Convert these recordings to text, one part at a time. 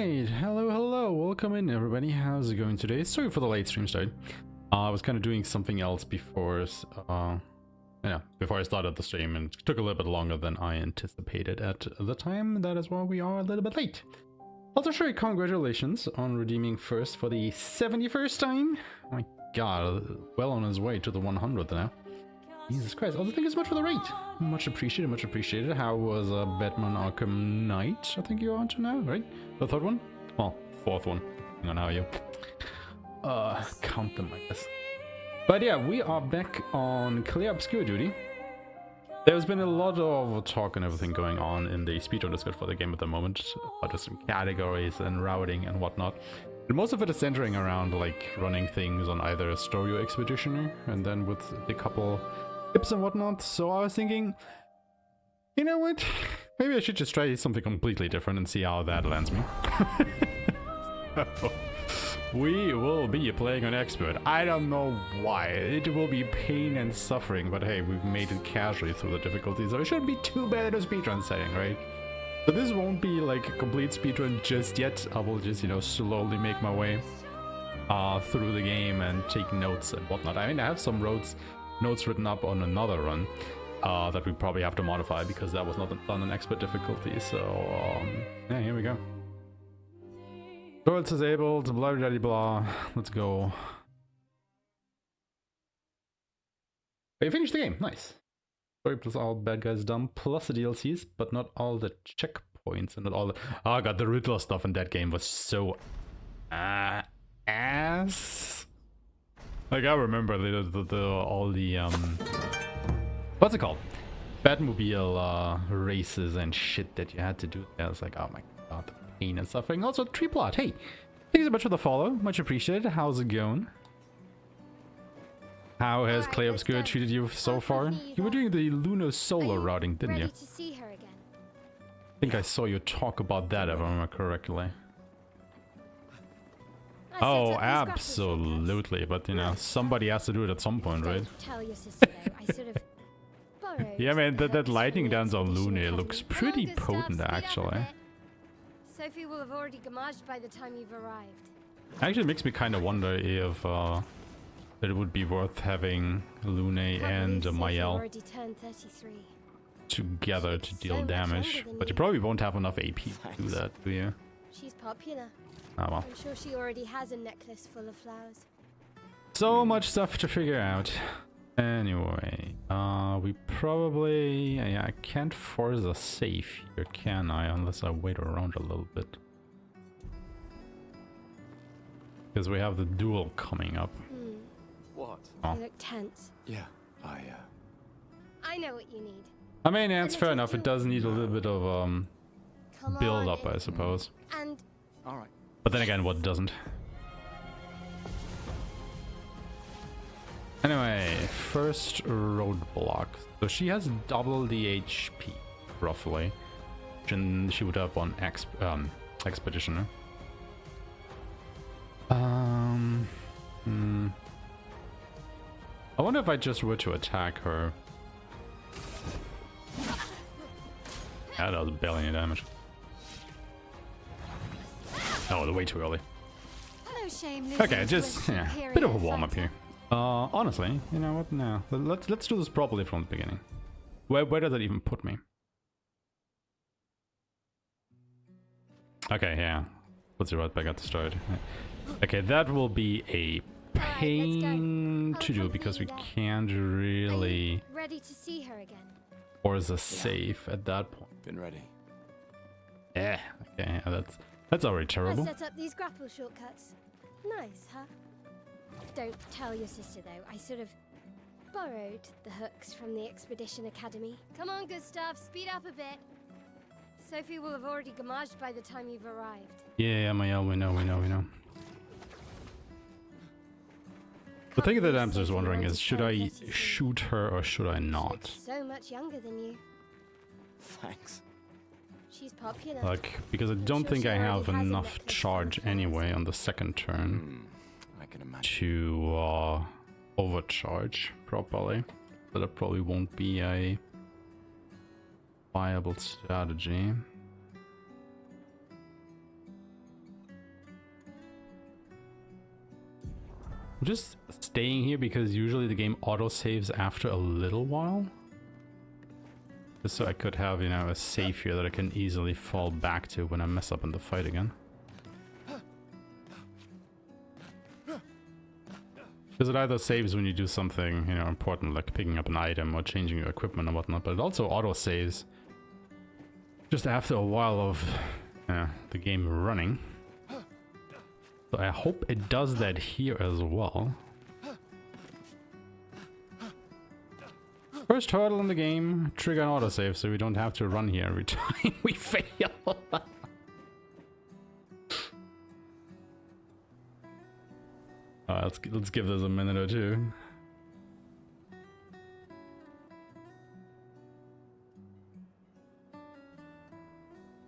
Alright, hello, welcome in everybody. How's it going today? Sorry for the late stream start. I was kind of doing something else before I started the stream, and it took a little bit longer than I anticipated at the time. That is why we are a little bit late. Also, sure, congratulations on redeeming first for the 71st time. Oh my god, well on his way to the 100th now. Jesus Christ. Also, thank you so much for the rate. Much appreciated, much appreciated. How was Batman Arkham Knight? I think you're on to now, right? The third one? Well, fourth one. Depending on how you count them, I guess. But yeah, we are back on Clair Obscur duty. There's been a lot of talk and everything going on in the Speedrun Discord for the game at the moment, about some categories and routing and whatnot. And most of it is centering around like running things on either a story or expeditioner, and then with a couple tips and whatnot. So I was thinking, you know what? Maybe I should just try something completely different and see how that lands me. We will be playing an expert. I don't know why. It will be pain and suffering, but hey, we've made it casually through the difficulties, so it shouldn't be too bad in a speedrun setting, right? So this won't be like a complete speedrun just yet. I will just, slowly make my way through the game and take notes and whatnot. I mean, I have some notes written up on another run that we probably have to modify because that was not done in expert difficulty. So yeah, here we go. Swords disabled, blah blah blah. Let's go. You finished the game, nice. Story plus all bad guys done, plus the DLCs, but not all the checkpoints and not all the. Oh god, the Riddler stuff in that game was so ass. Like I remember all the what's it called? Batmobile races and shit that you had to do. I was like, oh my god, the pain and suffering. Also, tree plot. Hey, thank you so much for the follow. Much appreciated. How's it going? How has Clair Obscur treated you so far? You were doing the lunar solar routing, didn't you? To see her again? I think I saw you talk about that, if I remember correctly. Oh, absolutely. But, somebody has to do it at some point, right? Tell your sister, though. I sort of borrowed. Yeah, man, that lightning dance on Luna looks pretty potent, actually. Sophie will have already gamaged by the time you've arrived. Actually, it makes me kind of wonder if it would be worth having Lune and Mael together to deal damage. But you probably won't have enough AP to do that, do you? She's popular. Oh well. I'm sure she already has a necklace full of flowers. So much stuff to figure out. Anyway, we probably... Yeah, I can't force a save here, can I? Unless I wait around a little bit. Because we have the duel coming up. What? Oh. You look tense. Yeah, I know what you need. I mean, it's fair enough. It does need a little bit of build up, I suppose. And all right. But then again, what doesn't? Anyway, first roadblock. So she has double the HP, roughly. And she would have one expeditioner. I wonder if I just were to attack her. Yeah, that was barely any damage. Oh, way too early. Okay, just bit of a warm up here. Honestly, you know what? No, let's do this properly from the beginning. Where does it even put me? Okay, yeah, puts you right back at the start. Okay, that will be a pain to do because we can't really ready to see her again. Force a save at that point. Been ready. Yeah, okay, that's already terrible. I'll set up these grapple shortcuts. Nice, huh? Don't tell your sister though. I sort of borrowed the hooks from the Expedition Academy. Come on, Gustav, speed up a bit. Sophie will have already gamaged by the time you've arrived. Yeah, Mael, we know. The thing that I'm just wondering is, should I shoot her or should I not? So much younger than you. Thanks. She's popular. Like, because I don't think I have enough charge anyway on the second turn I can imagine. to overcharge properly. So that probably won't be a viable strategy. I'm just staying here because usually the game auto-saves after a little while. Just so I could have, you know, a save here that I can easily fall back to when I mess up in the fight again. Because it either saves when you do something, you know, important, like picking up an item or changing your equipment and whatnot, but it also auto-saves just after a while of the game running. So I hope it does that here as well. First hurdle in the game, trigger an autosave so we don't have to run here every time we fail. Let's give this a minute or two.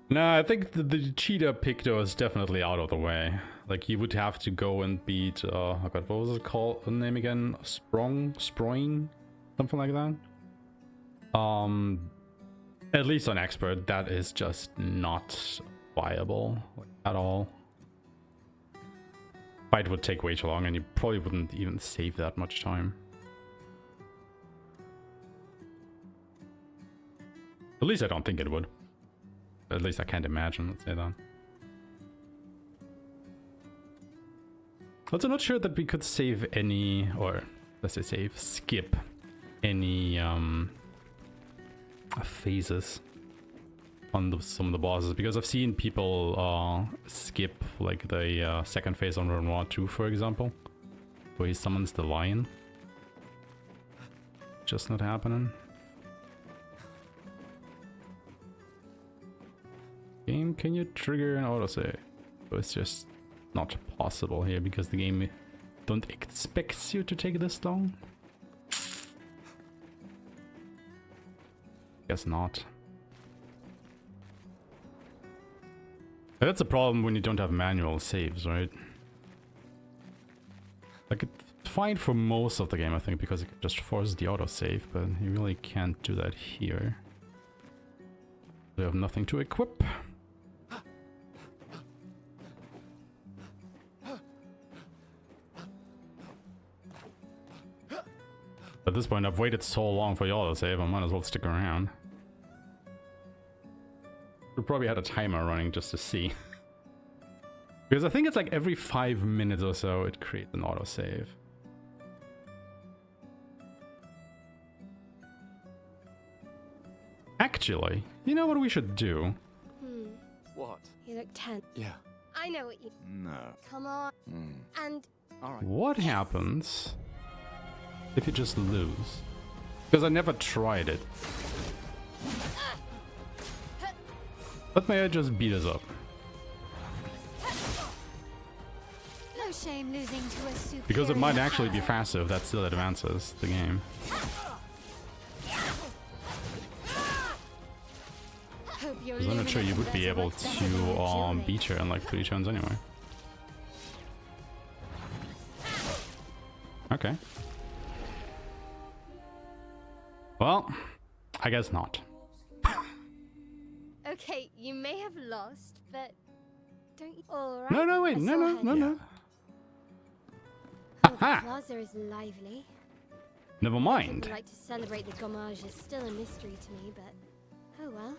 No, I think the cheetah pick though is definitely out of the way. Like you would have to go and beat oh god, what was it called? The name again? Sproing? Something like that. At least on expert, that is just not viable at all. Fight would take way too long and you probably wouldn't even save that much time. At least I don't think it would. At least I can't imagine, let's say that. Also not sure that we could save any, or let's say skip any phases on some of the bosses, because I've seen people skip like the second phase on Renoir 2, for example, where he summons the lion. Just not happening. Game, can you trigger an autosave? But it's just not possible here because the game don't expect you to take this long. Guess not. That's a problem when you don't have manual saves, right? Like it's fine for most of the game, I think, because it just forces the autosave, but you really can't do that here. We have nothing to equip. At this point, I've waited so long for the autosave, I might as well stick around. We probably had a timer running just to see. Because I think it's like every 5 minutes or so it creates an autosave. Actually, you know what we should do? What? You look tense. Yeah. I know what you... No. Come on. And... Alright. What happens if you just lose? Because I never tried it. But may I just beat us up? No shame losing to a superior... Because it might actually be faster if that still advances the game. Because I'm not sure you would be able to beat her in like 3 turns anyway. Okay. Well, I guess not. Okay, you may have lost, but don't you? All right. No, wait, no. Oh, the Aha! plaza is lively. Never mind. I'd like to celebrate the gommage is still a mystery to me, but oh well.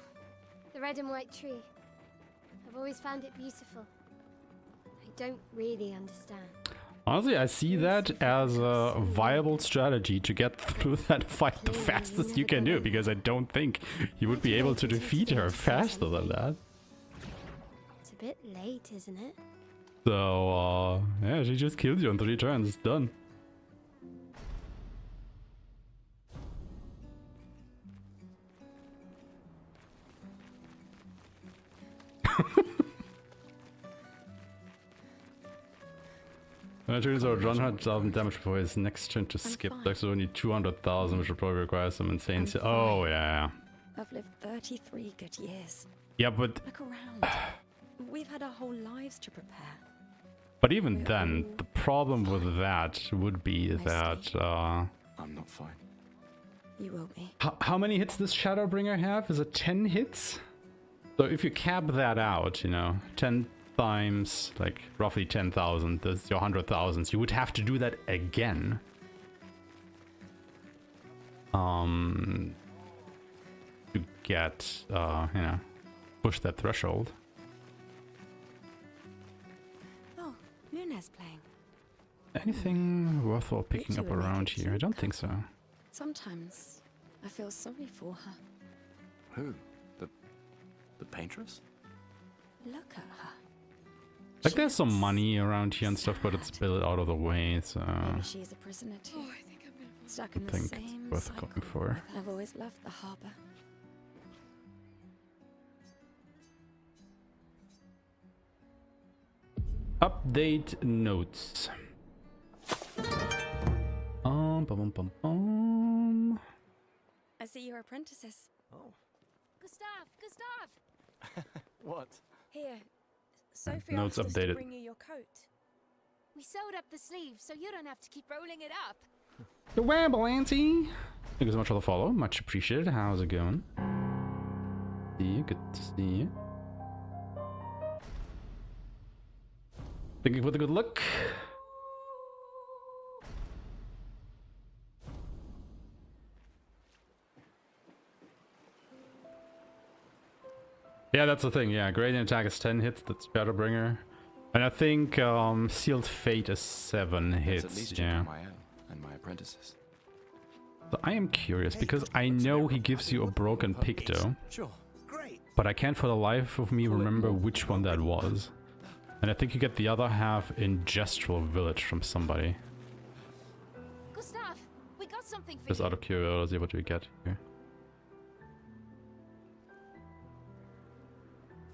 The red and white tree. I've always found it beautiful. I don't really understand. Honestly, I see that as a viable strategy to get through that fight the fastest you can do, because I don't think you would be able to defeat her faster than that. It's a bit late, isn't it? So, yeah, she just killed you in 3 turns. It's done. When turns out 100,000 damage before his next turn to skip. That's only 200,000, which will probably require some insane... Oh, yeah. I've lived 33 good years. Yeah, but... Look around. We've had our whole lives to prepare. But even then, the problem with that would be that... I'm not fine. You will be. How many hits does Shadowbringer have? Is it 10 hits? So if you cap that out, you know, 10 times like roughly 10,000, that's your 100,000. You would have to do that again. To get, you know, push that threshold. Oh, Luna's playing. Anything worthwhile picking you up were around naked here? I too, don't think so. Sometimes I feel sorry for her. Who? The Paintress? Look at her. Like there's some She's money around here and stuff, but it's sad. built out of the way, so Maybe she's a prisoner too. Oh, I think I'm gonna fall. Stuck in I the think same it's worth cycle. going for. I've always loved the harbor. Update notes. Bum, bum, bum. I see you're apprentices. Oh. Gustav! What? Here, Sophie Notes asked us to updated. bring you your coat. We sewed up the sleeves so you don't have to keep rolling it up. The Wamble Auntie! Thank you so much for the follow. Much appreciated. How's it going? See you. Good to see you. Thank you for the good luck. Yeah, that's the thing. Yeah, gradient attack is 10 hits. That's Shadowbringer. And I think Sealed Fate is 7 That's hits. at least Yeah. my own and my apprentices. So I am curious because I know he gives you a broken picto, Sure. Great. but I can't for the life of me remember which one that was. And I think you get the other half in Gestural Village from somebody. Gustav, we got something for Just you. out of curiosity, what do we get here?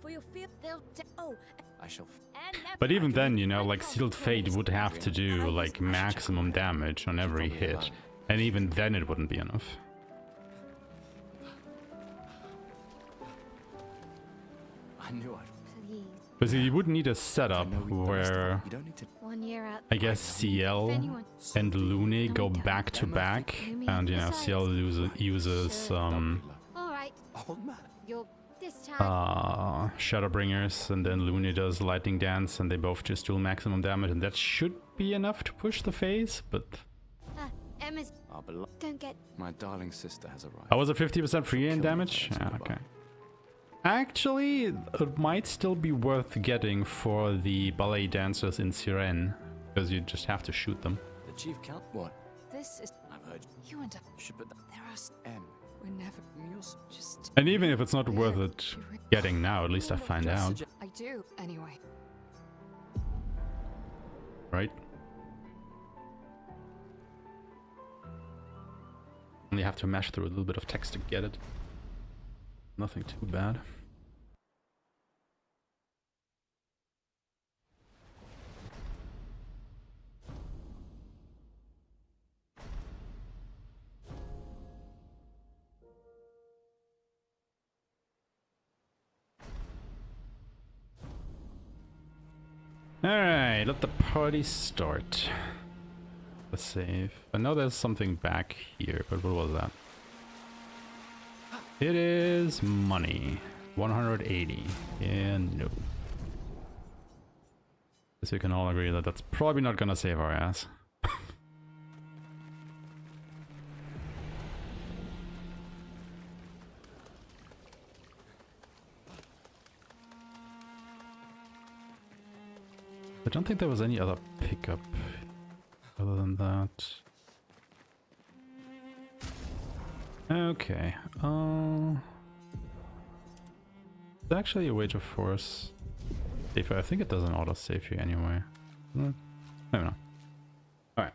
For your fear. Oh, I shall. But even then, you know, like Sealed Fate would have to do like maximum damage on every hit. And even then it wouldn't be enough. I knew I'd. Please. Because you would need a setup where You don't need to. 1 year out. I guess CL and Lune go back to back, and you know CL uses All right, Old man. you're this time. Shadowbringers, and then Lune does Lightning Dance, and they both just do maximum damage, and that should be enough to push the phase. But Emma's. Our beloved. Don't get. My darling sister has arrived. I was at 50% free in damage. Okay. Actually, it might still be worth getting for the ballet dancers in Sirene, because you just have to shoot them. The chief count. What? This is I've heard. you and I. You should put that. There are M. we're never You're just. And even if it's not worth it getting now, at least I find out, I do anyway. right? Only have to mash through a little bit of text to get it. Nothing too bad. Alright, let the party start. The save. I know there's something back here, but what was that? It is money. 180. Yeah, no. Guess we can all agree that that's probably not gonna save our ass. I don't think there was any other pickup other than that. Okay. It's actually a way to force save. I think it doesn't auto save you anyway. I don't know. Alright.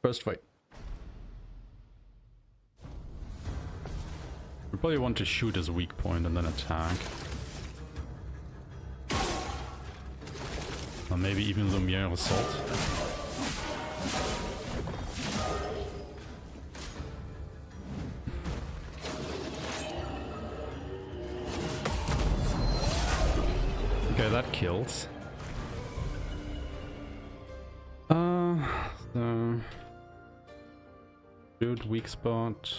First fight. We probably want to shoot as a weak point and then attack. Or maybe even Lumiere Assault. Okay, that kills. So shoot, weak spot.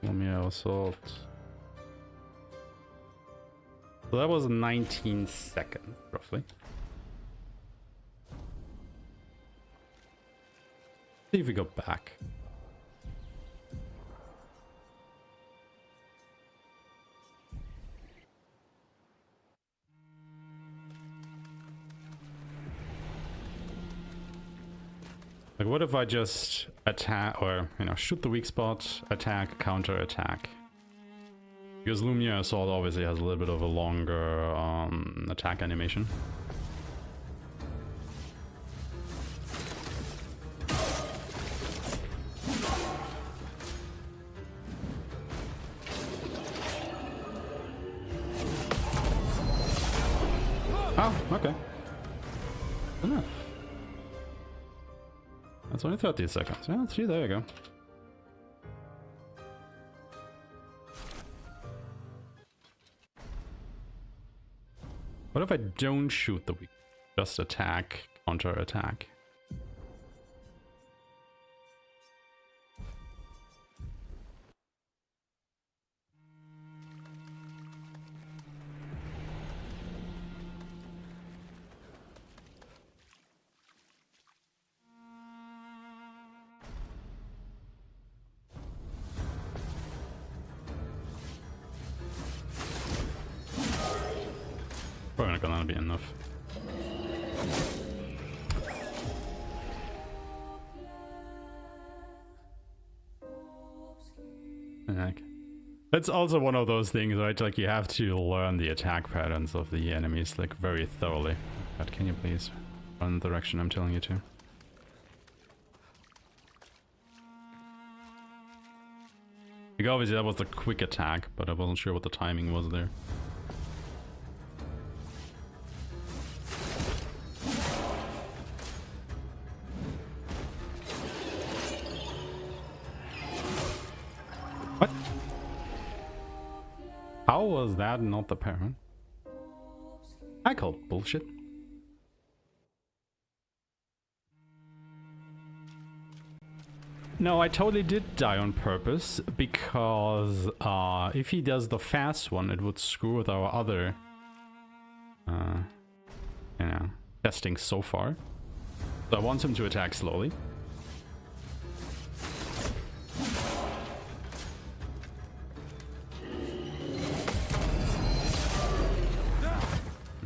Lumiere Assault. So that was 19 seconds, roughly. See if we go back. Like, what if I just attack, or, you know, shoot the weak spot, attack, counter, attack? Because Lumia Assault obviously has a little bit of a longer attack animation. Oh, okay. Enough. That's only 30 seconds. Yeah, see, there you go. What if I don't shoot the weak? Just attack, counter attack. Probably not gonna be enough. Heck. It's also one of those things, right? Like, you have to learn the attack patterns of the enemies, like, very thoroughly. But can you please run the direction I'm telling you to? Like, obviously that was the quick attack, but I wasn't sure what the timing was there. What? How was that not the parent? I call bullshit. No, I totally did die on purpose, because if he does the fast one, it would screw with our other, you know, testing so far. So I want him to attack slowly.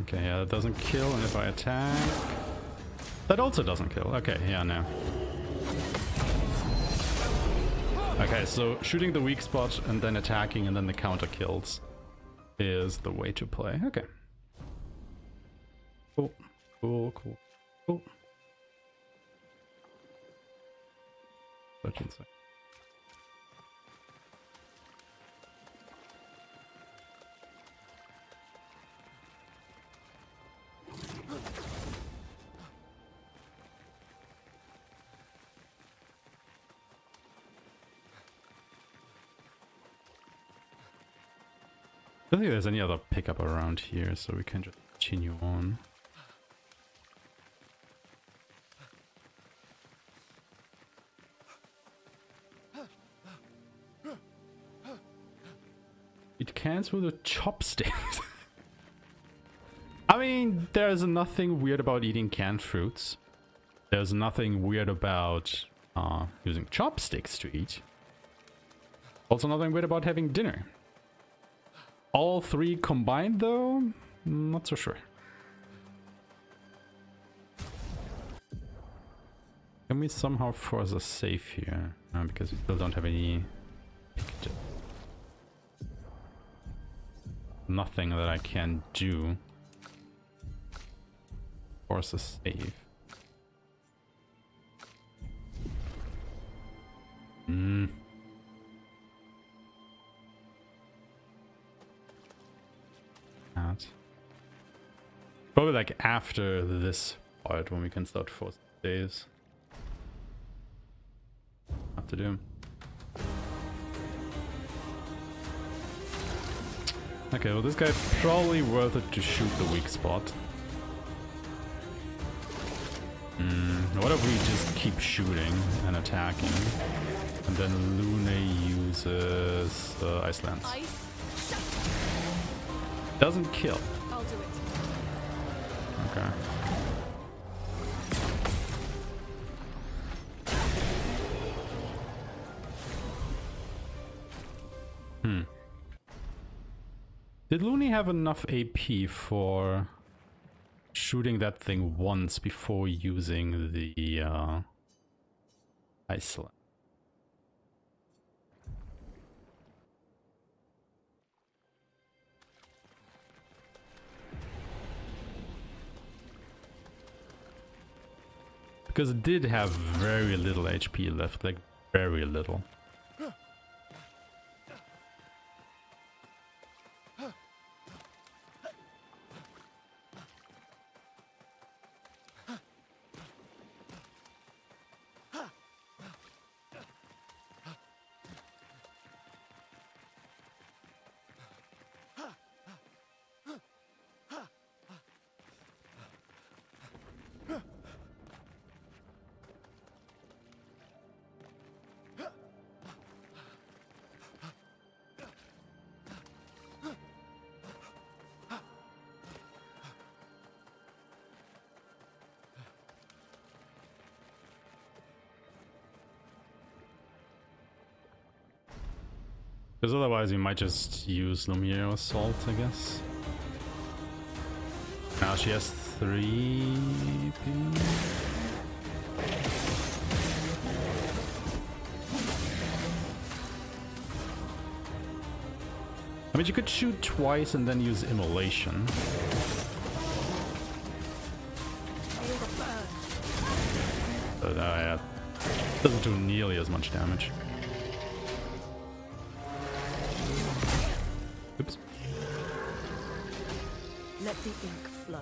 Okay, yeah, that doesn't kill, and if I attack... That also doesn't kill. Okay, yeah, no. Okay, so shooting the weak spot and then attacking and then the counter kills is the way to play. Okay. Cool. Cool, cool, cool. 13 seconds. I don't think there's any other pickup around here, so we can just continue on. It cans with the chopsticks. I mean, there's nothing weird about eating canned fruits. There's nothing weird about using chopsticks to eat. Also nothing weird about having dinner. All three combined, though, not so sure. Can we somehow force a save here? Because we still don't have any picture. Nothing that I can do. Force a save. Probably like after this part when we can start forcing saves. Have to do. Okay, well, this guy probably worth it to shoot the weak spot. What if we just keep shooting and attacking, and then Lune uses Ice Lance? Doesn't kill. I'll do it. Okay. Did Looney have enough AP for shooting that thing once before using the Iceland? Because it did have very little HP left, like very little. Because otherwise we might just use Lumiere Assault, I guess. Now she has 3 P. I mean, you could shoot twice and then use Immolation. But yeah, doesn't do nearly as much damage. Oops. Let the ink flow.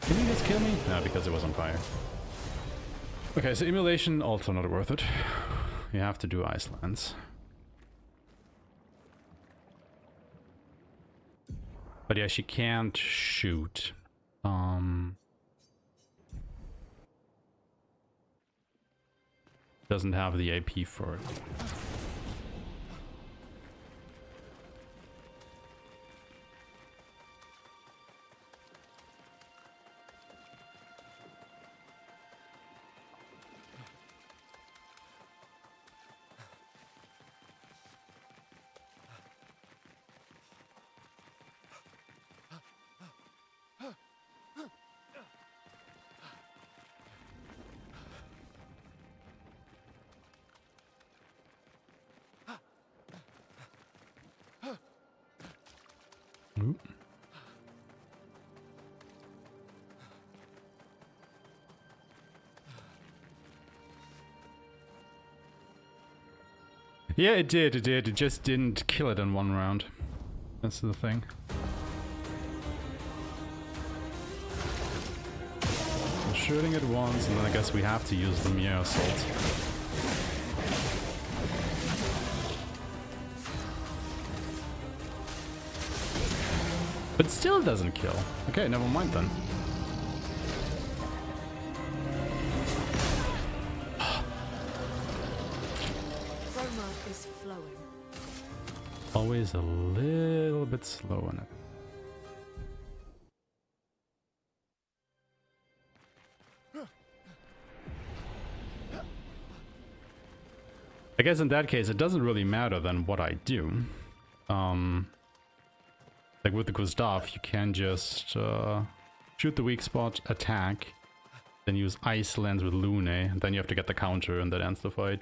Did he just kill me? No, because it was on fire. Okay, so Immolation also not worth it. You have to do Icelands. But yeah, she can't shoot. Doesn't have the AP for it. Oop. Yeah, it did, it did. It just didn't kill it in one round. That's the thing. I'm shooting it once, and then I guess we have to use the Lumiere Assault. But still doesn't kill. Okay, never mind then. Chroma is flowing. Always a little bit slow on it. I guess in that case, it doesn't really matter then what I do. Like with the Gustav, you can just shoot the weak spot, attack, then use Ice Lens with Lune, and then you have to get the counter and that ends the fight.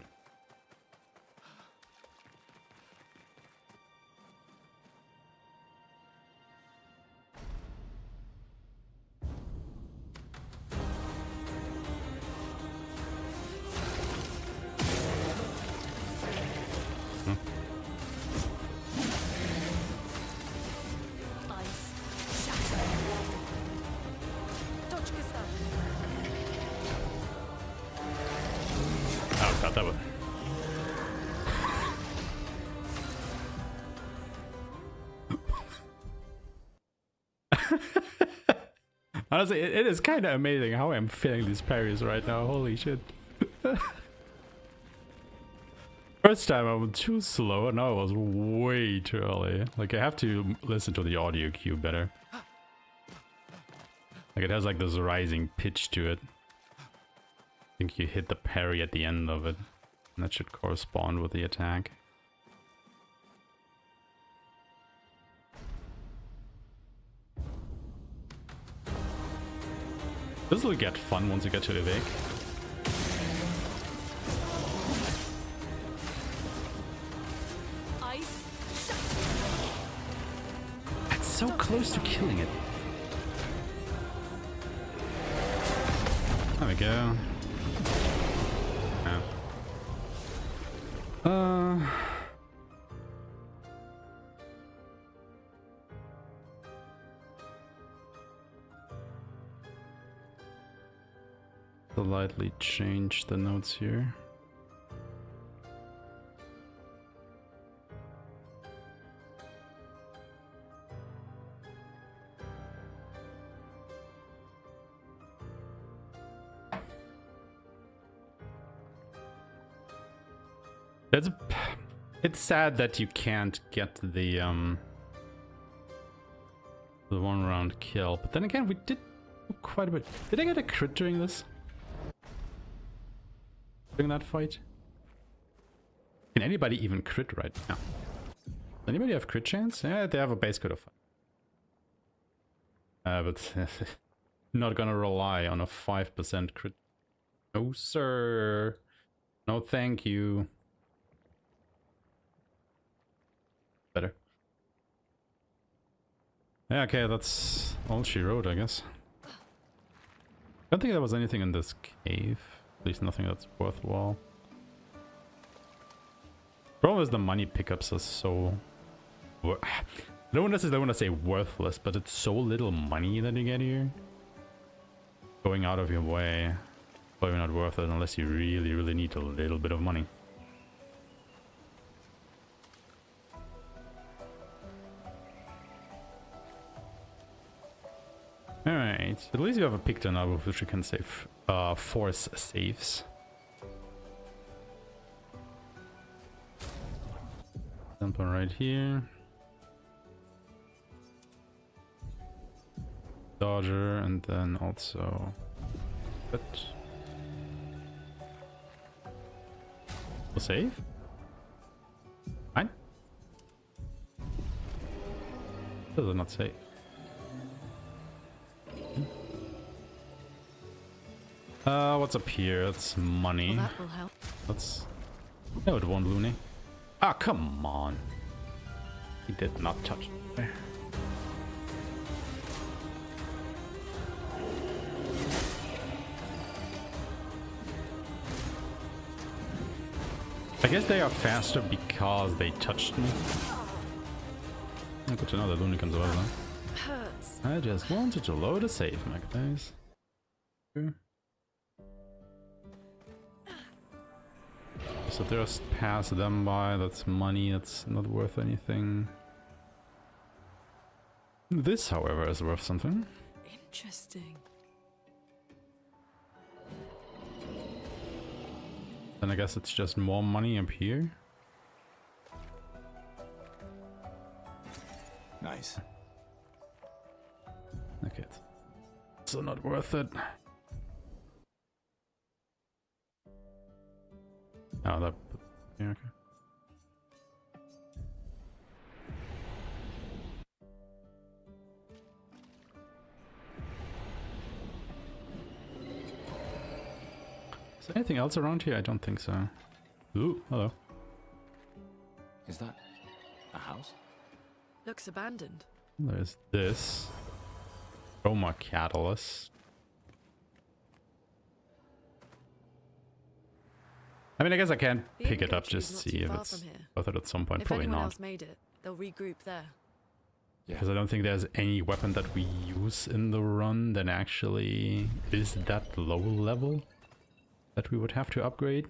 That one. Honestly, it is kind of amazing how I'm feeling these parries right now. Holy shit. First time I was too slow, and now I was way too early. Like, I have to listen to the audio cue better. Like, it has like this rising pitch to it. I think you hit the parry at the end of it. And that should correspond with the attack. This will get fun once you get to the Vic. It's so close to killing it. There we go. Yeah. Slightly change the notes here. It's sad that you can't get the one round kill, but then again we did quite a bit. Did I get a crit during this? During that fight? Can anybody even crit right now? Does anybody have crit chance? Yeah, they have a base crit of 5. But not gonna rely on a 5% crit. No sir. No thank you. Better. Yeah, okay, that's all she wrote, I guess. I don't think there was anything in this cave. At least nothing that's worthwhile. Problem is the money pickups are so... I don't necessarily want to say worthless, but it's so little money that you get here. Going out of your way, probably not worth it unless you really, really need a little bit of money. Alright, at least you have a picture now with which you can save force saves. Jump on right here. Dodger, and then also... But... We'll save? Fine. Does it not save? What's up here? It's money. Well, that will help. Let's... No, it won't, Looney. Ah, come on. He did not touch me. I guess they are faster because they touched me. Good to know that Looney can survive that. Hurts. I just wanted to load a save, my guys. So just pass them by, that's money, that's not worth anything. This, however, is worth something. Interesting. Then I guess it's just more money up here. Nice. Okay, it's so not worth it. Oh, that... Yeah, okay. Is there anything else around here? I don't think so. Ooh, hello. Is that a house? Looks abandoned. There's this. Chroma catalyst. I mean, I guess I can pick it up, just see if it's worth it at some point. If Probably anyone not. else made it, they'll regroup there. Because I don't think there's any weapon that we use in the run that actually is that low level that we would have to upgrade.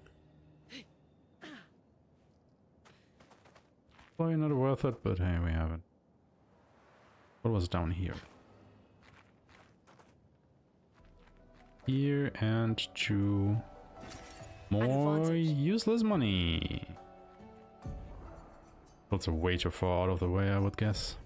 Probably not worth it, but hey, we have it. What was down here? Here and to more useless money. Also way too far out of the way, I would guess.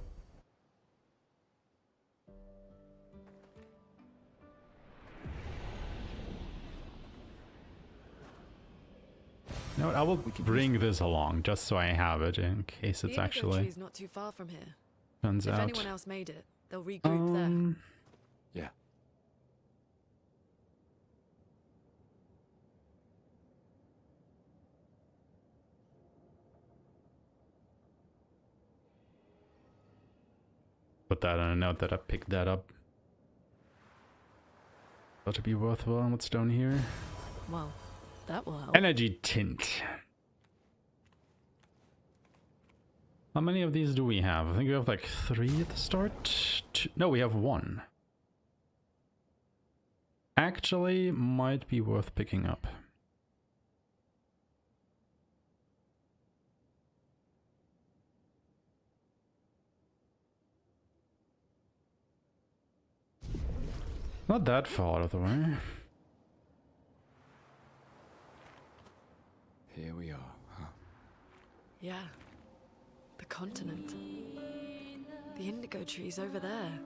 You know what, I will bring this along just so I have it in case it's actually is not too far from here. turns If out. anyone else made it, they'll regroup there. Yeah. Put that on a note that I picked that up. Thought to be worthwhile. What's down here? Well, that will help. Energy tint. How many of these do we have? I think we have like 3 at the start. No, we have 1. Actually, might be worth picking up. Not that far out of the way. Here we are, huh? Yeah. The continent. The indigo trees over there.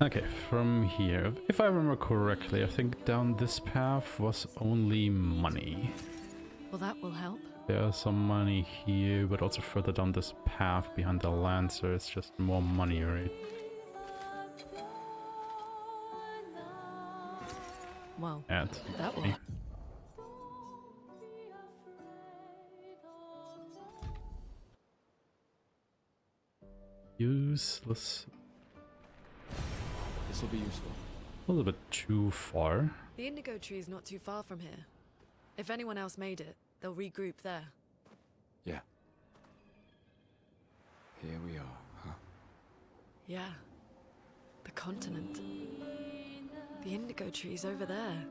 Okay, from here, if I remember correctly, I think down this path was only money. Well, that will help. There's some money here, but also further down this path behind the Lancer, it's just more money, right? Well, Add that will money. help. Useless. This will be useful. A little bit too far. The indigo tree is not too far from here. If anyone else made it, they'll regroup there. Yeah. Here we are, huh? Yeah. The continent. The indigo trees over there.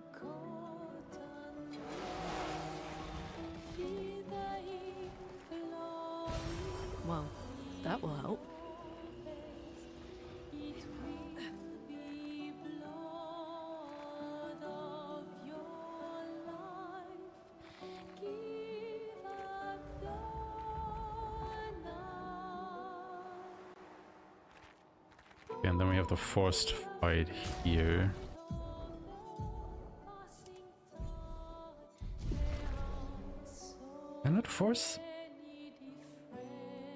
Well, that will help. And then we have the forced fight here. I'm not force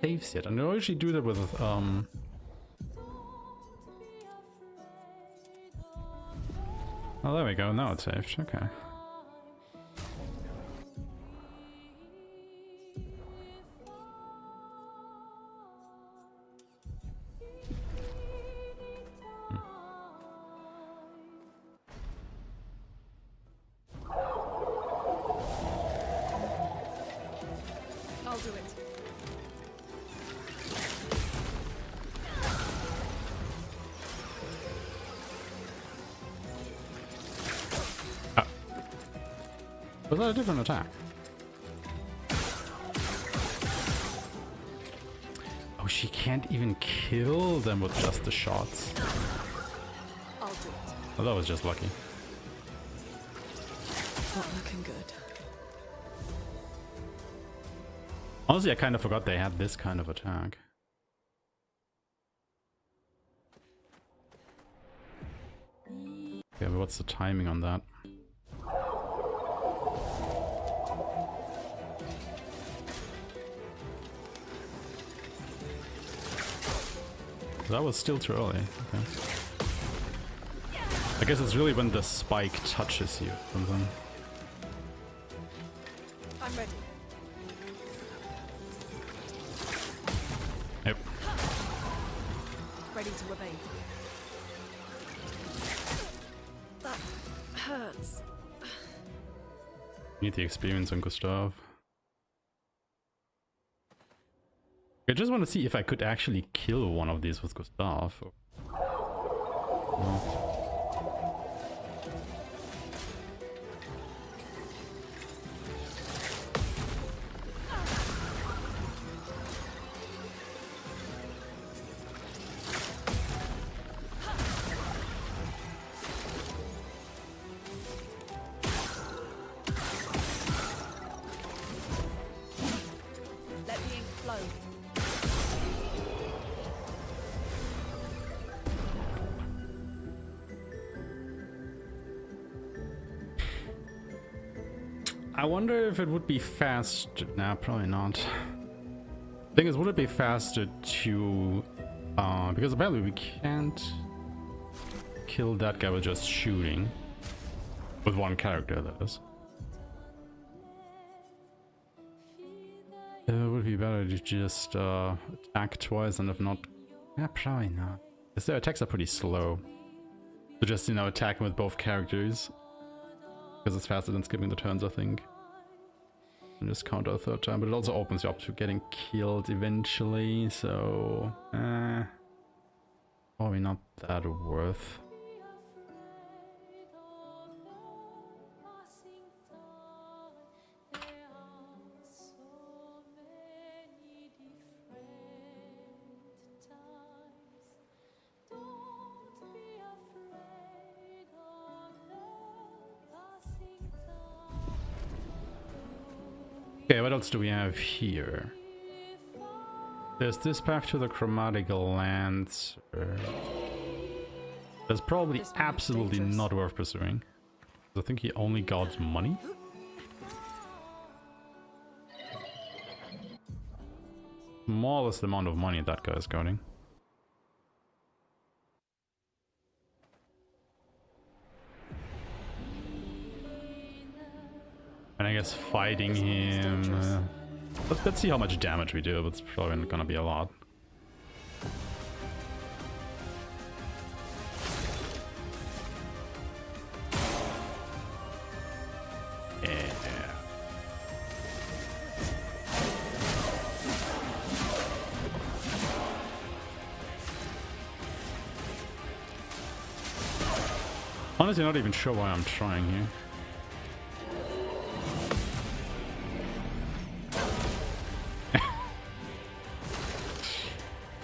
saves yet. I know I usually do that with Oh, there we go. Now it's saved. Okay. I'll do it. Was that a different attack? Oh, she can't even kill them with just the shots. I'll do it. Oh, that was just lucky. Not looking good. Honestly, I kind of forgot they had this kind of attack. Okay, but what's the timing on that? That was still too early. Okay. I guess it's really when the spike touches you. Something. I'm ready. Yep. Ready to evade. That hurts. Need the experience on Gustav. I just want to see if I could actually kill one of these with Gustav. Not. flow. I wonder if it would be faster. Nah, probably not. Thing is, would it be faster to because apparently we can't kill that guy with just shooting with one character, that is. It would be better to just attack twice, and if not, yeah, probably not, because their attacks are pretty slow. So just, you know, attack with both characters, because it's faster than skipping the turns, I think. And just counter a third time, but it also opens you up to getting killed eventually, so probably not that worth. Okay, what else do we have here? There's this path to the Chromatic Lands. That's probably absolutely not worth pursuing. I think he only got money. Smallest amount of money that guy is getting. And I guess fighting him... let's see how much damage we do, but it's probably not gonna be a lot. Yeah. Honestly, not even sure why I'm trying here.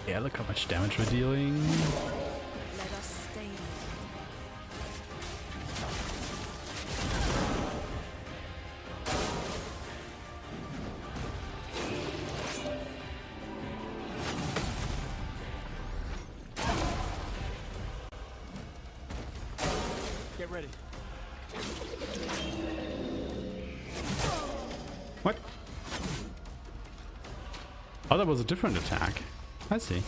Yeah, look how much damage we're dealing. Let us stay. Get ready. What? Oh, that was a different attack. I see.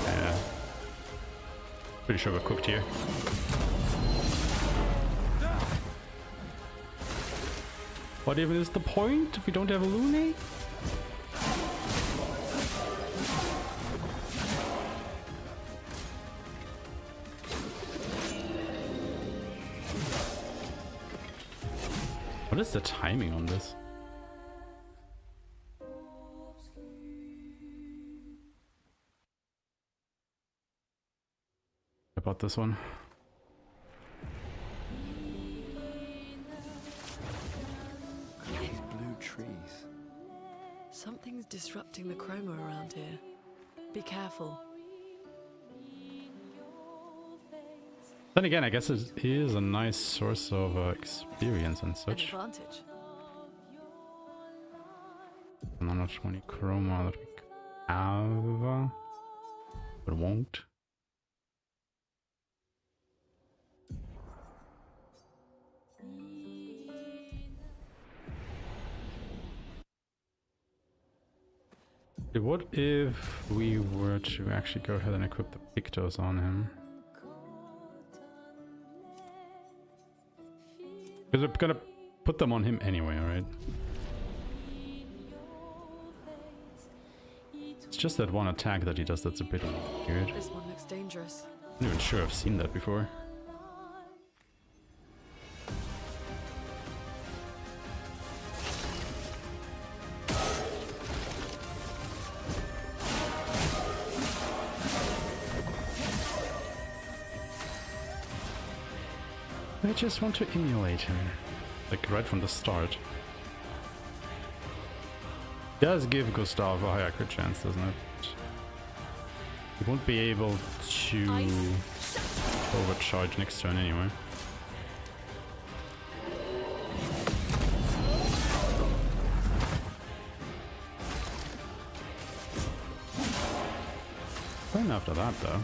Yeah. Pretty sure we're cooked here. What even is the point if we don't have a Lune? What is the timing on this? About this one. These blue trees. Something's disrupting the chroma around here. Be careful. Then again, I guess it is a nice source of experience and An such. advantage. And I'm not sure any chroma that we have, but won't. What if we were to actually go ahead and equip the Pictos on him? Because we're gonna put them on him anyway, right? It's just that one attack that he does that's a bit weird. This one looks dangerous. I'm not even sure I've seen that before. I just want to emulate him, like right from the start. Does give Gustav a higher crit chance, doesn't it? He won't be able to overcharge next turn anyway. fine after that, though.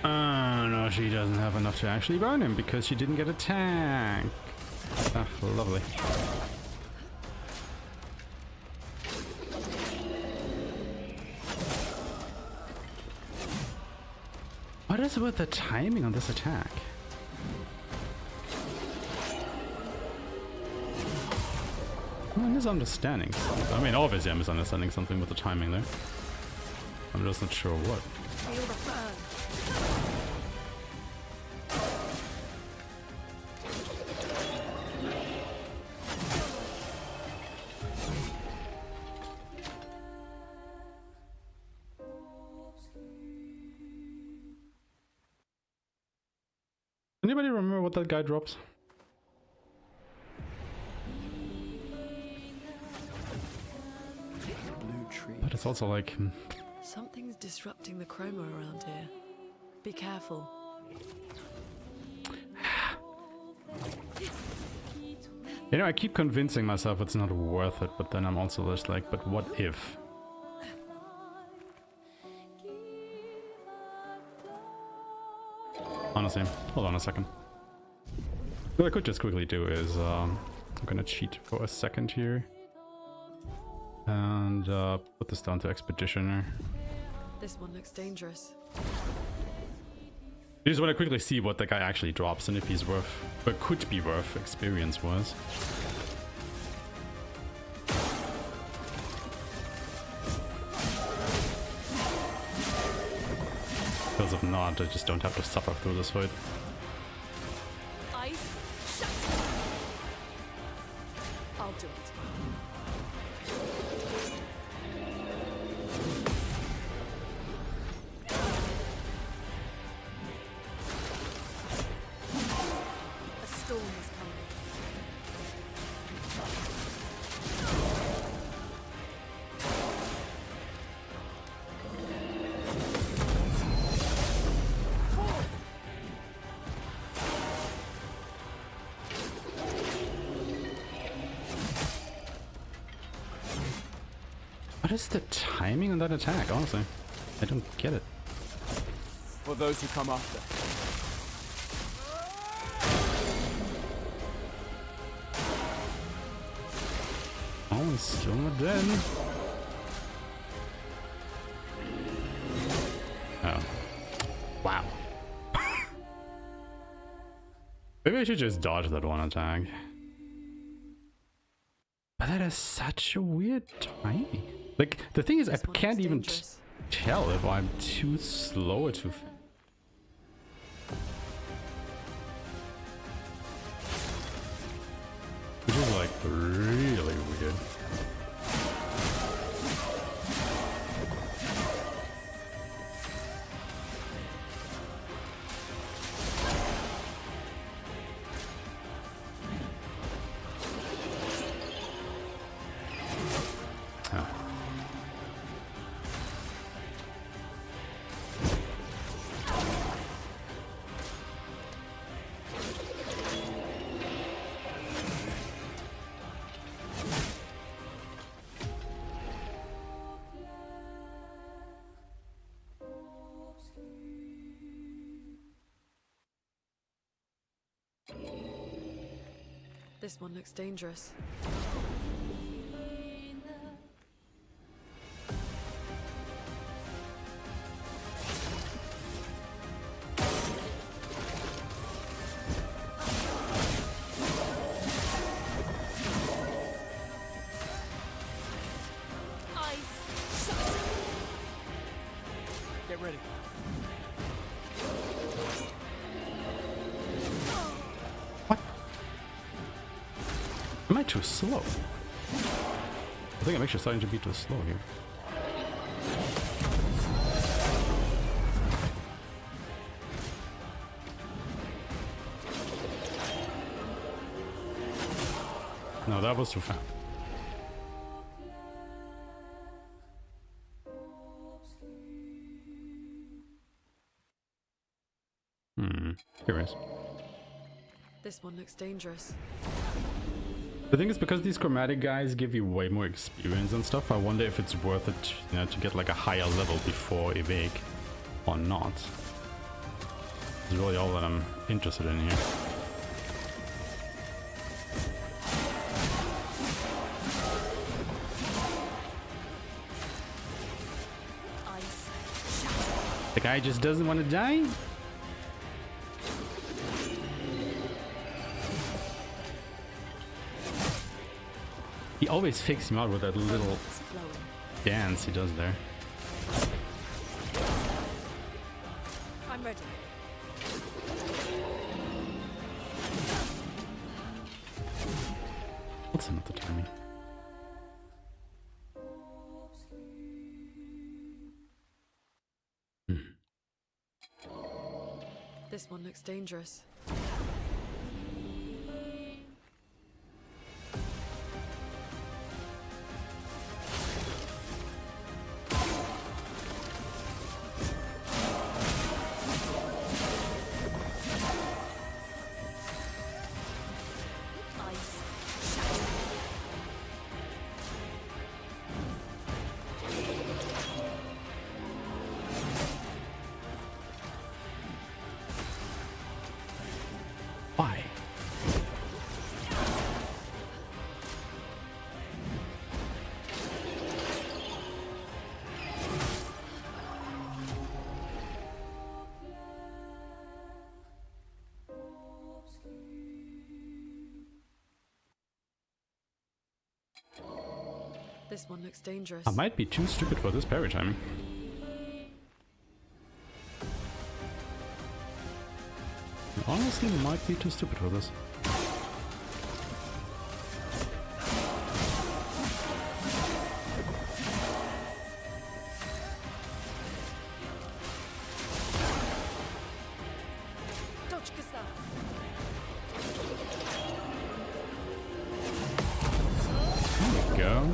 No, she doesn't have enough to actually burn him because she didn't get a tank. Ah, lovely. What is with the timing on this attack? I'm misunderstanding something. I mean, obviously I'm misunderstanding something with the timing there. I'm just not sure what. Feel the burn. Anybody remember what that guy drops? Blue tree. But it's also like... Something's disrupting the chroma around here. Be careful. You know, I keep convincing myself it's not worth it, but then I'm also just like, but what if? Honestly, hold on a second. What I could just quickly do is, I'm gonna cheat for a second here. And put this down to Expeditioner. This one looks dangerous. I just want to quickly see what the guy actually drops and if he's worth, or could be worth experience-wise. Because if not, I just don't have to suffer through this fight. Ice, shut. I'll do it. A storm is coming. What is the timing on that attack, honestly? I don't get it. For those who come after. Oh, he's still not dead. Oh. Wow. Maybe I should just dodge that one attack. But that is such a weird timing. Like, the thing is, I This one can't looks even dangerous. tell if I'm too slow or too fast. Which is like really weird. Oh. This one looks dangerous. Ice, shut. Get ready. Am I too slow? I think I'm actually starting to be too slow here. No, that was too fast. Curious. This one looks dangerous. The thing is, because these chromatic guys give you way more experience and stuff, I wonder if it's worth it, you know, to get like a higher level before Evac or not. It's really all that I'm interested in here. The guy just doesn't want to die? He always fakes him out with that little dance he does there. I'm ready. What's another timing? This one looks dangerous. Why? This one looks dangerous. I might be too stupid for this parry timing. I honestly might be too stupid for this. Dodge, Gustav. There we go.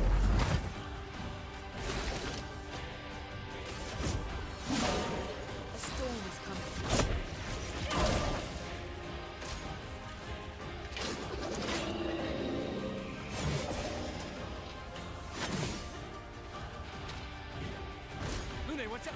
A storm is coming. Lune, watch out!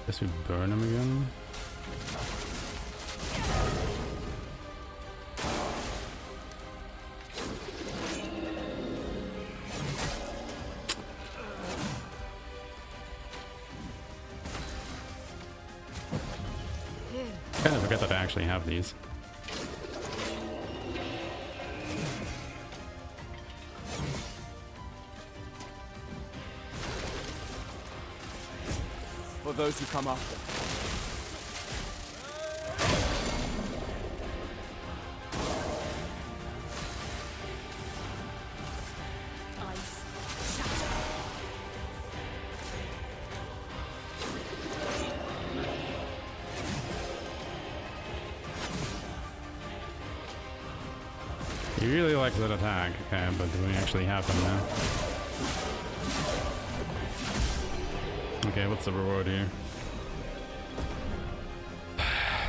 Guess we burn him again. Kind of forget that I actually have these. For those who come after. He really likes that attack, okay, but do we actually have him now? Okay, what's the reward here?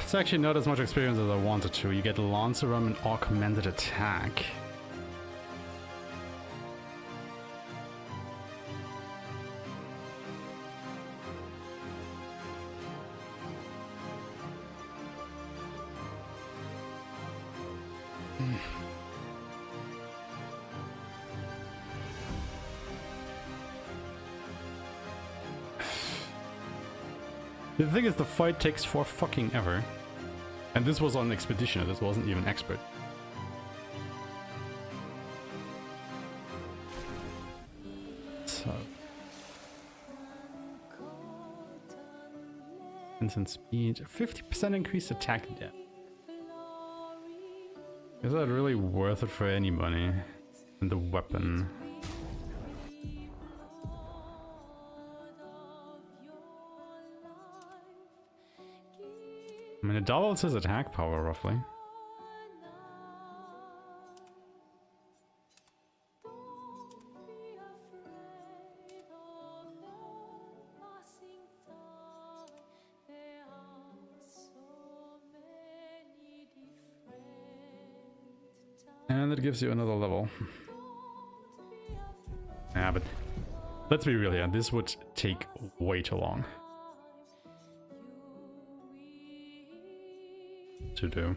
It's actually not as much experience as I wanted to. You get Lancerum and augmented attack. The thing is, the fight takes for fucking ever. And this was on Expeditioner, this wasn't even Expert. So. Instant speed, 50% increased attack depth. Is that really worth it for anybody? And the weapon. I mean, it doubles his attack power, roughly. And it gives you another level. Yeah, but let's be real here. This would take way too long to do.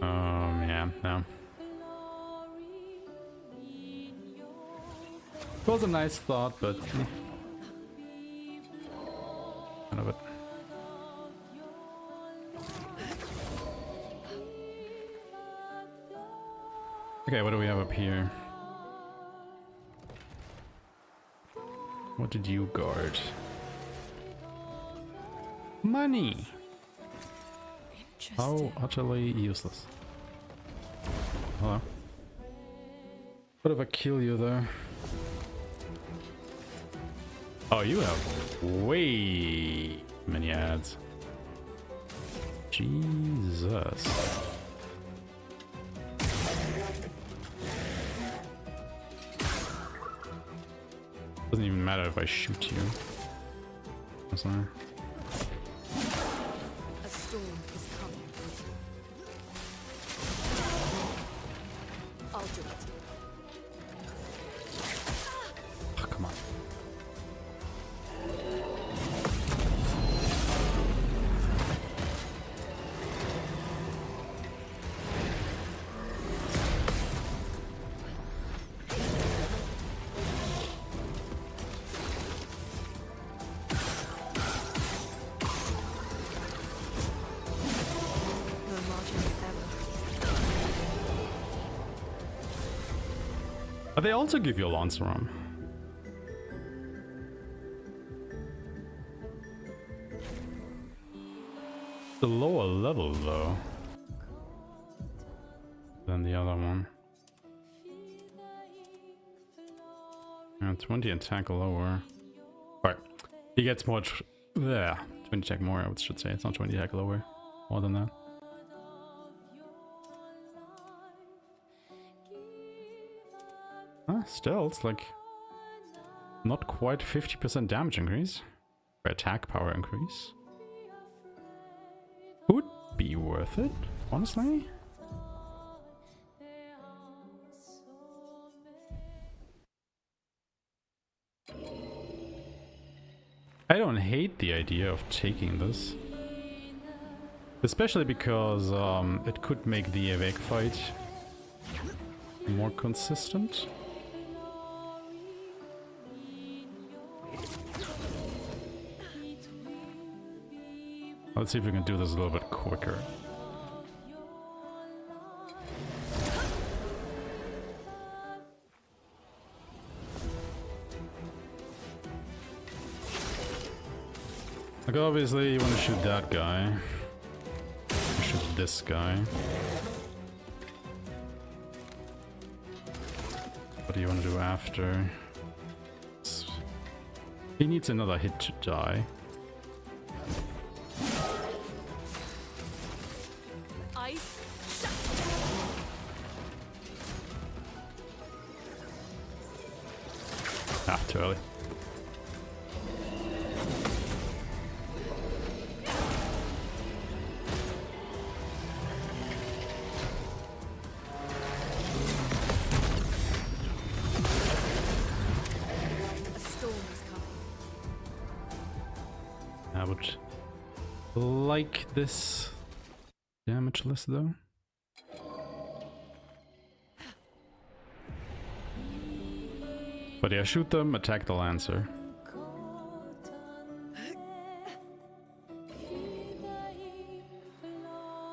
Yeah, no. It was a nice thought, but kind of it. Okay, what do we have up here? What did you guard? Money! How Interesting. utterly useless. Hello. What if I kill you though? Oh, you have way many ads. Jesus. Doesn't even matter if I shoot you. That's not. A storm is coming. I'll do it. Oh, come on. No margins ever. But they also give you a Lancer Arm. The lower level though than the other one. And 20 attack lower. Right. He gets more. Yeah, 20 attack more, I should say. It's not 20 attack lower. More than that. Still, it's like not quite 50% damage increase. Or attack power increase. Would be worth it, honestly. I don't hate the idea of taking this. Especially because it could make the Awake fight more consistent. Let's see if we can do this a little bit quicker. Like obviously you want to shoot that guy. Shoot this guy. What do you want to do after? He needs another hit to die. Ice. Ah, too early. A storm is coming. I would like this damage less though. But yeah, shoot them, attack the Lancer.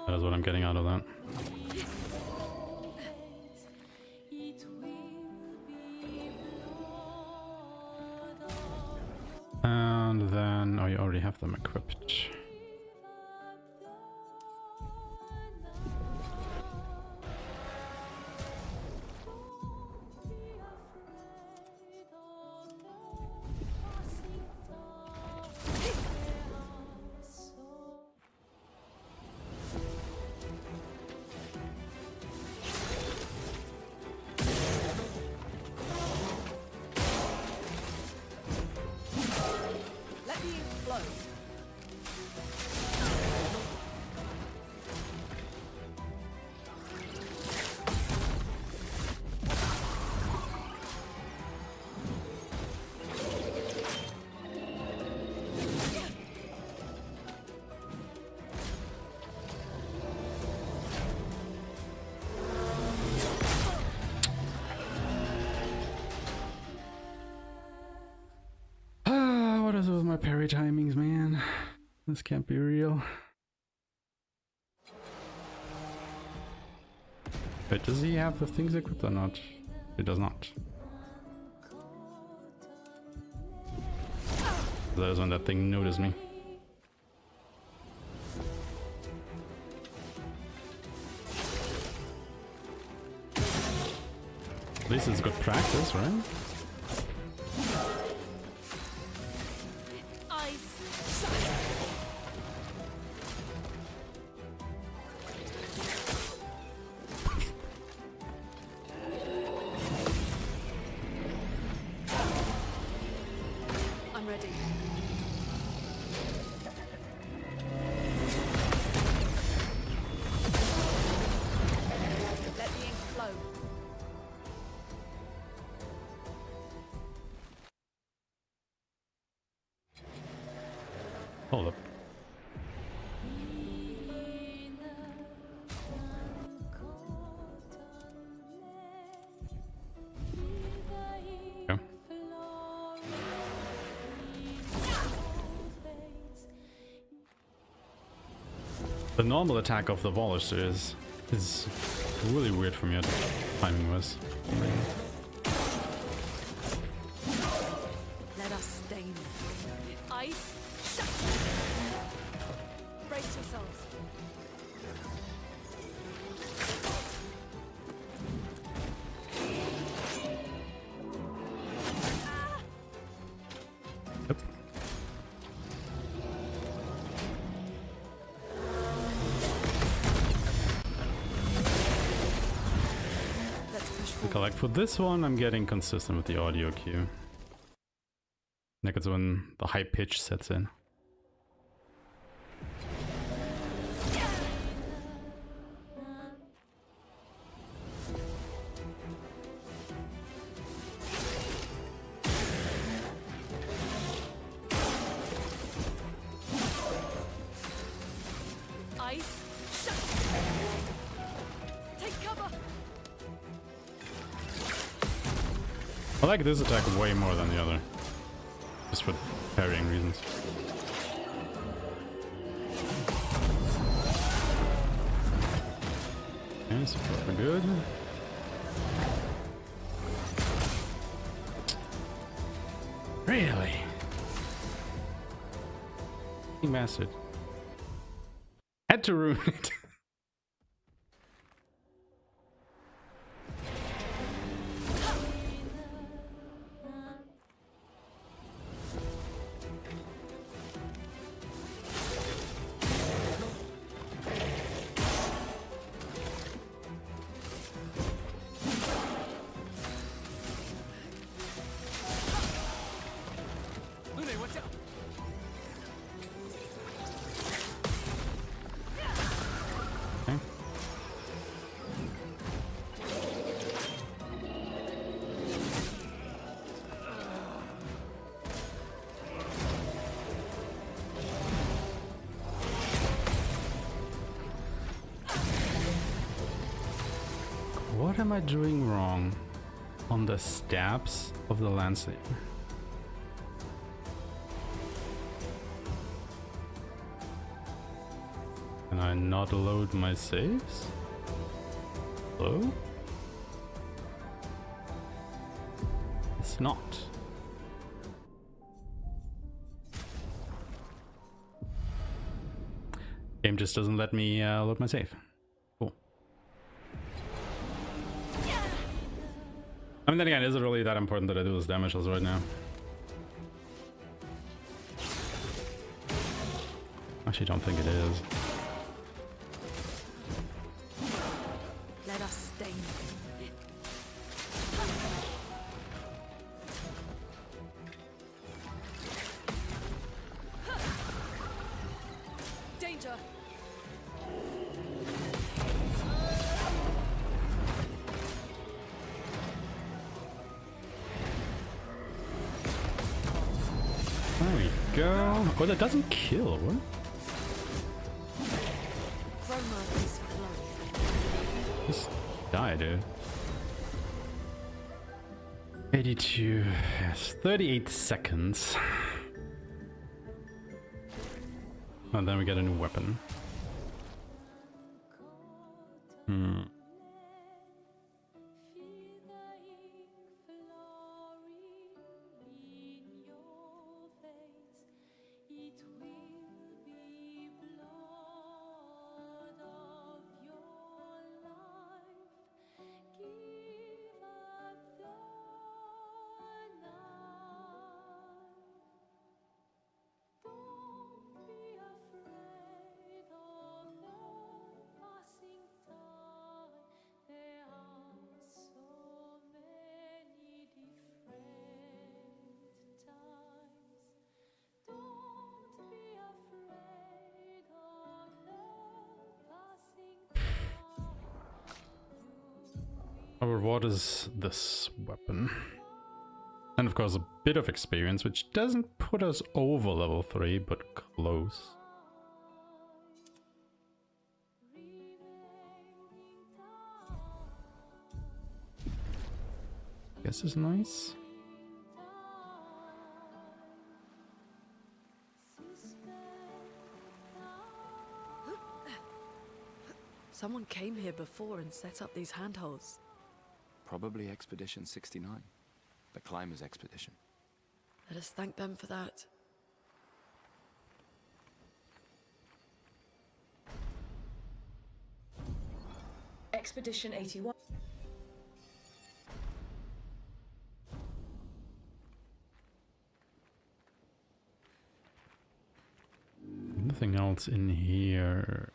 That is what I'm getting out of that. And then, oh, you already have them equipped. is it with my parry timings, man? This can't be real. But does he have the things equipped or not? He does not. That was when that thing noticed me. At least it's good practice, right? I'm ready. Let the ink flow. Hold up. Okay. The normal attack of the Volish is really weird for me. Timing was. Let us stain. Ice. Shut. Brace yourselves. Yep. Let's push To forward. collect for this one, I'm getting consistent with the audio cue. Like it's when the high pitch sets in. Ice. Shut. Take cover. I like this attack way more than the other. Just for parrying reasons. Okay, so far good. Really? You bastard. Had to ruin it. Lune, watch out! Okay. What am I doing wrong on the stabs of the Lancer? Can I not load my saves? Hello? It's not. Game just doesn't let me load my save. Cool. I mean, then again, is it really that important that I do this damage as right now? Actually, don't think it is. Let us stain. Danger. There we go. Oh, that doesn't kill. What? Chroma is flowing. Just die, dude. 82. Yes, 38 seconds. And then we get a new weapon. Hmm. Our reward is this weapon. And of course a bit of experience, which doesn't put us over level 3, but close. Guess is nice. Someone came here before and set up these handholds. Probably Expedition 69. The Climbers Expedition. Let us thank them for that. Expedition 81. Nothing else in here.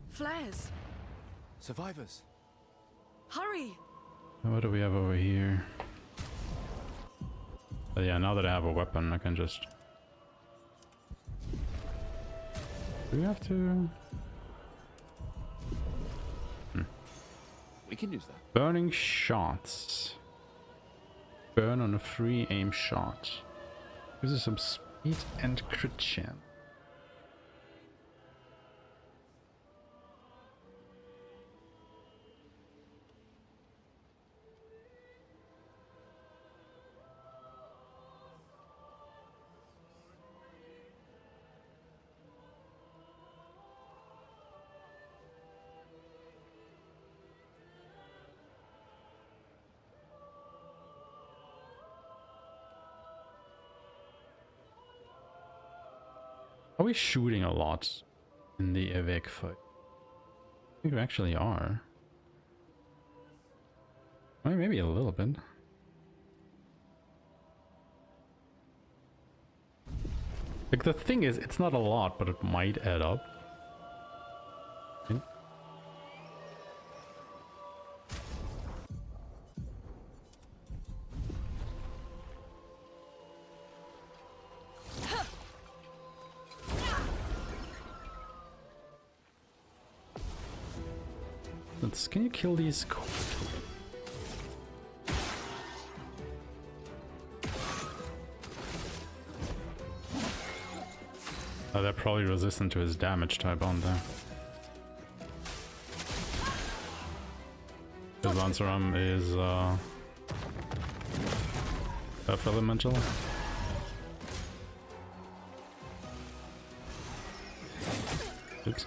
Flares! Survivors. Hurry! What do we have over here? But yeah, now that I have a weapon, I can just... Do we have to... We can use that. Burning shots. Burn on a free aim shot. Gives us some speed and crit chance. Are we shooting a lot in the evac fight? I think we actually are. I mean, maybe a little bit. Like, the thing is, it's not a lot, but it might add up. Okay. Can you kill these? Oh, they're probably resistant to his damage type, aren't they? His Lancer Arm is Earth Elemental. Oops.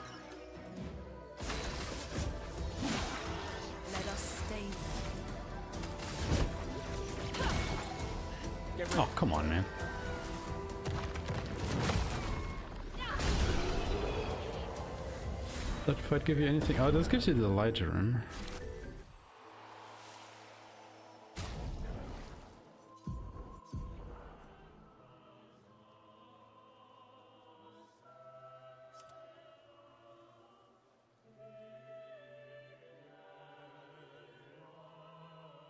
Oh, come on, man. Does that fight give you anything? Oh, this gives you the lighter room.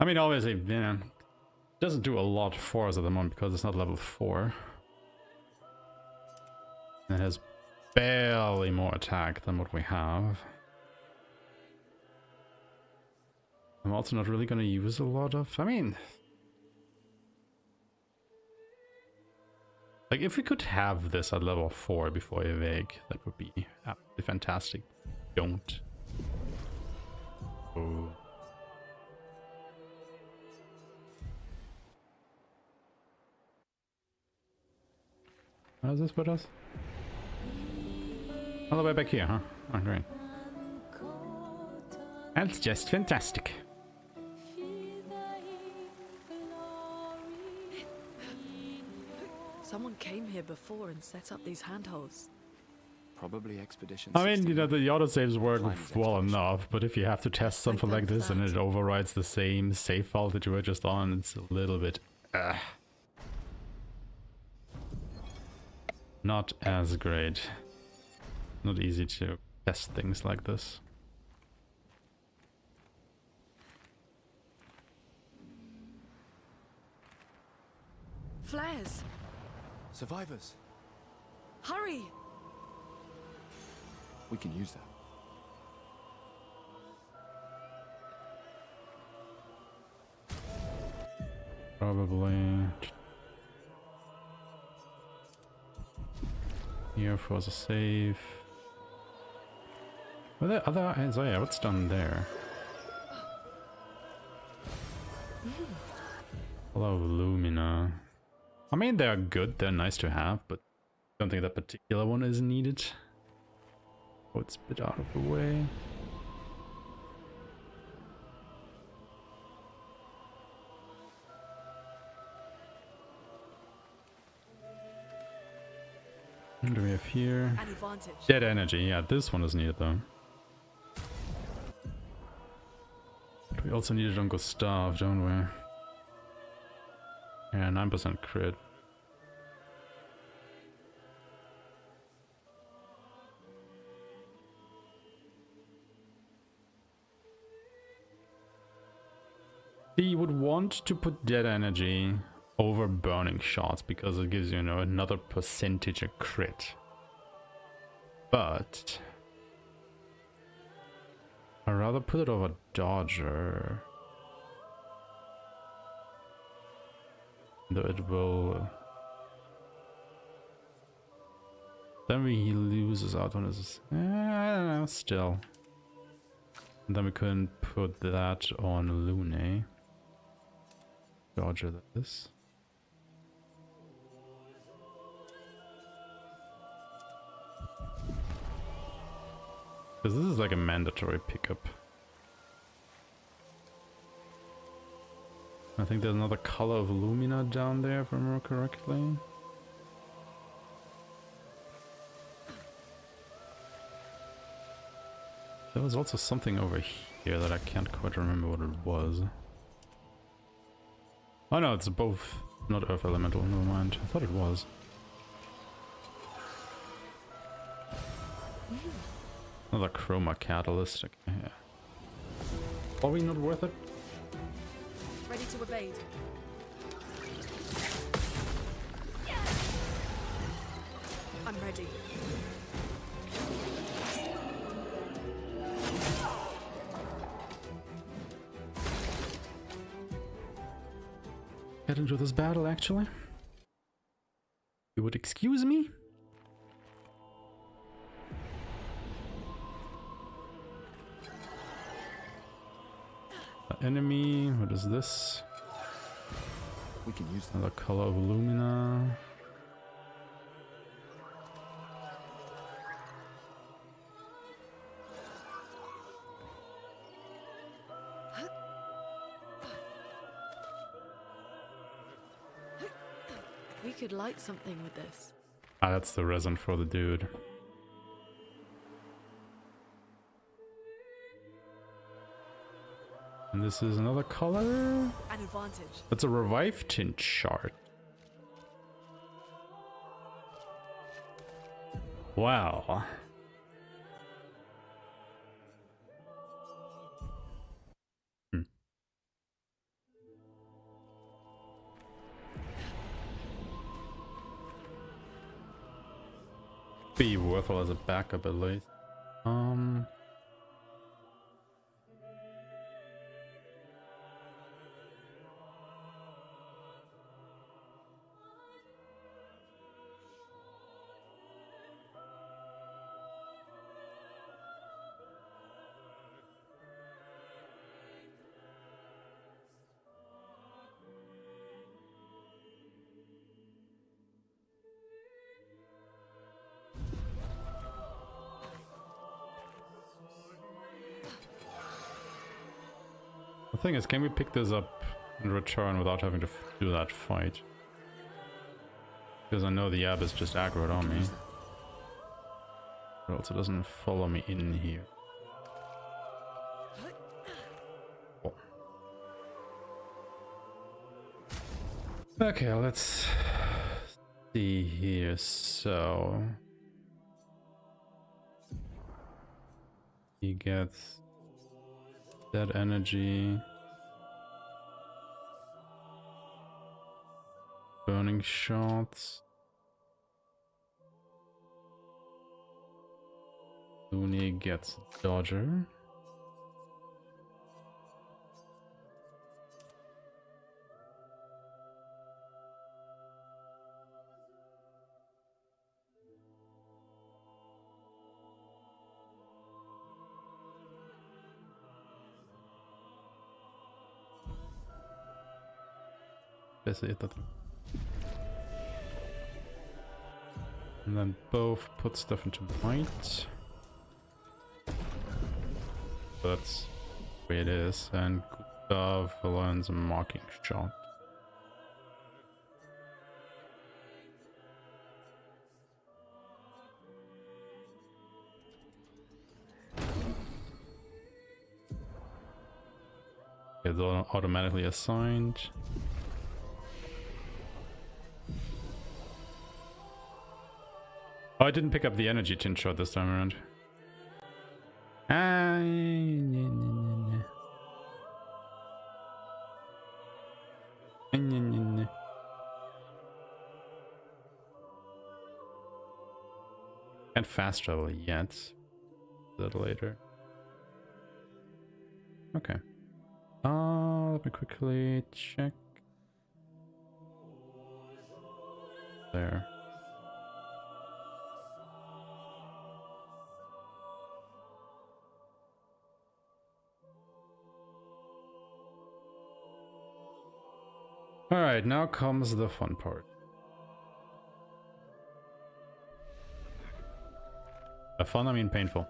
I mean, obviously, you know, doesn't do a lot for us at the moment because it's not level 4. And it has barely more attack than what we have. I'm also not really going to use a lot of... I mean... Like, if we could have this at level 4 before Evade, that would be absolutely fantastic. Don't. Oh. How's this put us? All the way back here, huh? Oh, great. That's just fantastic. Someone came here before and set up these handholds. Probably Expedition I mean, you know, 69. the autosaves work Climb's well expedition. enough, but if you have to test something like this and it overrides the same save file that you were just on, it's a little bit... not as great. Not easy to test things like this. Flares! Survivors. Hurry! We can use that. Probably... here for the save. Were there other eyes? Oh yeah, what's down there? Hello, Lumina. I mean, they're good, they're nice to have, but I don't think that particular one is needed. Oh, it's a bit out of the way. What do we have here? An advantage. Dead energy, yeah, this one is needed though. But we also need it on Gustav, don't we? Yeah, 9% crit. You would want to put dead energy over burning shots because it gives you, you know, another percentage of crit. But I'd rather put it over dodger. Though it will... then he loses out on his... I don't know, still. And then we couldn't put that on Lune. Dodger this. Because this is like a mandatory pickup. I think there's another color of Lumina down there, if I remember correctly. There was also something over here that I can't quite remember what it was. Oh no, it's both not Earth Elemental, never mind. I thought it was. Another Chroma Catalyst. Okay, yeah. Probably not worth it. Ready to evade. I'm ready. Get into this battle, actually. You would excuse me? Enemy, what is this? We can use that. Another color of Lumina. We could light something with this. Ah, that's the resin for the dude. And this is another color. An advantage. That's a revive tint chart. Wow. Be worthwhile as a backup at least. The thing is, can we pick this up in return without having to do that fight? Because I know the Ab is just aggroed on me. It also doesn't follow me in here. Oh. Okay, let's see here. So he gets that energy, burning shots. Looney gets Dodger. Basically it. And then both put stuff into might. That's the way it is, and Gustav learns a marking shot. It's automatically assigned. Oh, I didn't pick up the energy tin shot this time around. Can't fast travel yet. A little later. Okay. Let me quickly check. There. Alright, now comes the fun part. By fun, I mean painful.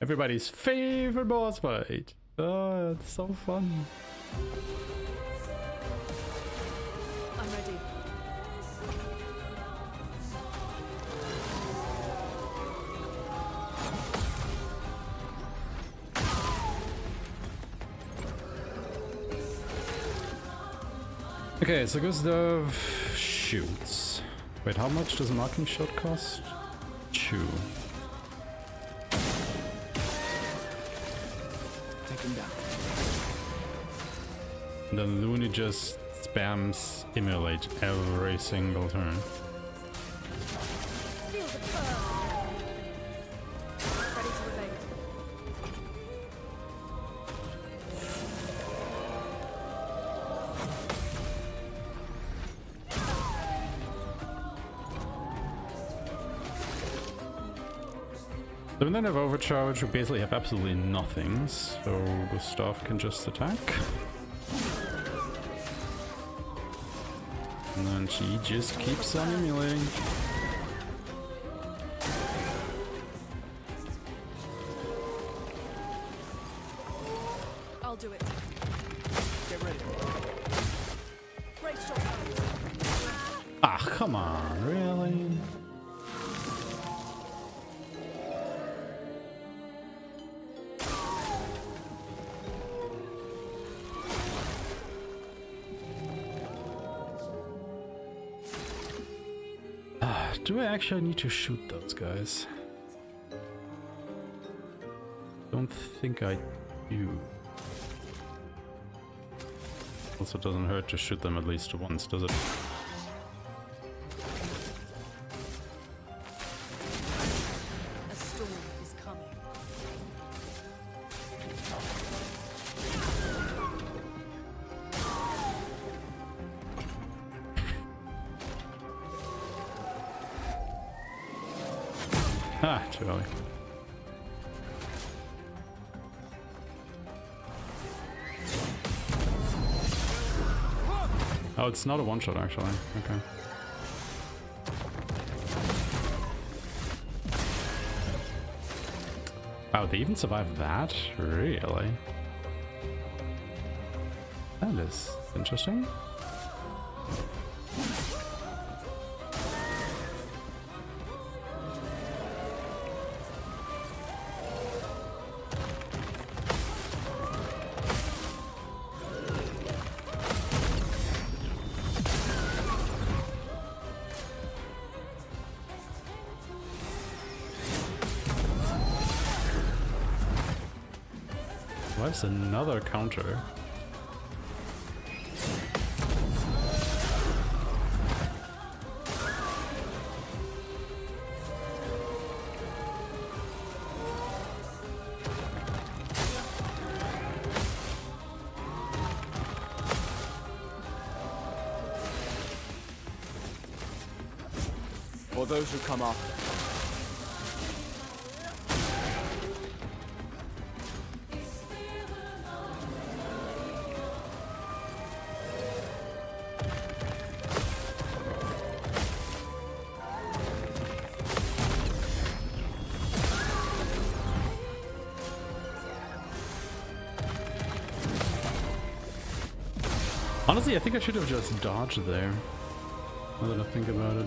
Everybody's favorite boss fight. Oh, it's so fun. I'm ready. Okay, so Gustav shoots. Wait, how much does a marking shot cost? 2. Take him down. And then Looney just spams Immolate every single turn. Feel the burn. Ready to evade. So then have overcharge, we basically have absolutely nothing, so Gustav can just attack. And then she just keeps on emulating. I'll do it. Get ready. Brace yourselves. Ah, come on, really? Do I actually need to shoot those guys? Don't think I do. Also, doesn't hurt to shoot them at least once, does it? A storm is coming. Ah, too early. Oh, it's not a one-shot actually. Okay. Wow, they even survived that? Really? That is interesting. What's another counter? For those who come after. Honestly, I think I should have just dodged there. Now that I think about it.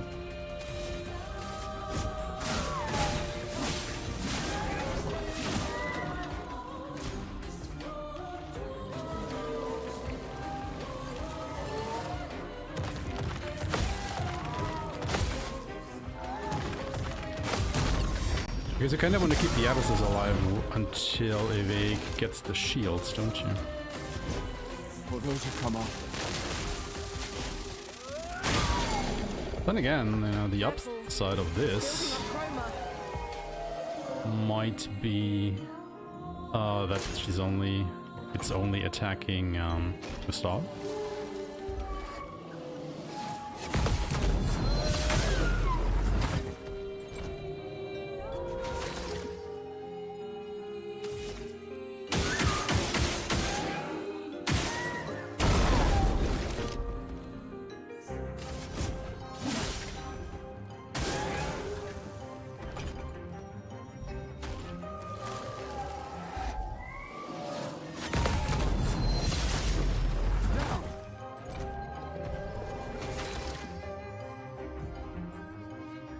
Because you kind of want to keep the Abysses alive until Evade gets the shields, don't you? For those who come after. Then again, you know, the upside of this might be that it's only attacking Gustav.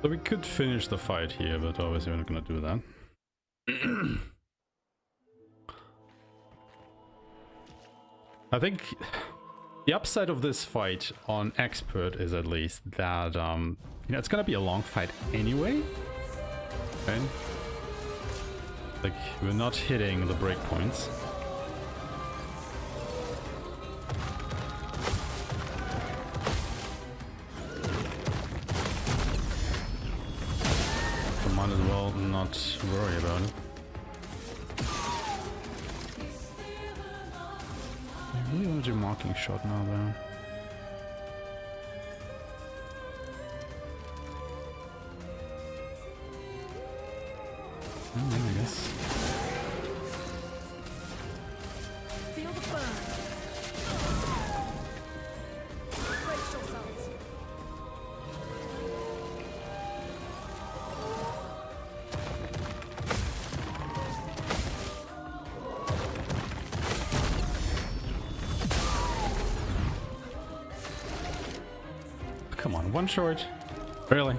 So we could finish the fight here, but obviously we're not gonna do that. I think the upside of this fight on Expert is at least that you know, it's gonna be a long fight anyway. Okay? Like, we're not hitting the breakpoints. Might as well not worry about it. I really want to do marking shot now though. I guess. Feel the burn. Brace yourselves. Come on, one short. Really?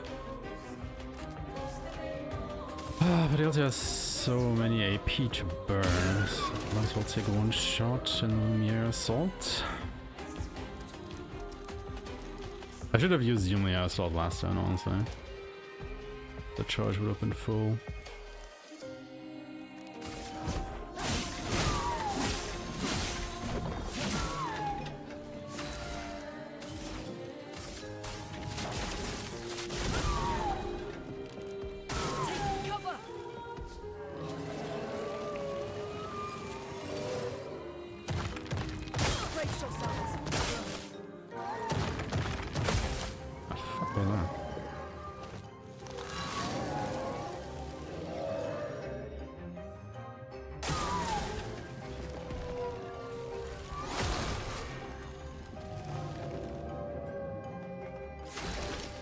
But he also has so many AP to burn. So might as well take one shot in Lumiere Assault. I should have used Lumiere Assault last turn, honestly. The charge would have been full.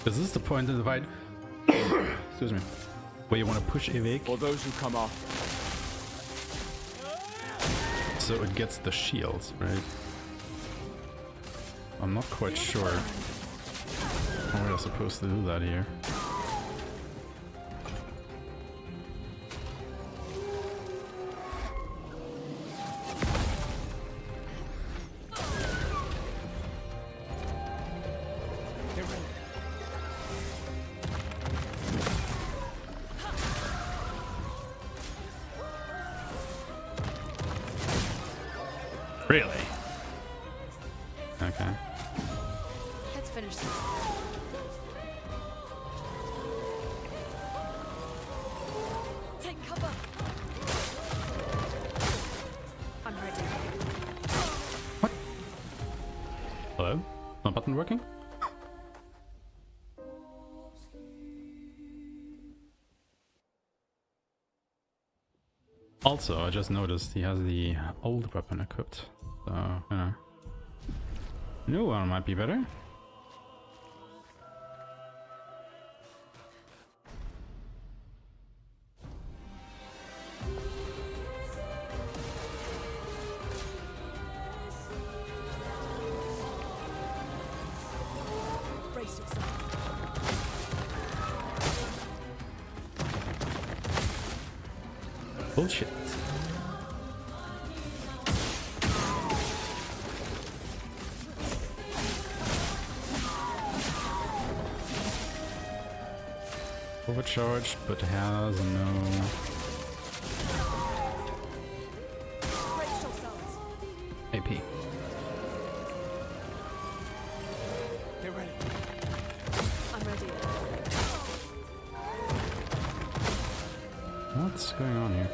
Is this the point in the fight? Excuse me. Where you want to push Evade? For those who come after. so it gets the shields, right? I'm not quite sure how we're supposed to do that here. Really? Okay. Let's finish this. Take cover. I'm ready. What? Hello? My button working? Also, I just noticed he has the old weapon equipped, so, you know. New one might be better. Brace yourself. Bullshit. Overcharged, but has no... Brace yourselves. AP. Get ready. I'm ready. What's going on here?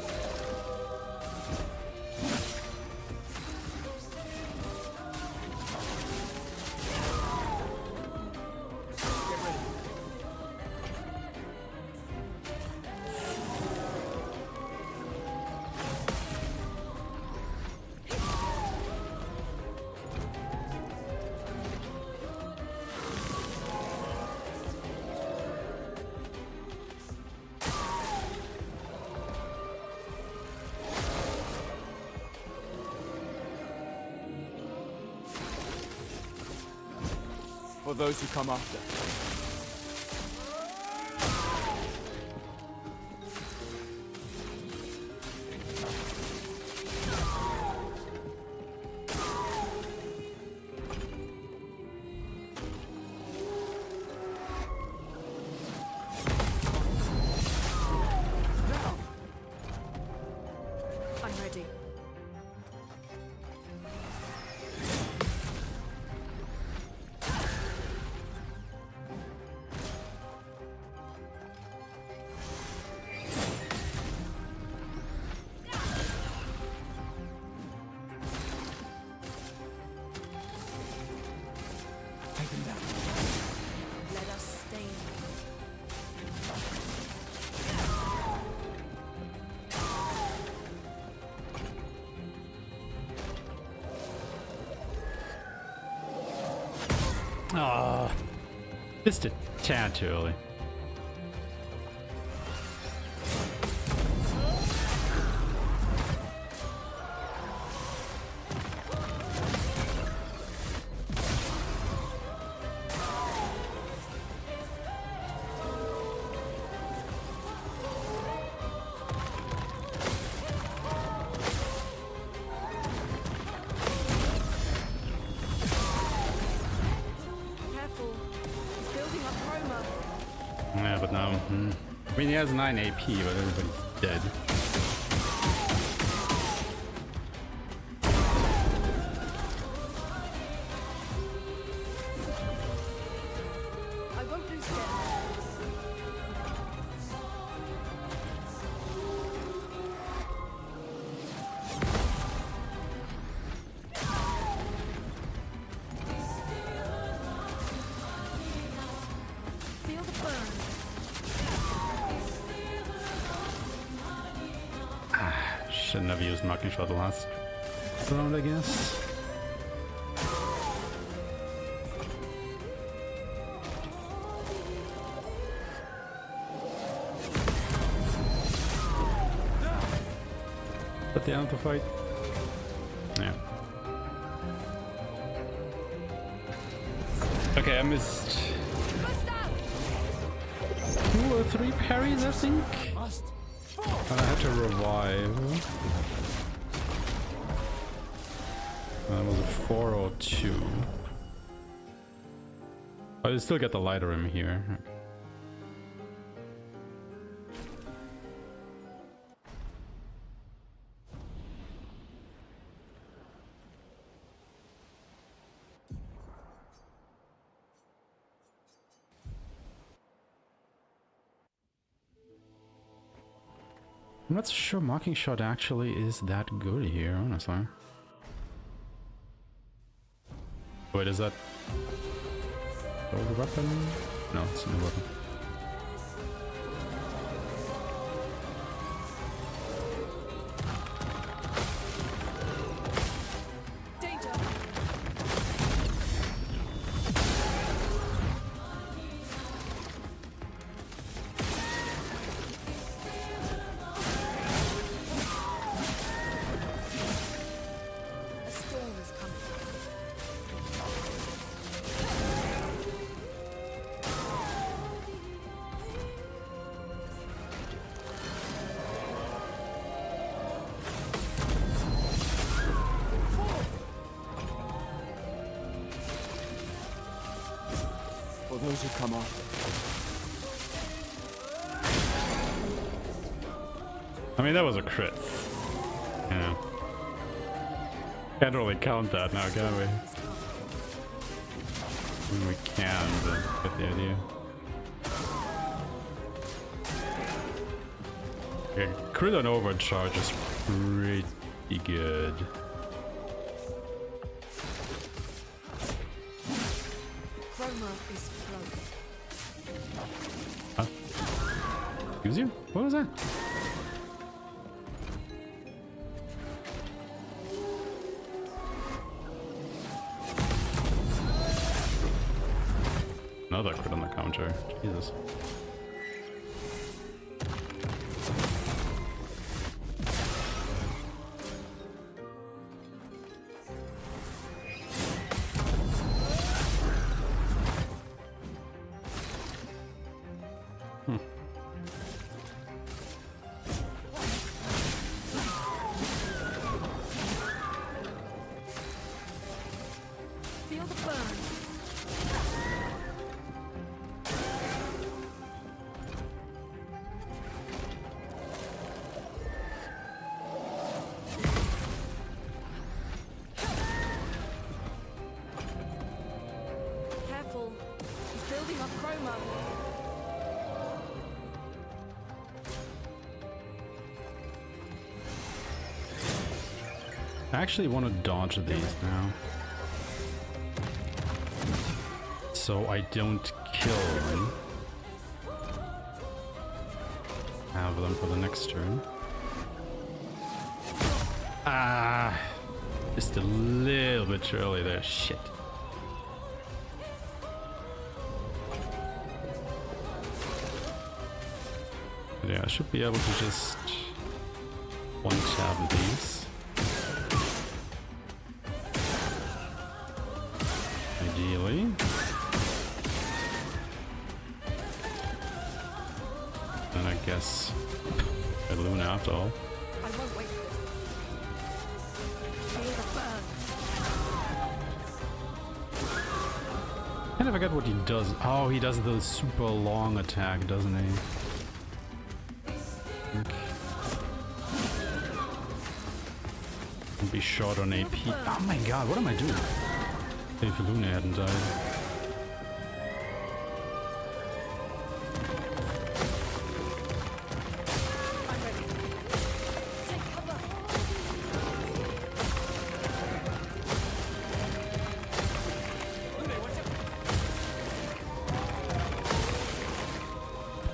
For those who come after. I'm ready. Take them down. Let us stay. Ah, just a tad too early. Careful. He's building up chroma. Yeah, but no. I mean, he has 9 AP, but everybody's dead. I won't lose them. Feel the burn. Shouldn't have used Marking Shot the last round, I guess. At the end of the fight. Yeah. Okay, I missed 2 or 3 parries, I think. And I had to revive. That was a 4 or 2. I still get the lighter in here. I'm not sure Mocking Shot actually is that good here, honestly. Wait, is that old weapon? No, it's a new weapon. For those who come after. I mean, that was a crit. Yeah. Can't really count that now, can we? I mean, we can, but get the idea. Okay, crit on overcharge is pretty good. Huh? Excuse you? What was that? Another crit on the counter. Jesus. Feel the burn. Careful. He's building up chroma. I actually want to dodge these now, so I don't kill them. Have them for the next turn. Ah, just a little bit too early there. Shit. But yeah, I should be able to just one-tap these. Ideally. And I guess a Luna after all. I won't waste this. Feel the burn. Kind of forget what he does. Oh, he does the super long attack, doesn't he? Be short on AP. Oh my god, what am I doing? If Luna hadn't died. I'm ready. Take cover.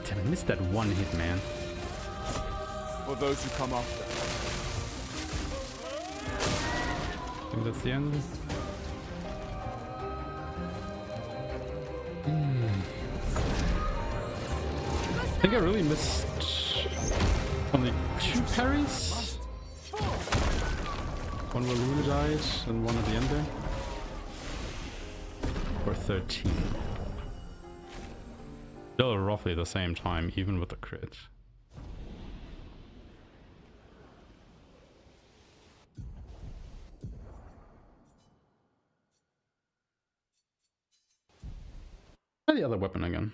Damn, I missed that one hit, man. For those who come after. I think that's the end. I think I really missed only 2 parries. One where Luna died and one at the end there. For 13. Still roughly the same time, even with the crit. Try the other weapon again.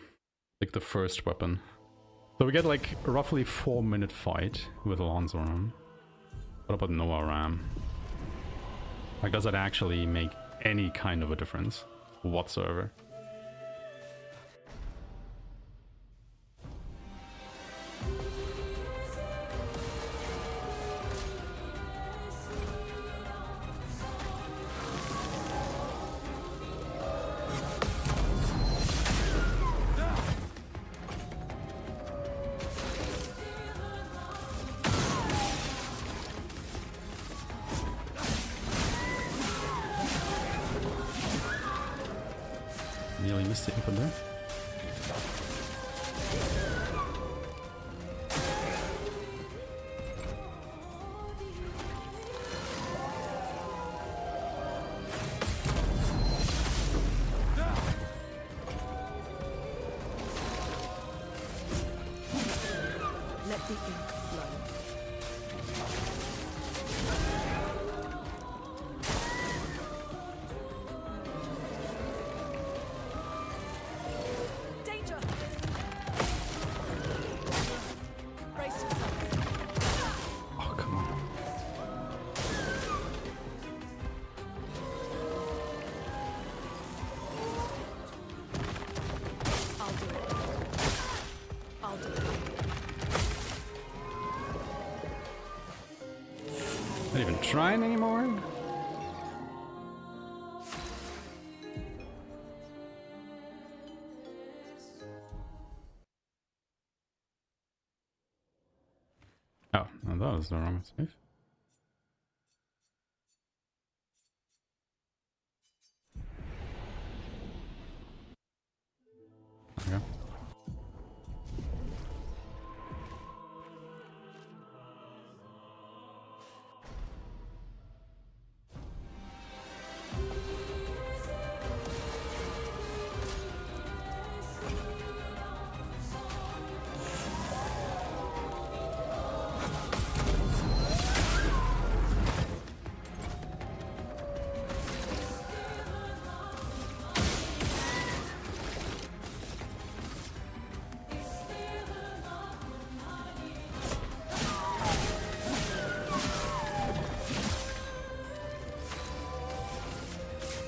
Like the first weapon. So we get like a roughly 4-minute fight with Alonzo Ram. What about Noah Ram? Like, does that actually make any kind of a difference whatsoever? Nearly missed the input there. Let the ink flow. Oh, come on. I'll do it. I'll do it. Not even trying anymore? Oh, no, that was the wrong save. There we go.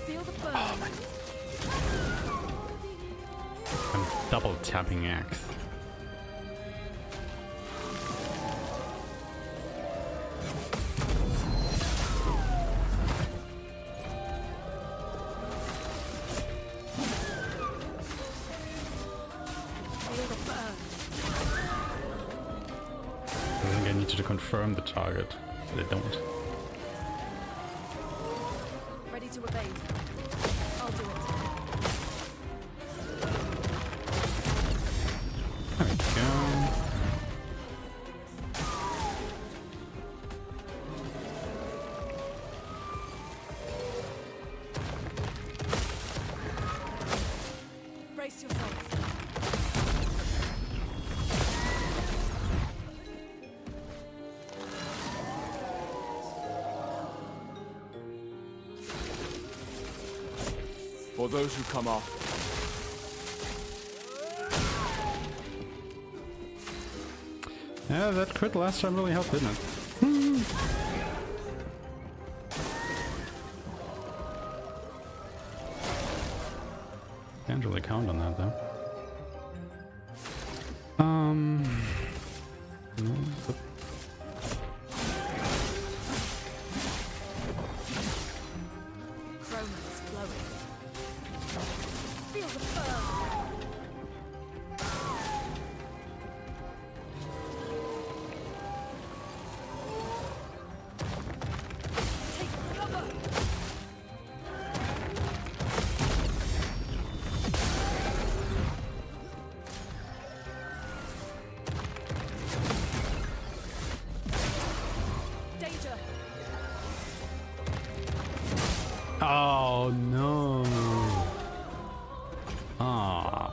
Feel the burn. I'm double tapping axe. Feel the burn. I think I need you to confirm the target. They don't. Ready to evade. I'll do it. There we go. Brace yourselves. For those who come after. Yeah, that crit last time really helped, didn't it? Can't really count on that though. No, but Chroma is flowing. Feel the burn. Take cover. Oh no. Ah.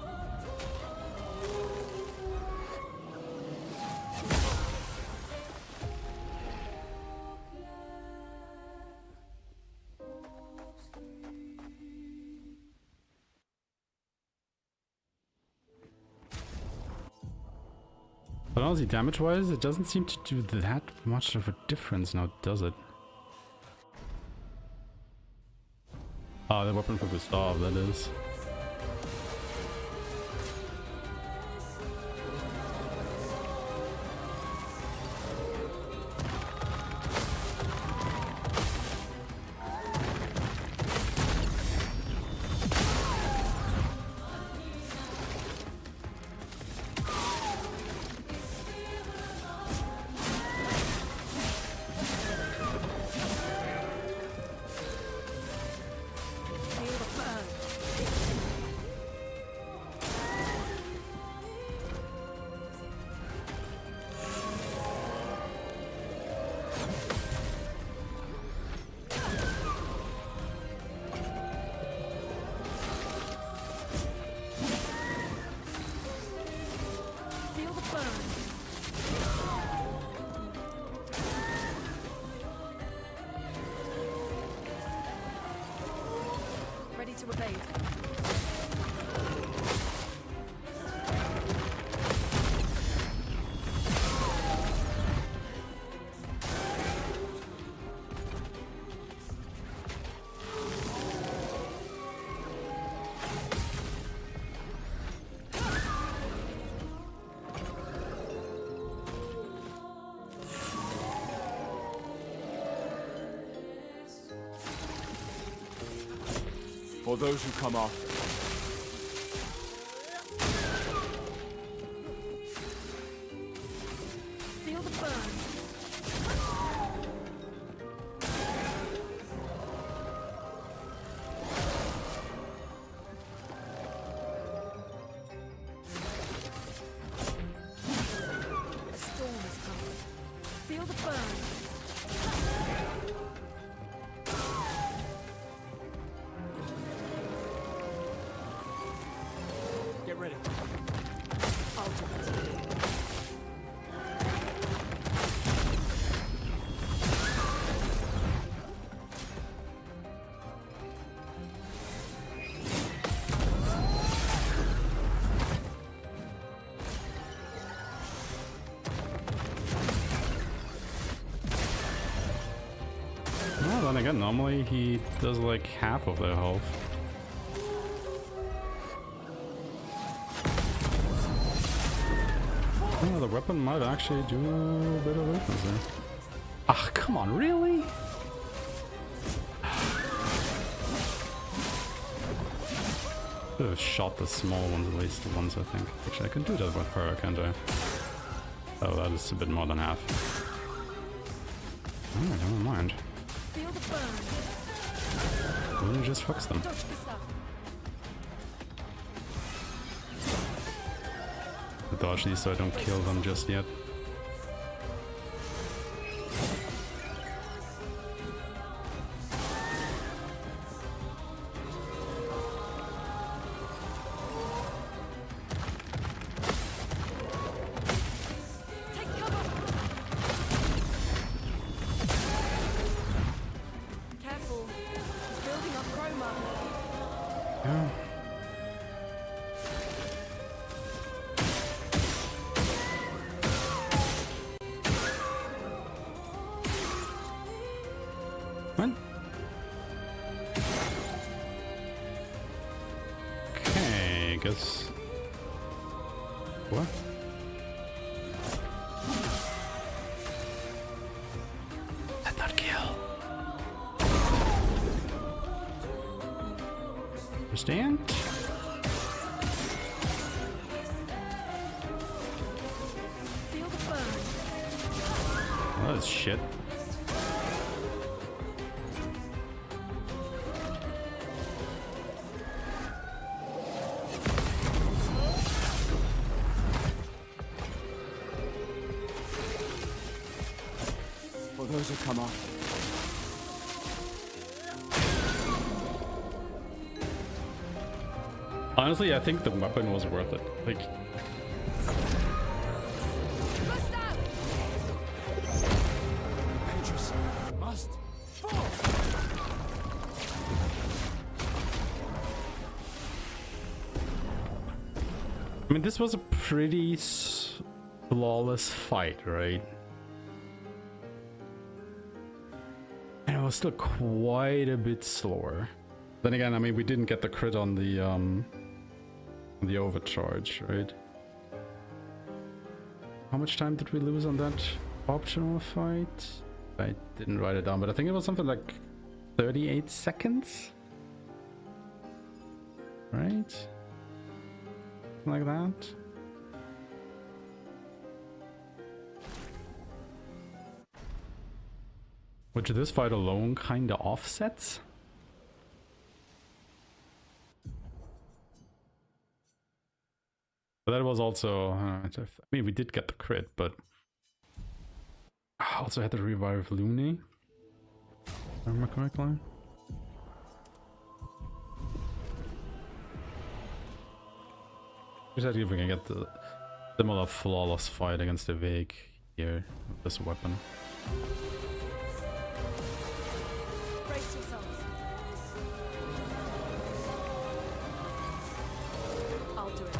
But honestly, damage-wise, it doesn't seem to do that much of a difference now, does it? Ah, the weapon for Gustav, that is. Ready to evade. For those who come after. Feel the burn. A storm is coming. Feel the burn. Get ready. Ultimate. Well, then again, normally he does like half of their health. Oh, the weapon might actually do a bit of difference there. Ah, come on, really? Should have shot the small ones, at least the ones I think. Actually, I can do that with her, can't I? Oh, that is a bit more than half. Alright, never mind. Feel the burn. We'll just fix them. Dodge the stuff. Dodge these so I don't kill them just yet. Take cover. Careful. He's building up chroma. Yeah. What? Okay, guess. What? Did not kill. Understand? Feel the burn. Oh, that's shit. For those who come after. Honestly, I think the weapon was worth it. Like, Paintress must fall. I mean, this was a pretty flawless fight, right? And it was still quite a bit slower. Then again, I mean, we didn't get the crit on the overcharge, right? How much time did we lose on that optional fight? I didn't write it down, but I think it was something like 38 seconds, right? Something like that. Which this fight alone kinda offsets. But that was also, I mean, we did get the crit, but I also had to revive Looney. Remember correctly? Just if we can get the similar flawless fight against the Vague here with this weapon. Brace yourselves. I'll do it.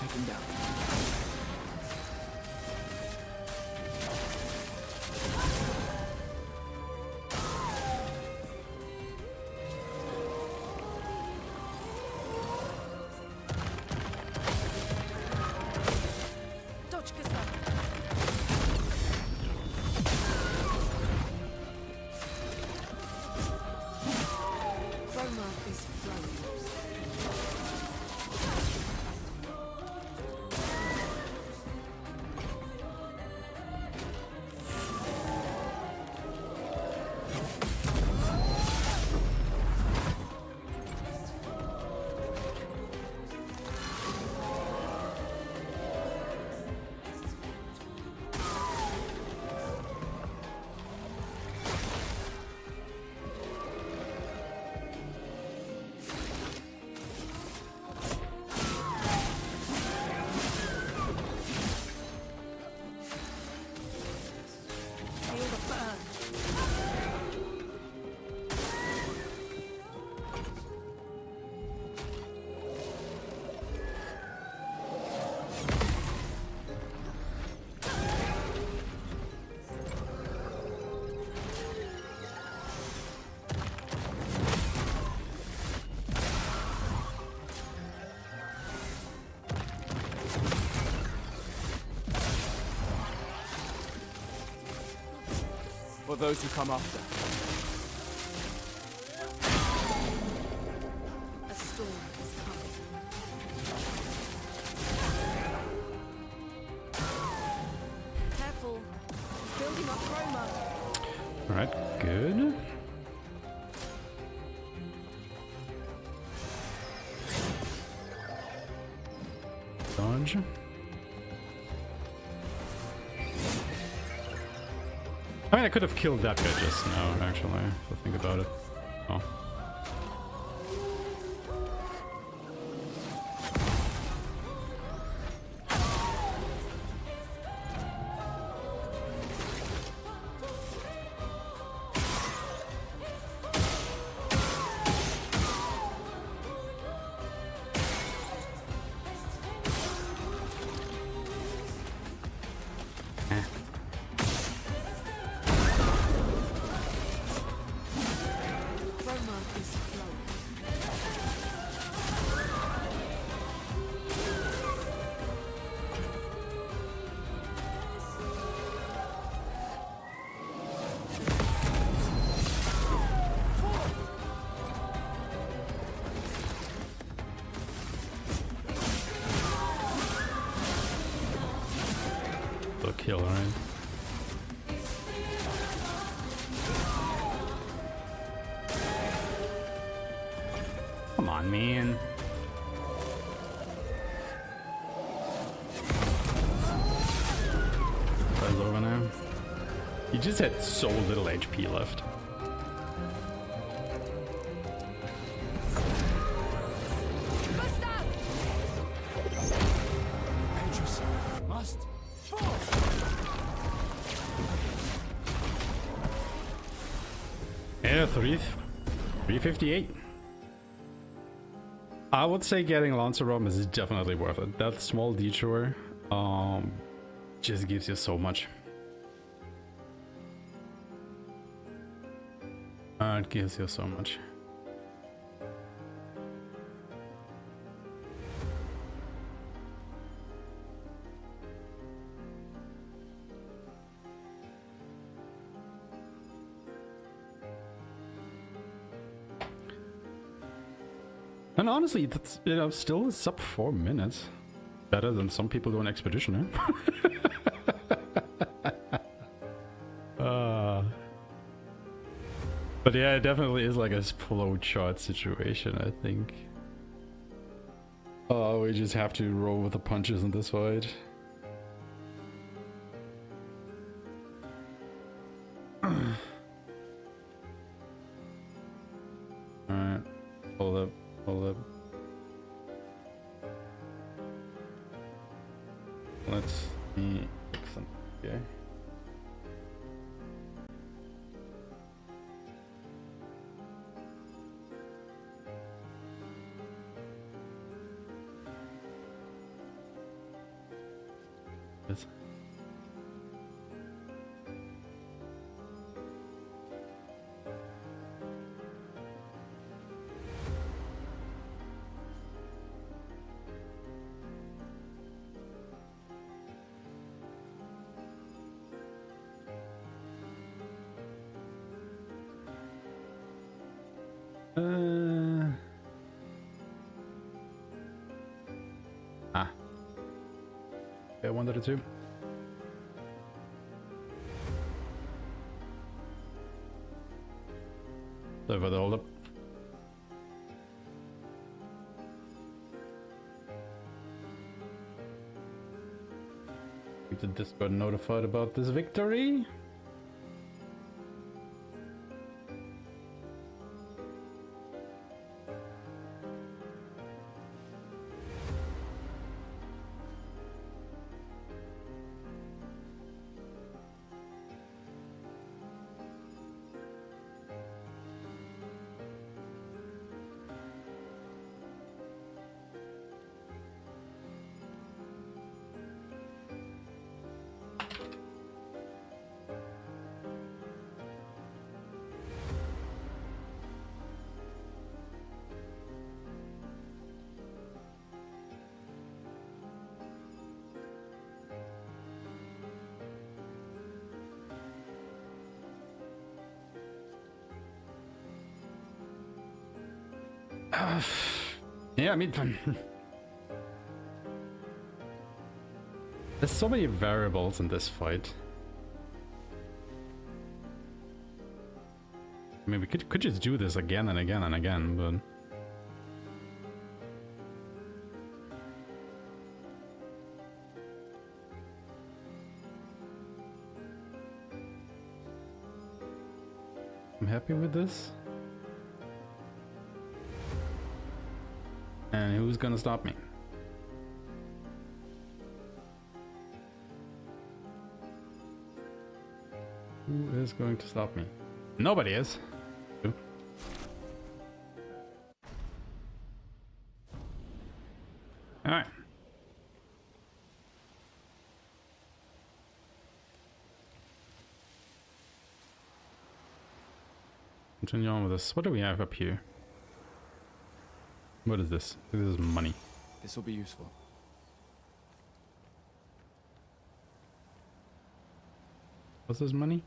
Take him down. Dodge, Gustav. Roma is flowing. Feel the burn. For those who come after. A storm is coming. Careful. Building up Roma. Alright, good. Dodge. I mean, I could have killed that guy just now, actually, if I think about it. Oh. Roma is flowing. The kill, right? Come on, man. He just had so little HP left. Paintress must fall. Yeah, 358. I would say getting Lancerom is definitely worth it. That small detour just gives you so much. It gives you so much. And honestly, that's, you know, still sub 4 minutes. Better than some people do on Expedition, eh? But yeah, it definitely is like a flow chart situation, I think. Oh, we just have to roll with the punches in this fight. Alright, hold up, hold up. Let's see something here. Yes. Okay, 1 to 2. So for the hold up. Keep the Discord notified about this victory. Yeah, I mean, there's so many variables in this fight. I mean, we could just do this again and again and again, but I'm happy with this. And who's gonna stop me? Who is going to stop me? Nobody is. Alright. Continue on with this. What do we have up here? What is this? This is money. This will be useful. What's this money?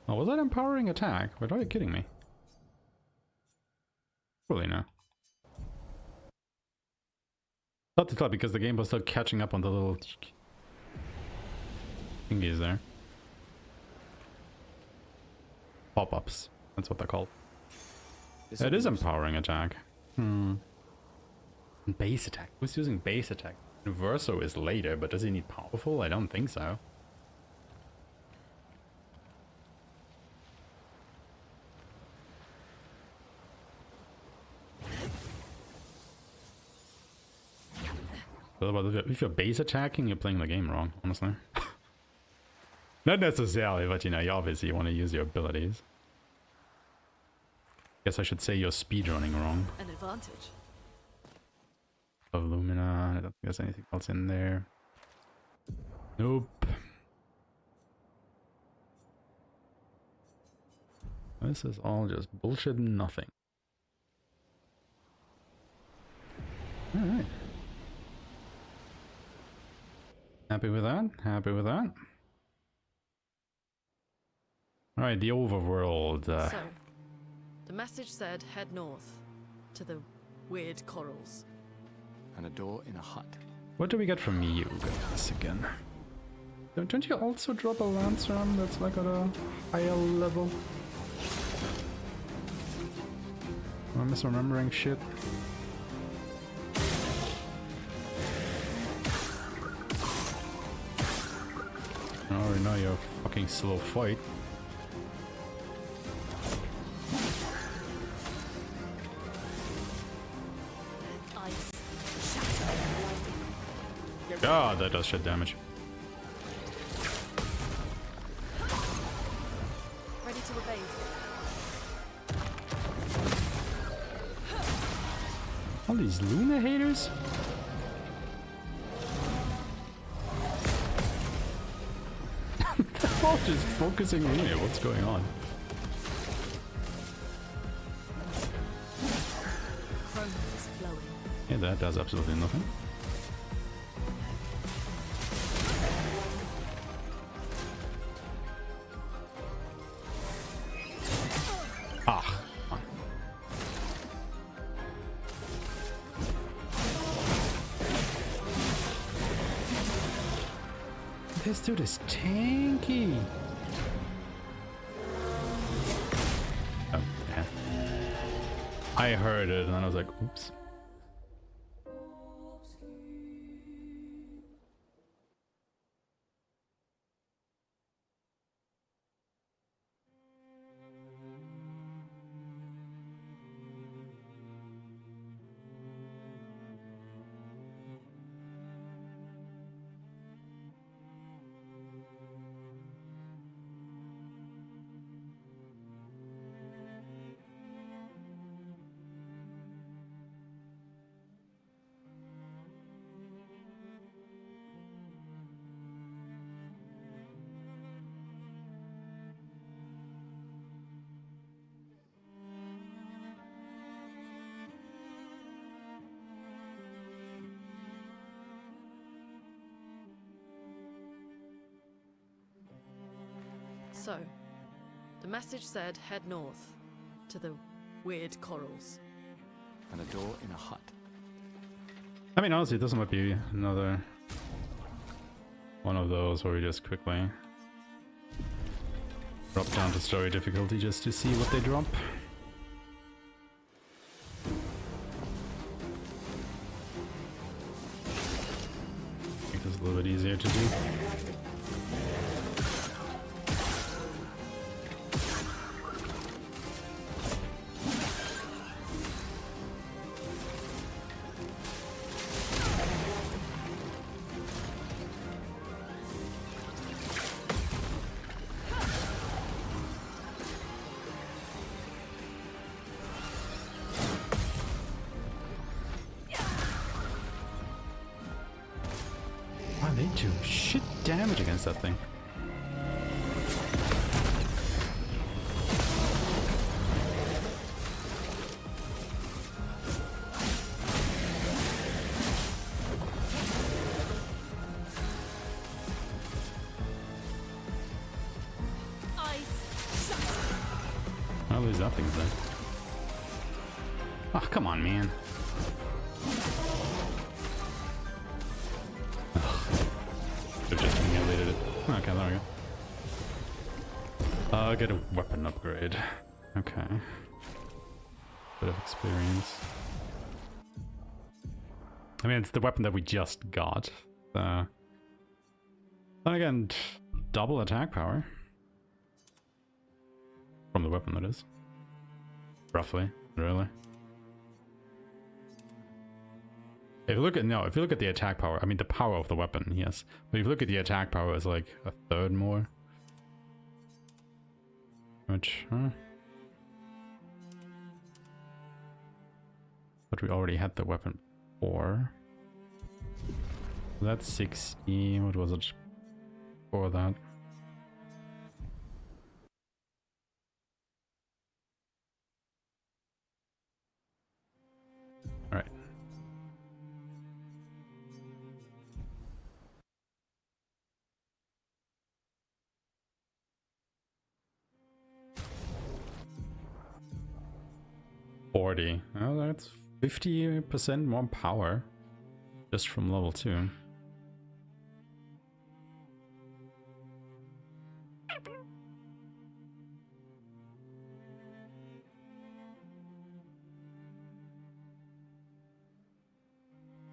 Oh, was that empowering attack? Wait, are you kidding me? Really no. Not to tell because the game was still catching up on the little thingies there. Pop-ups. That's what they're called. It is empowering attack. Base attack. Who's using base attack? Verso is later, but does he need powerful? I don't think so. But if you're base attacking, you're playing the game wrong, honestly. Not necessarily, but you know, you obviously want to use your abilities. Guess I should say you're speedrunning wrong. An advantage. Of Lumina, I don't think there's anything else in there. Nope. This is all just bullshit and nothing. Alright. Happy with that? Happy with that? Alright, the overworld. So, the message said head north to the weird corals. And a door in a hut. What do we get from you guys again? Don't you also drop a lance ram that's like at a higher level? Am I misremembering shit? I already know you're a fucking slow fight. God, that does shit damage. Ready to evade. All these Luna haters? They're all just focusing on here. What's going on? Chrome is flowing. Yeah, that does absolutely nothing. Ah. This dude is tanky. Oh, yeah. I heard it and then I was like, oops. So, the message said head north to the weird corals. And a door in a hut. I mean, honestly, this might be another one of those where we just quickly drop down to story difficulty just to see what they drop. Make this a little bit easier to do. They do shit damage against that thing. Well, at least that thing's dead. Oh, come on, man. Just emulated it. Okay, there we go. I'll get a weapon upgrade. Okay. Bit of experience. I mean, it's the weapon that we just got. Then again, double attack power. From the weapon, that is. Roughly, really. If you look at the attack power, I mean the power of the weapon, yes. But if you look at the attack power, it's like a third more. Which, but we already had the weapon before. That's 60. What was it for that? All right. Oh, that's 50% more power just from level 2.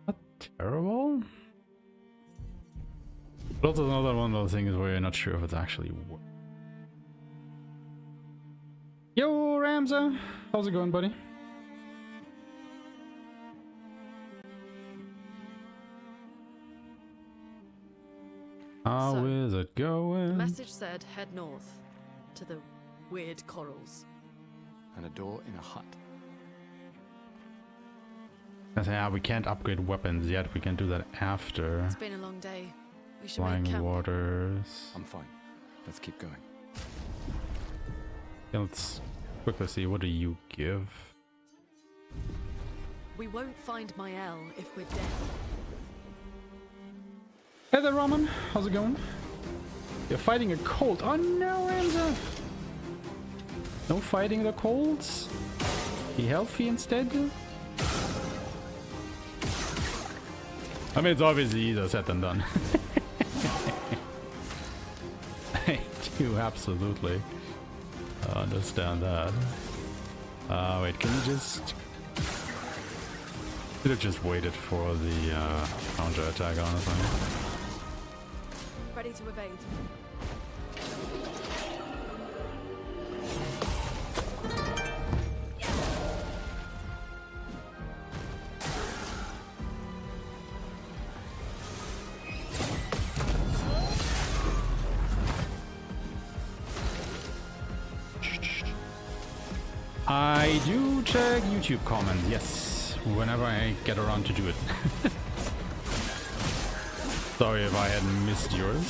Not terrible. But also another one of those things where you're not sure if it's actually worth. Yo, Ramza! How's it going, buddy? How is it going? The message said head north to the weird corals. And a door in a hut. I say, yeah, we can't upgrade weapons yet. We can do that after. It's been a long day. We should Flying make camp. waters. I'm fine. Let's keep going. Yeah, let's quickly see. What do you give? We won't find Mael if we're dead. Hey there, Raman. How's it going? You're fighting a cold. Oh no, Ramza. No fighting the colds? Be healthy instead? I mean, it's obviously easier said than done. I do absolutely understand that. Wait, can you just... Could have just waited for the counter attack, honestly. Ready to evade. I do check YouTube comments, yes, whenever I get around to do it. Sorry if I had missed yours.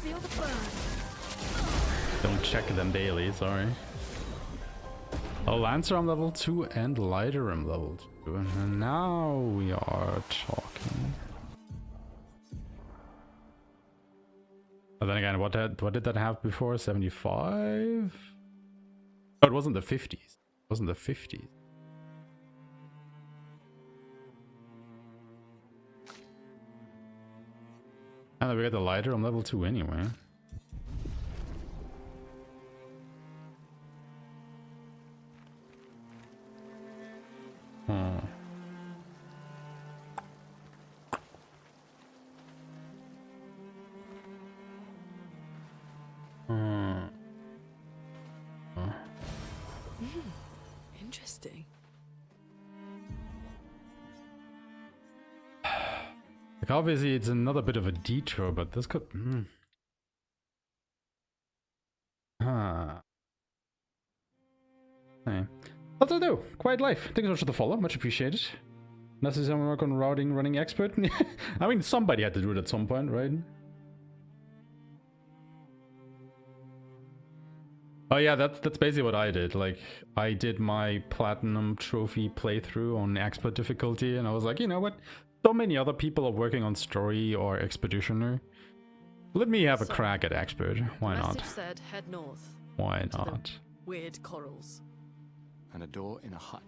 Feel the burn. Don't check them daily, sorry. Oh, Lancer I'm level 2 and Lighter I'm level 2. And now we are talking. But then again, what did that have before? 75? Oh, it wasn't the 50s. It wasn't the 50s. And then we got the Lighter on level 2 anyway. Hmm. Interesting. Like obviously it's another bit of a detour, but this could... Hey. What'll do? Quiet life. Thank you so much for the follow. Much appreciated. Necessary work on routing, running expert. I mean, somebody had to do it at some point, right? Oh yeah, that's basically what I did. Like, I did my platinum trophy playthrough on expert difficulty, and I was like, you know what? So many other people are working on story or expeditioner. Let me have a crack at expert. Why not? Message said head north. Why not? Weird corals. And a door in a hut.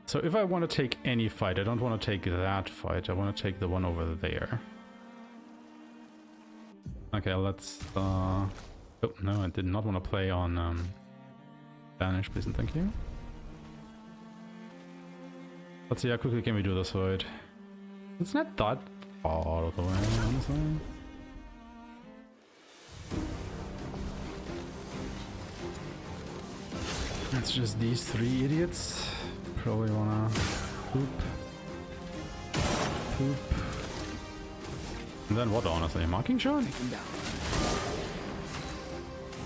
So if I want to take any fight, I don't want to take that fight. I want to take the one over there. Okay, let's... Oh, no, I did not want to play on Spanish, please and thank you. Let's see how quickly can we do this fight. It's not that far out of the way, honestly. It's just these three idiots. Probably wanna poop. Poop. And then what, honestly? Marking shot? A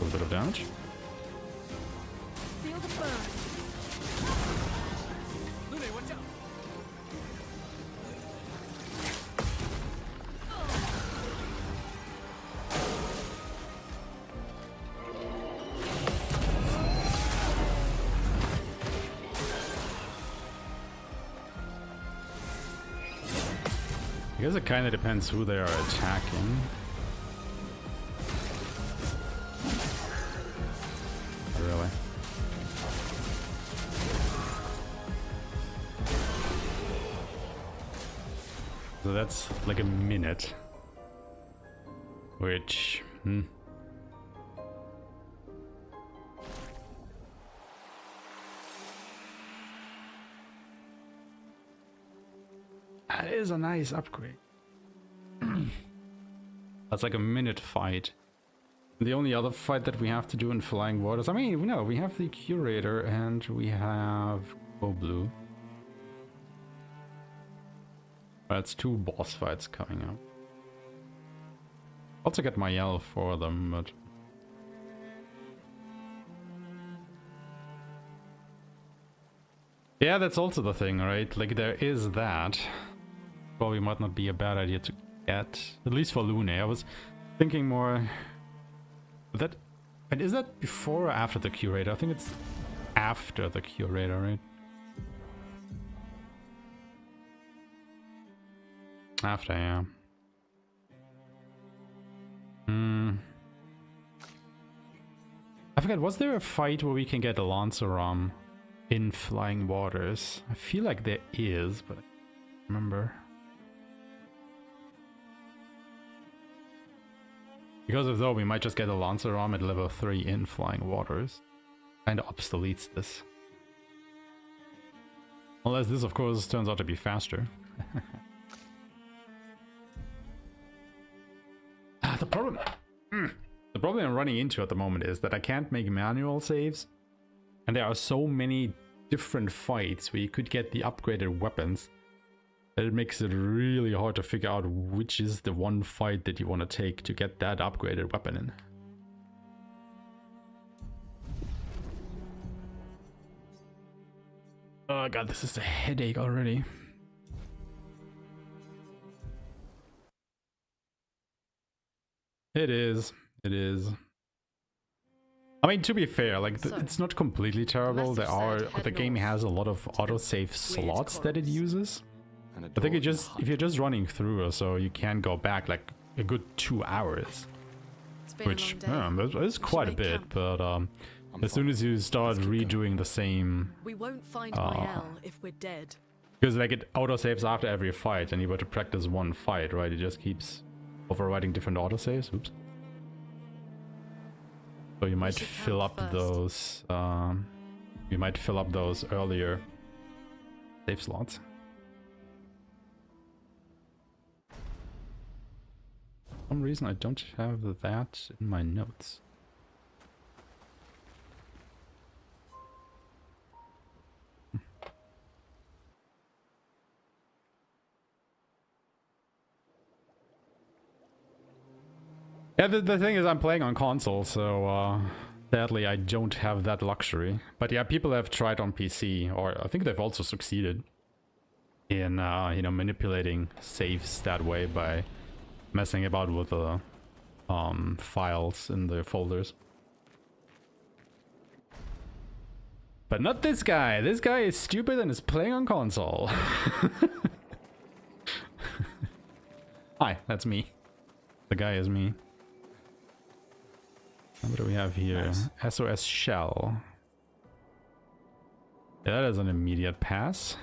little bit of damage. Feel the burn. I guess it kind of depends who they are attacking. Really? So that's like a minute. Which... That is a nice upgrade. That's like a minute fight. The only other fight that we have to do in Flying Waters, I mean, no, we have the Curator and we have Go Blue. That's two boss fights coming up. Also get my Yell for them, but... Yeah, that's also the thing, right? Like, there is that. Probably might not be a bad idea to get, at least for Lune. I was thinking more that, and is that before or after the Curator? I think it's after the Curator, right? After, yeah. I forget, was there a fight where we can get a Lanceram in Flying Waters? I feel like there is, but I can't remember. Because if though, we might just get a Lanceram at level 3 in Flying Waters. Kinda obsoletes this. Unless this, of course, turns out to be faster. The problem I'm running into at the moment is that I can't make manual saves. And there are so many different fights where you could get the upgraded weapons. It makes it really hard to figure out which is the one fight that you want to take to get that upgraded weapon in. Oh god, this is a headache already. It is. It is. I mean, to be fair, like it's not completely terrible. The game has a lot of autosave slots that it uses. I think if you're just running through or so, you can go back like a good 2 hours, which is quite a bit. But as soon as you start redoing the same, we won't find Mael if we're dead. Because like it autosaves after every fight, and you were to practice one fight, right? It just keeps overriding different autosaves. Oops. So you might fill up those. You might fill up those earlier save slots. For some reason I don't have that in my notes. Yeah, the thing is I'm playing on console, so sadly I don't have that luxury. But yeah, people have tried on PC, or I think they've also succeeded in you know, manipulating saves that way by messing about with the files in the folders. But not this guy. This guy is stupid and is playing on console. Hi, that's me. The guy is me. What do we have here? Nice. SOS Shell. Yeah, that is an immediate pass.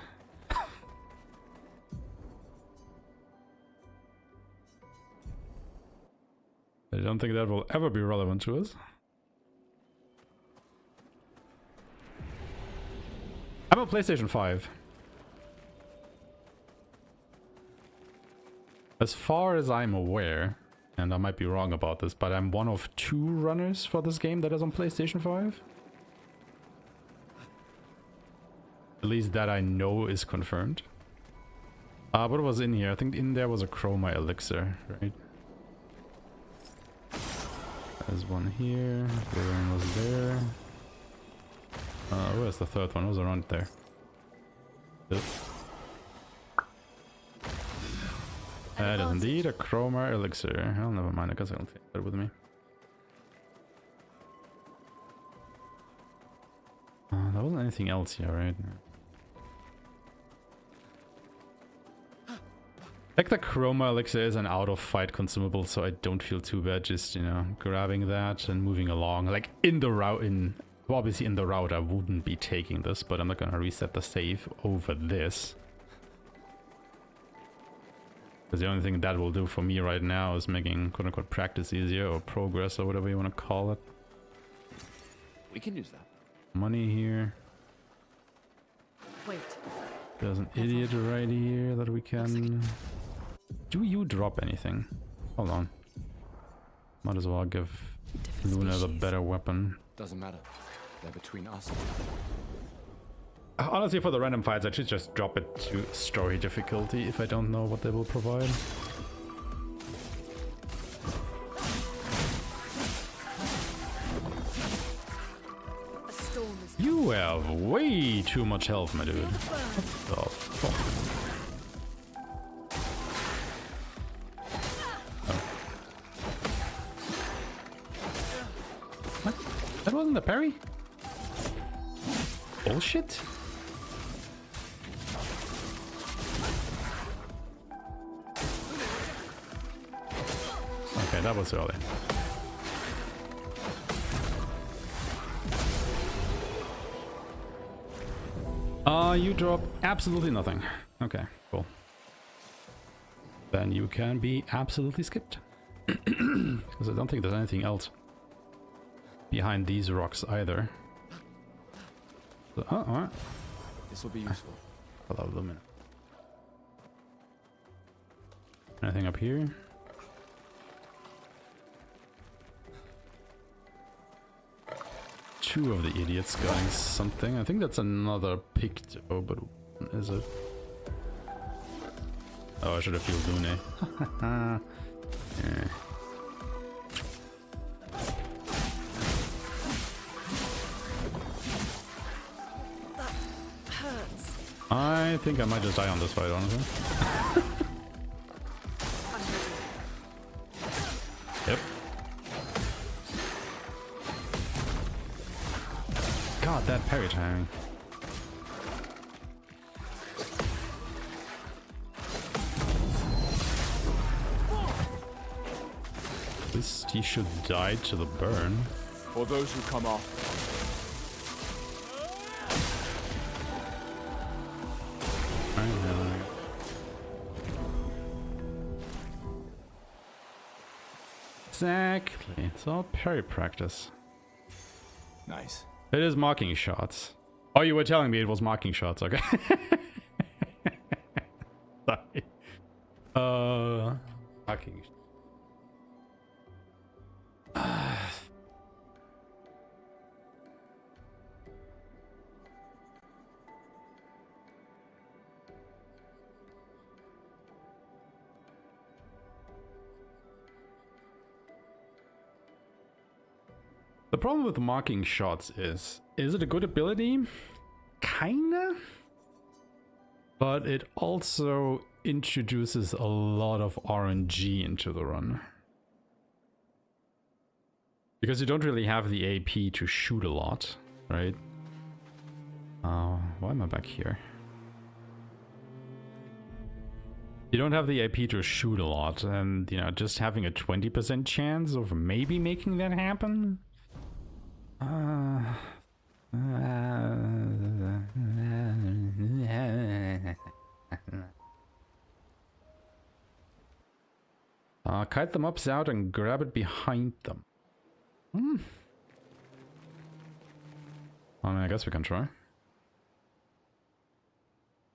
I don't think that will ever be relevant to us. I'm on PlayStation 5. As far as I'm aware, and I might be wrong about this, but I'm one of 2 runners for this game that is on PlayStation 5. At least that I know is confirmed. What was in here? I think in there was a chroma elixir, right? There's one here. The other one was there. Where's the third one? It was around there. Yep. That is indeed a chroma elixir. Oh, never mind. I guess I don't take that with me. There wasn't anything else here, right? Like the chroma elixir is an out of fight consumable, so I don't feel too bad just, you know, grabbing that and moving along. Like in the route, obviously in the route I wouldn't be taking this, but I'm not gonna reset the save over this. Because the only thing that will do for me right now is making quote unquote practice easier, or progress, or whatever you want to call it. We can use that. Money here. Wait. There's an idiot right here that we can... Do you drop anything? Hold on. Might as well give Luna the better weapon. Doesn't matter. They're between us. Honestly, for the random fights, I should just drop it to story difficulty if I don't know what they will provide. A storm is You have way too much health, my dude. What the fuck? What? That wasn't a parry? Bullshit? Okay, that was early. You drop absolutely nothing. Okay, cool. Then you can be absolutely skipped. Because I don't think there's anything else behind these rocks either. So, oh, alright. This will be useful. Hello, Lumina. Anything up here? Two of the idiots getting something. I think that's another picto, but is it? Oh, I should have healed Lune. Yeah. hurts. I think I might just die on this fight, honestly. Yep. God, that parry timing. At least he should die to the burn. For those who come off. Exactly. It's all parry practice. Nice. It is marking shots. Oh, you were telling me it was marking shots, okay. Sorry. Marking shots. The problem with marking shots is it a good ability? Kinda. But it also introduces a lot of RNG into the run. Because you don't really have the AP to shoot a lot, right? Why am I back here? You don't have the AP to shoot a lot, and, you know, just having a 20% chance of maybe making that happen? Kite them up out and grab it behind them. I mean, I guess we can try.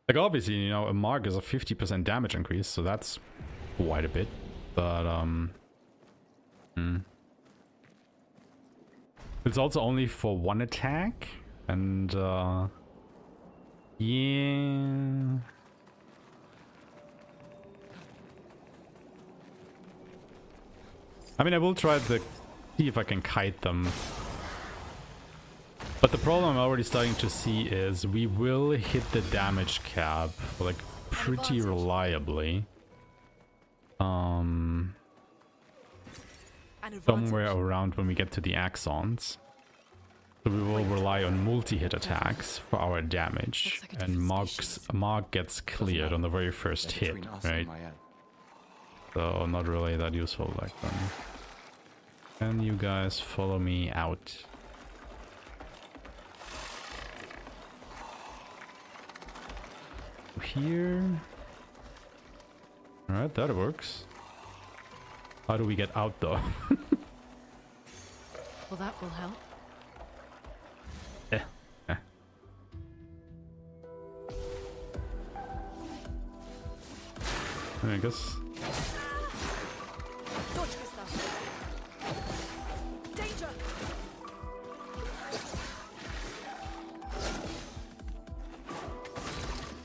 Like, obviously, you know, a mark is a 50% damage increase, so that's quite a bit, but it's also only for one attack, and yeah. I mean, I will try to see if I can kite them. But the problem I'm already starting to see is we will hit the damage cap like pretty reliably. Somewhere around when we get to the axons. So we will rely on multi-hit attacks for our damage. And Mark gets cleared on the very first hit, right? So not really that useful back then. Can you guys follow me out? Here. Alright, that works. How do we get out though? Well, that will help. Yeah. I guess. Dodge, Gustav. Danger!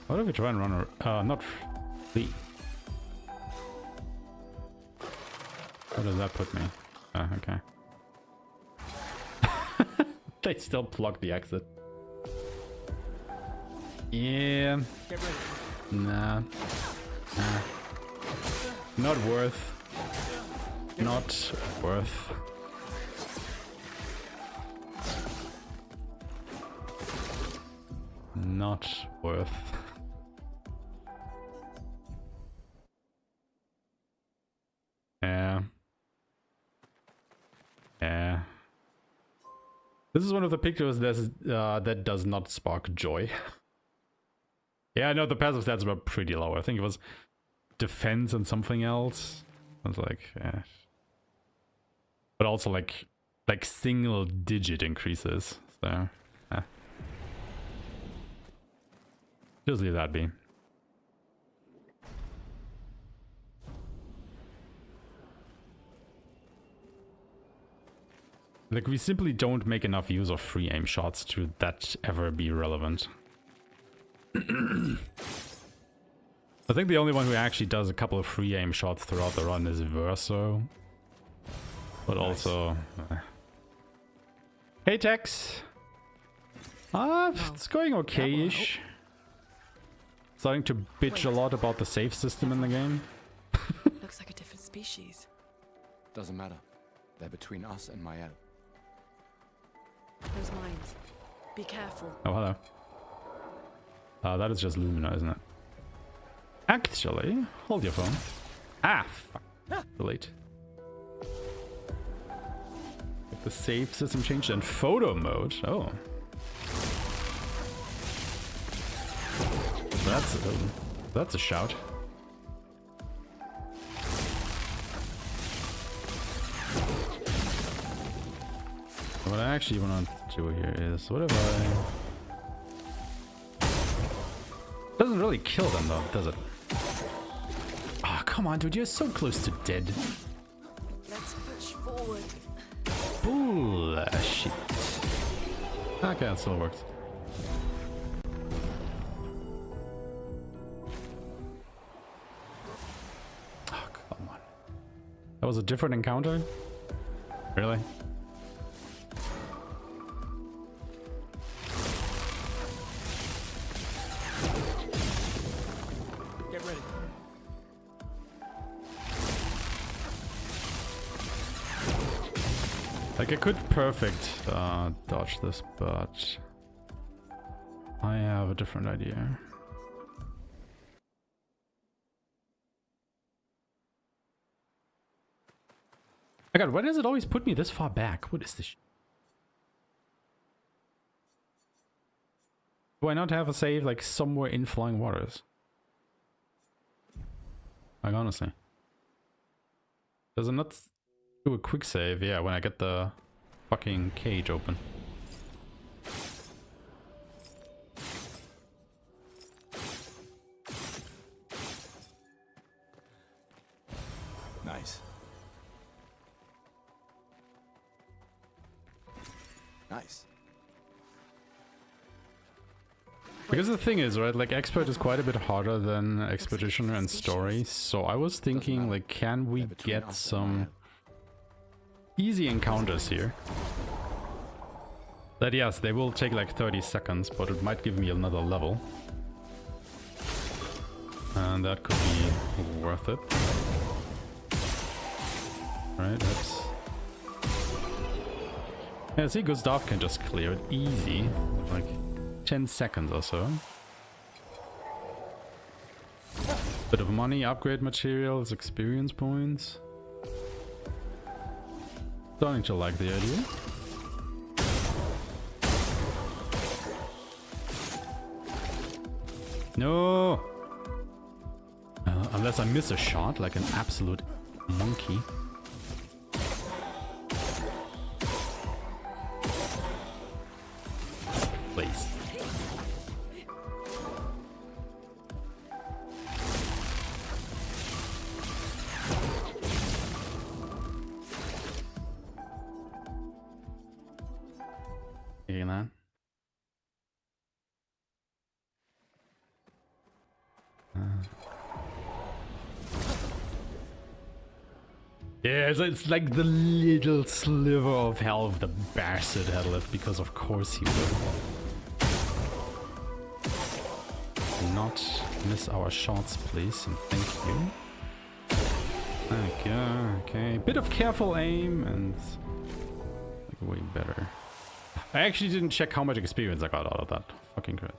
What if we try and run not flee? Where does that put me? Okay. They still block the exit. Yeah. Nah. Not worth. Not worth. Not worth. Yeah. Yeah. This is one of the pictures that does not spark joy. Yeah, I know the passive stats were pretty low. I think it was defense and something else. I was like, yeah. But also like single digit increases. So, yeah. Just leave that be. Like, we simply don't make enough use of free aim shots to that ever be relevant. I think the only one who actually does a couple of free aim shots throughout the run is Verso. But also... Hey Tex! It's going okay-ish. Starting to bitch a lot about the save system in the game. Looks like a different species. Doesn't matter. They're between us and Mael. Those mines. Be careful. Oh, hello. That is just Lumina, isn't it? Actually, hold your phone. Ah, fuck. Too late. Get the save system changed in photo mode. Oh. That's a shout. What I actually want to do here is, what if I... Doesn't really kill them though, does it? Oh, come on, dude, you're so close to dead. Let's push forward. Bullshit. Okay, that still works. Oh, come on. That was a different encounter? Really? Like, I could perfect dodge this, but I have a different idea. My god, why does it always put me this far back? What is this? Do I not have a save like somewhere in flying waters? Like, honestly. Does it not do a quick save? Yeah, when I get the fucking cage open. Nice. Nice. Because the thing is, right, like expert is quite a bit harder than expeditioner and story, so I was thinking, like, can we get some easy encounters here? That yes, they will take like 30 seconds, but it might give me another level. And that could be worth it. Right, that's... Yeah, see, Gustav can just clear it easy. Like 10 seconds or so. Bit of money, upgrade materials, experience points. Starting to like the idea. No! Unless I miss a shot like an absolute monkey. Please. Taking that. Yeah, it's like the little sliver of health the bastard had left, because of course he would. Do not miss our shots, please, and thank you. Okay. Bit of careful aim and like way better. I actually didn't check how much experience I got out of that. Fucking good.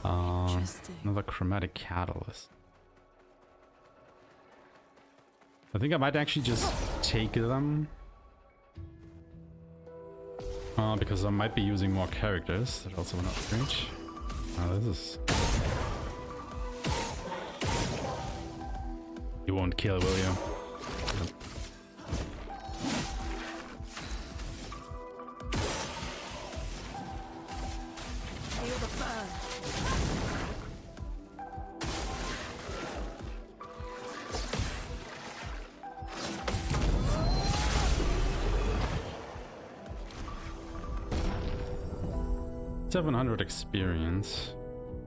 Another chromatic catalyst. I think I might actually just take them. Because I might be using more characters that also want to upgrade. Oh, this is... You won't kill, will you? Nope. Feel the burn. 700 experience.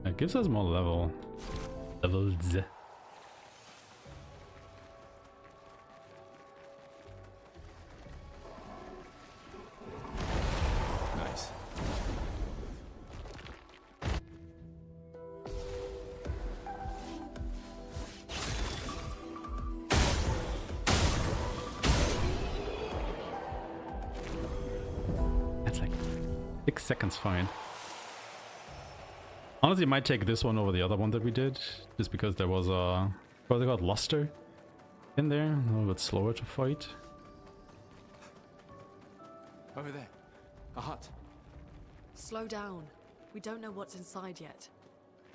It gives us more levels. Nice. That's like 6 seconds fine. Honestly, I might take this one over the other one that we did, just because there was a... what they called? Luster in there, a little bit slower to fight. Over there. A hut. Slow down. We don't know what's inside yet.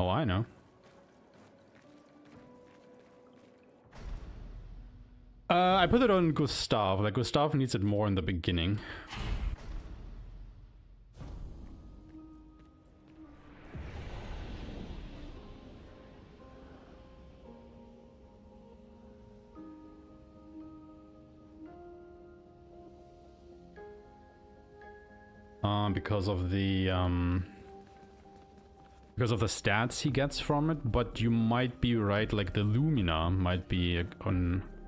Oh, I know. I put it on Gustav. Like, Gustav needs it more in the beginning. Because of the stats he gets from it, but you might be right, like the Lumina might be a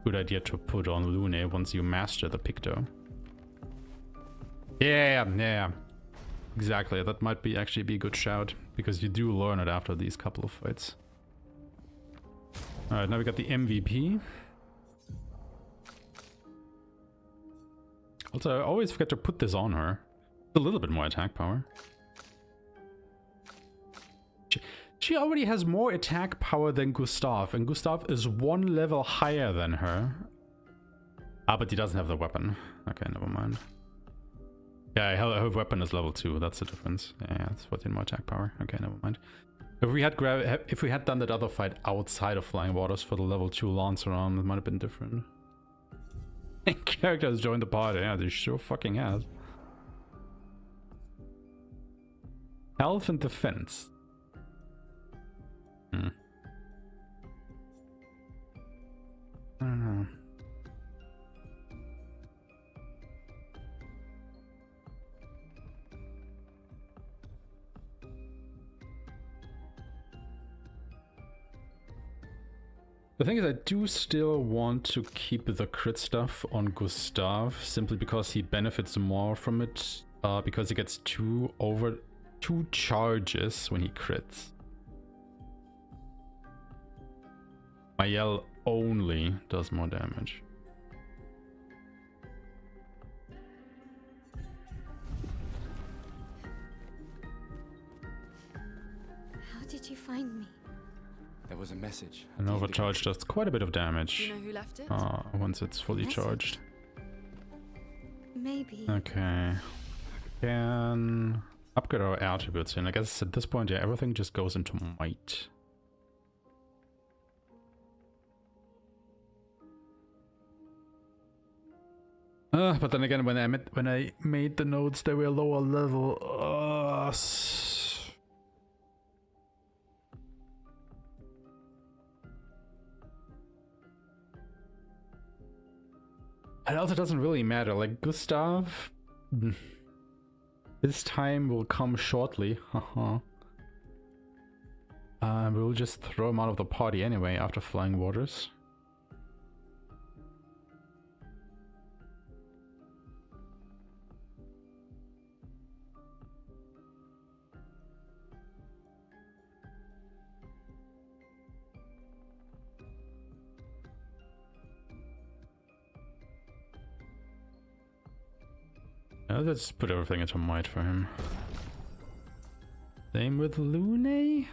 good idea to put on Lune once you master the Picto. Yeah. Exactly, that might be actually be a good shout, because you do learn it after these couple of fights. Alright, now we got the MVP. Also, I always forget to put this on her. A little bit more attack power. She already has more attack power than Gustav, and Gustav is one level higher than her. Ah, but he doesn't have the weapon. Okay, never mind. Yeah, her weapon is level 2. That's the difference. Yeah, that's 14 more attack power. Okay, never mind. If we had done that other fight outside of Flying Waters for the level 2 Lancer arm, it might have been different. Characters joined the party. Yeah, they sure fucking has. Health and defense. thing is, I do still want to keep the crit stuff on Gustav, simply because he benefits more from it, because he gets two charges when he crits. My yell only does more damage. How did you find me? There was a message. An overcharge does quite a bit of Do damage you know who left it? once it's fully Message? charged. Maybe. Okay. Can upgrade our attributes, and I guess at this point, yeah, everything just goes into might. But then again, when I made the notes, they were lower level. It also doesn't really matter. Like Gustav, his time will come shortly. We'll just throw him out of the party anyway after Flying Waters. Let's put everything into might for him. Same with Lune.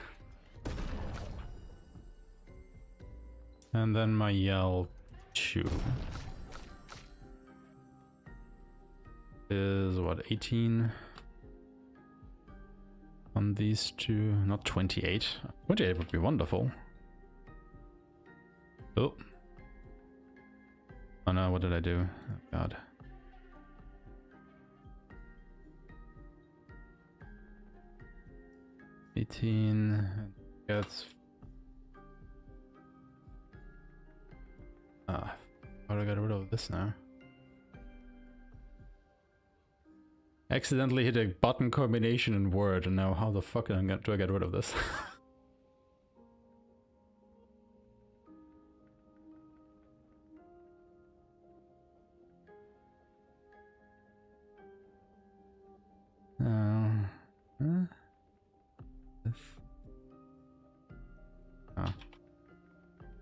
And then my yell 2 is what, 18 on these two, not 28. 28 would be wonderful. Oh no, what did I do? Oh god. Gets how do I get rid of this now? Accidentally hit a button combination in Word, and now how the fuck do I get rid of this?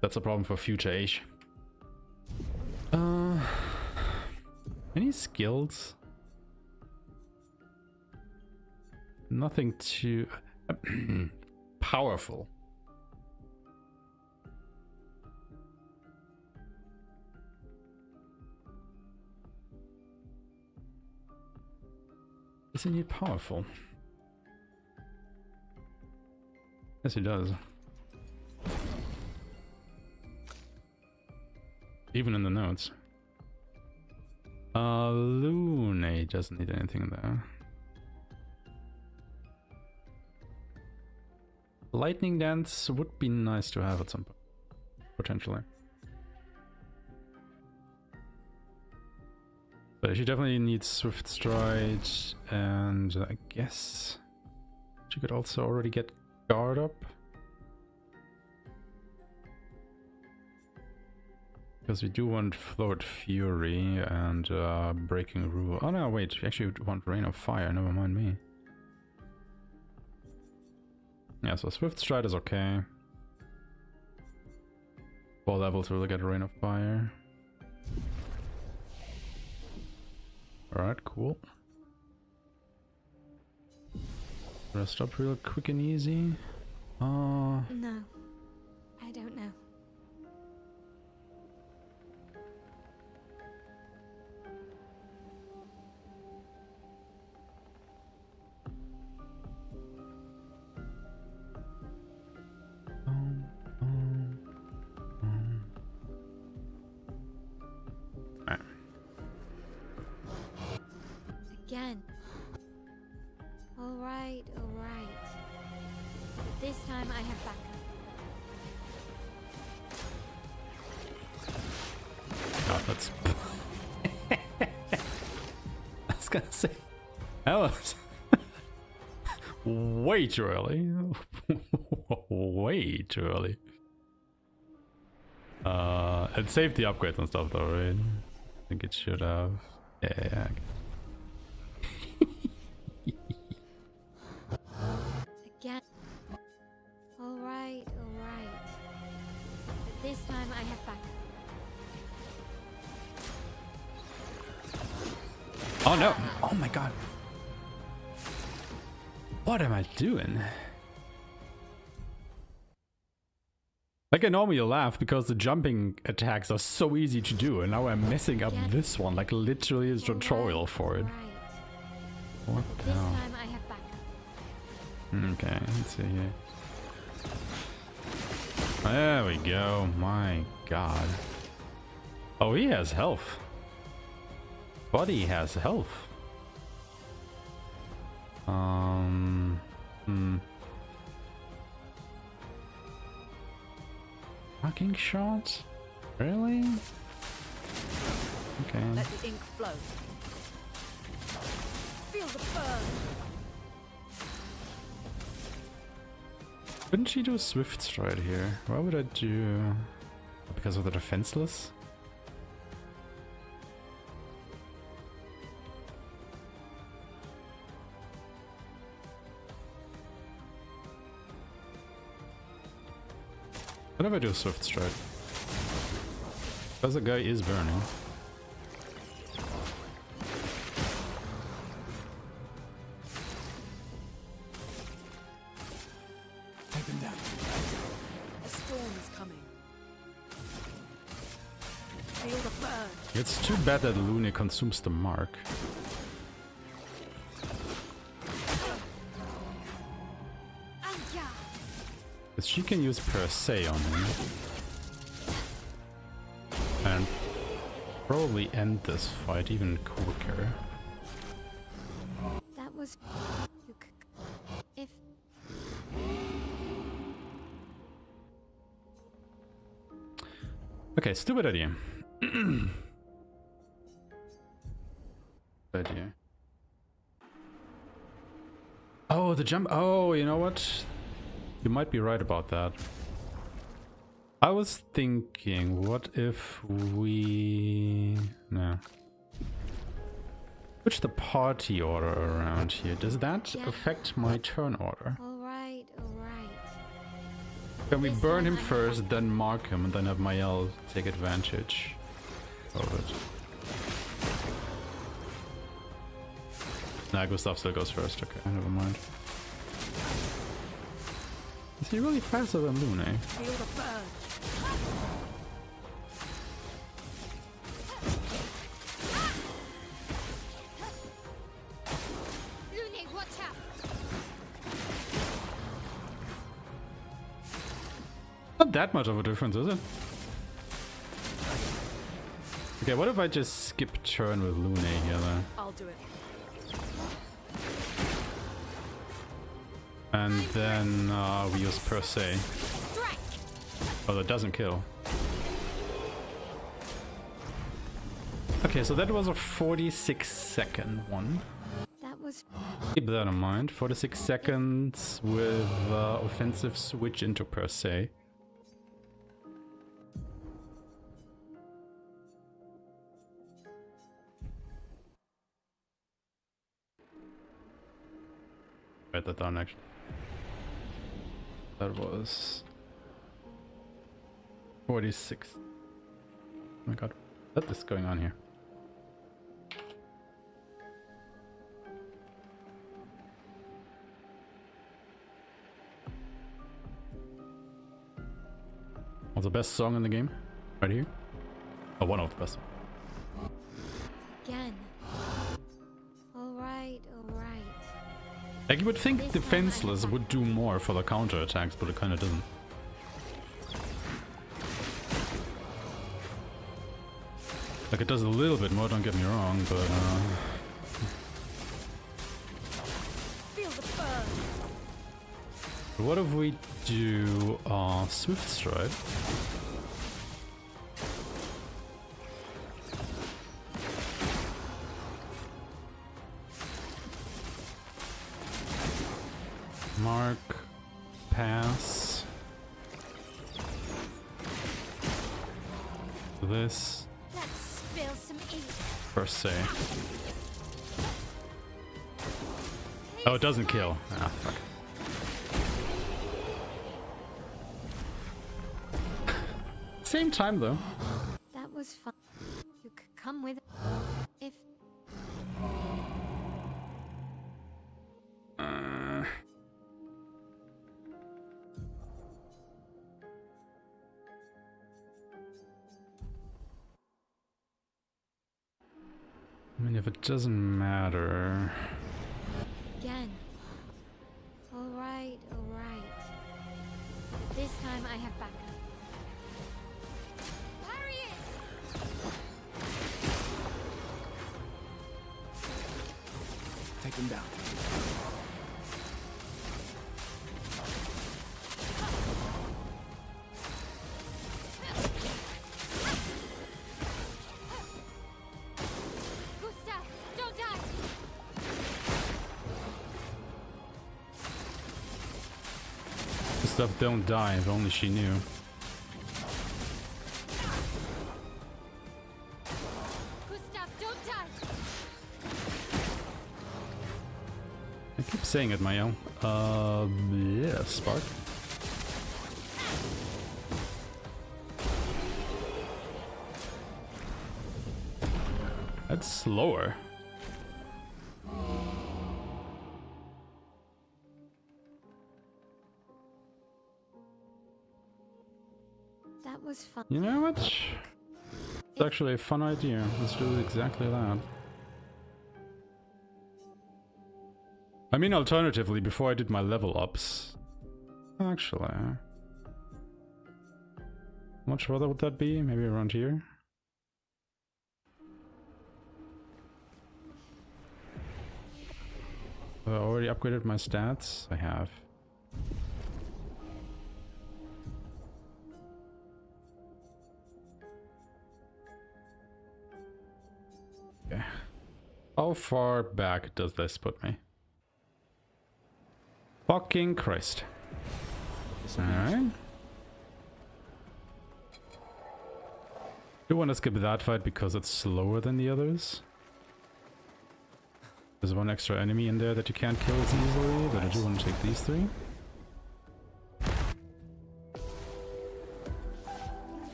That's a problem for future Aesh. Any skills? Nothing too powerful. Isn't he powerful? Yes, he does. Even in the notes. Lune doesn't need anything there. Lightning Dance would be nice to have at some point, potentially. But she definitely needs Swift Stride, and I guess she could also already get Guard up. Because we do want Float Fury and Breaking Rule. Oh no, wait, we actually want Rain of Fire, never mind me. Yeah, so Swift Stride is okay. 4 levels will get Rain of Fire. Alright, cool. Rest up real quick and easy. No, I don't know. Again. Alright, alright. But this time I have backup. God, that's... I was gonna say... That was... way too early. Way too early. It saved the upgrades and stuff though, right? I think it should have. Yeah. Again. Alright, alright. But this time I have backup. Oh no! Oh my god! What am I doing? Like I normally laugh because the jumping attacks are so easy to do, and now I'm messing up this one. Like literally is tutorial for it. What the This hell? time I have backup. Okay, let's see here. There we go. My god. Oh, he has health. Body has health. Fucking shot? Really? Okay. Let the ink flow. Feel the burn. Couldn't she do a swift stride here? Why would I do... Because of the defenseless? What if I do a swift stride? Because the guy is burning. Take him down. A storm is coming. Feel the burn. It's too bad that Lune consumes the mark. Because she can use per se on him. And probably end this fight even quicker. That was... If... Okay, stupid idea. Idea. Oh, the jump. Oh, you know what? You might be right about that. I was thinking, what if we... No. Switch the party order around here. Does that affect my turn order? Alright, alright. Can we burn him first, then mark him, and then have Mael take advantage of it? Nah, Gustav still goes first. Okay, never mind. Is he really faster than Lune? Feel the burn. Lune, watch out! Not that much of a difference, is it? Okay, what if I just skip turn with Lune here then? I'll do it. And then we use per se. Oh, that doesn't kill. Okay, so that was a 46-second one. That was... Keep that in mind. 46 seconds with offensive switch into per se. Write that down actually. That was 46. Oh my god, what is going on here? What's the best song in the game? Right here? Oh, one of the best. Again. Alright, alright. Like you would think defenseless would do more for the counter attacks, but it kind of doesn't. Like it does a little bit more, don't get me wrong, but Feel the burn. what if we do Swift Stride? Mark, pass. this Let's spill some ink. per se. Oh, it doesn't kill. Ah, fuck. Same time though. That was fun. You could come with if I mean, if it doesn't matter. again. All right, all right. But this time I have backup. Parry it! Take them down. Gustav, don't die! Stuff don't die, if only she knew. Gustav, don't die! I keep saying it, Mael. Yeah, Spark. That's slower. That was fun. You know what? It's actually a fun idea. Let's do exactly that. I mean, alternatively, before I did my level ups... Actually... How much further would that be? Maybe around here? I already upgraded my stats? I have. Okay. How far back does this put me? Fucking Christ. Alright. Do want to skip that fight because it's slower than the others. There's one extra enemy in there that you can't kill as easily, but I do want to take these three.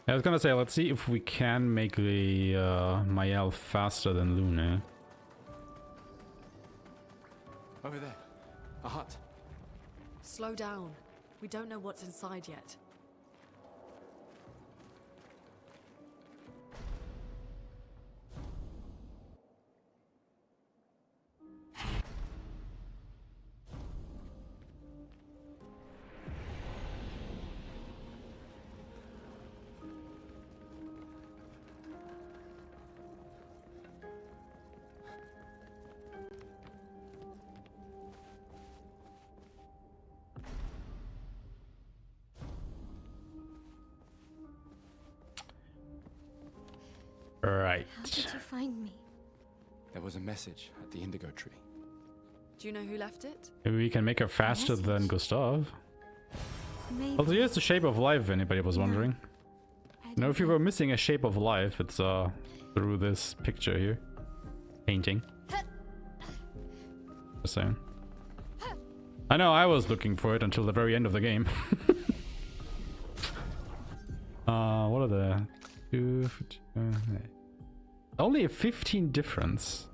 I was gonna say, let's see if we can make the Mael faster than Luna. Over there. A hut. Slow down. We don't know what's inside yet. Right. How did you find me? There was a message at the indigo tree. Do you know who left it? Maybe we can make her faster than Gustav. Maybe. Also, here's the shape of life, if anybody was No. wondering. I You know, if you were missing a shape of life, it's through this picture here. Painting. Just saying. I know, I was looking for it until the very end of the game. What are the... only a 15 difference.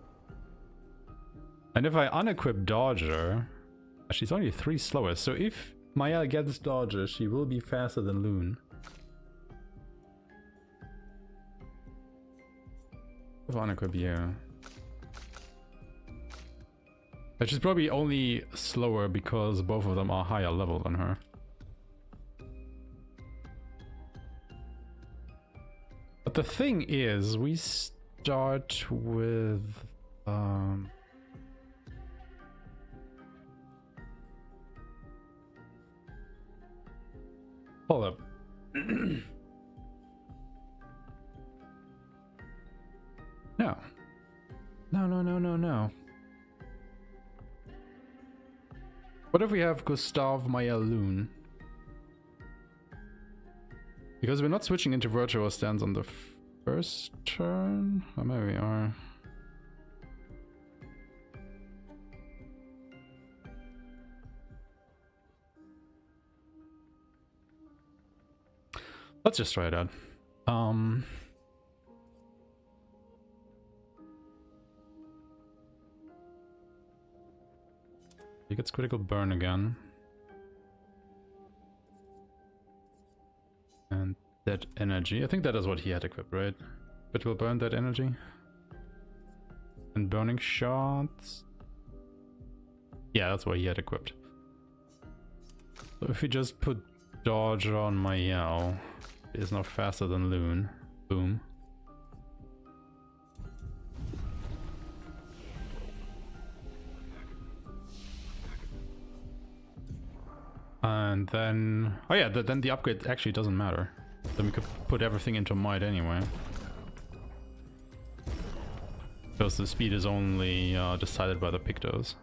And if I unequip Dodger, she's only 3 slower. So if Mael gets Dodger, she will be faster than Loon. If unequip, yeah. But she's probably only slower because both of them are higher level than her. But the thing is, we start with... Hold up. No. No, no, no, no, no. What if we have Gustav Maya Loon? Because we're not switching into virtual stance on the first turn? Or maybe we are. Let's just try it out. He gets critical burn again. And that energy. I think that is what he had equipped, right? Critical burn, that energy. And burning shots. Yeah, that's what he had equipped. So if we just put dodge on Mayel, it is now faster than Loon. Boom. And then, oh yeah, then the upgrade actually doesn't matter. Then we could put everything into might anyway. Because the speed is only decided by the Pictos.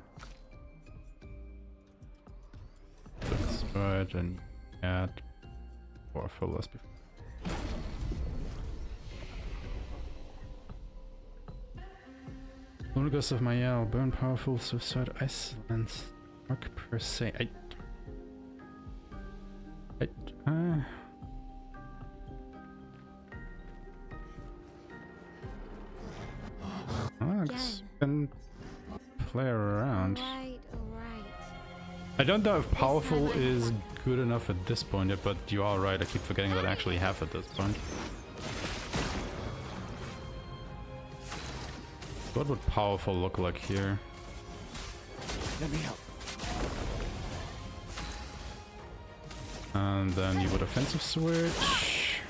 That's right, and add 4 for less before. Lunagus of Mayel, burn powerful, suicide, isolence, mark per se. I can play around. Alright. I don't know if powerful is good enough at this point yet, but you are right. I keep forgetting that I actually have at this point. What would powerful look like here? Let me help. And then you would offensive switch.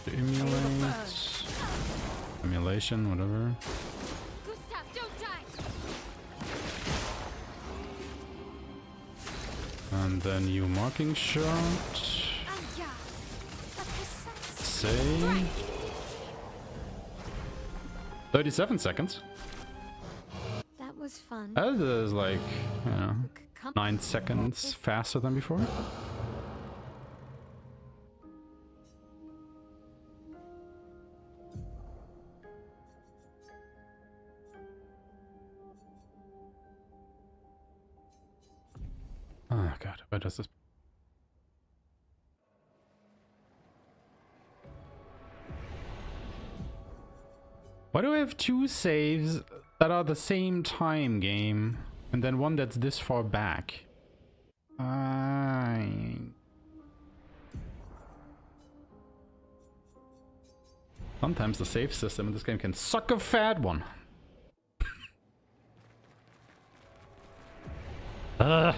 To emulate. Emulation, whatever. Gustav, don't die. And then you marking shot. Save. 37 seconds. That was fun. That is like, you know, 9 seconds faster than before. Oh god, where does this... Why do I have 2 saves that are the same time game, and then one that's this far back? Sometimes the save system in this game can suck a fat one. Ugh.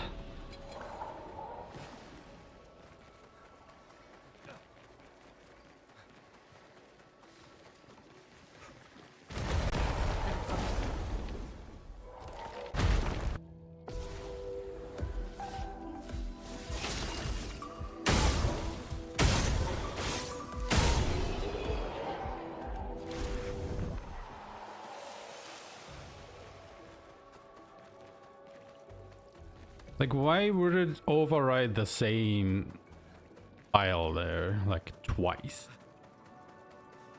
Like, why would it override the same file there, like, twice?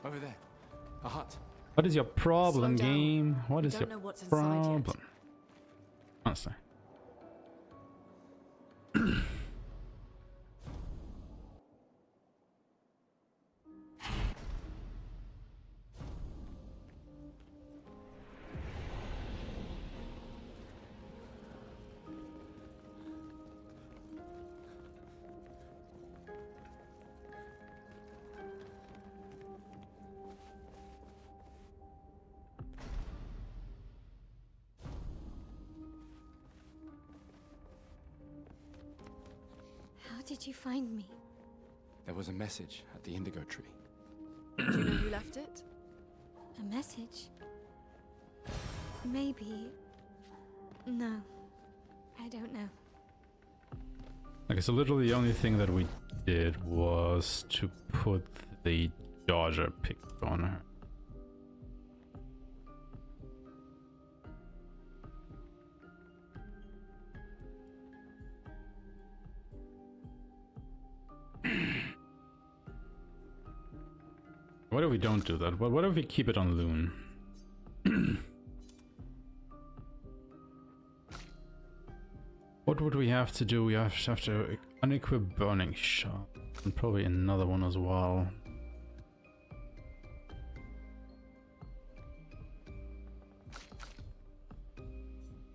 Over there. A hut. What is your problem, Slow down. game? What is Don't your know what's inside yet. problem? Honestly. How did you find me? There was a message at the indigo tree. Do you know who left it? A message? Maybe. No. I don't know. Okay, so literally the only thing that we did was to put the Georgia picked on her. What if we don't do that? What if we keep it on Loon? What would we have to do? We have to unequip Burning Shot. And probably another one as well.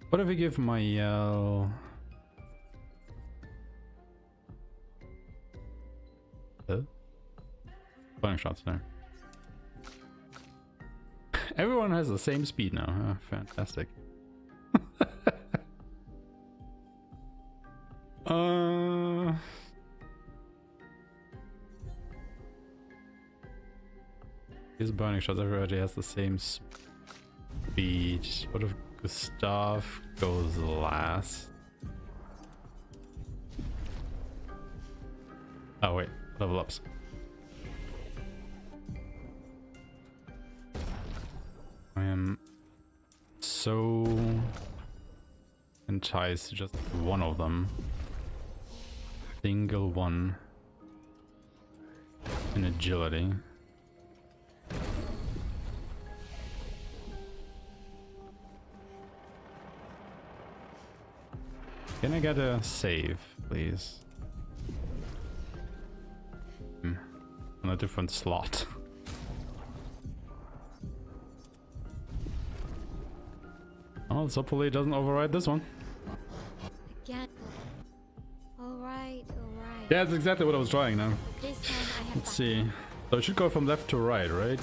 What if we give Mael... Burning Shots there. Everyone has the same speed now. Oh, fantastic. His Burning Shots, everybody has the same speed. What if Gustav goes last? Oh wait, level ups. I am so enticed to just one of them. Single one. In agility. Can I get a save, please? On a different slot. Well, hopefully it doesn't override this one. Again. Alright. Yeah, that's exactly what I was trying now. This time I have Let's see. So it should go from left to right, right?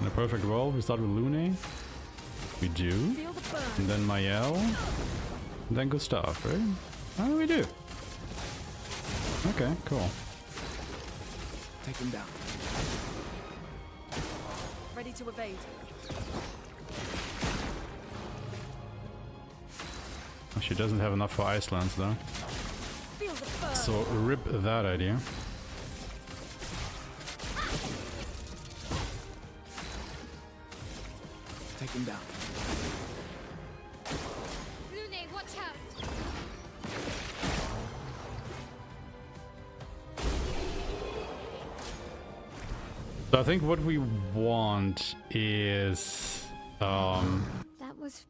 In a perfect world, we start with Lune. We do. And then Mael. And then Gustav, right? How do we do? Okay, cool. Take him down. Ready to evade. She doesn't have enough for Iceland though. Feel the burn. So rip that idea. Take him down. Lune, watch out! So I think what we want is That was...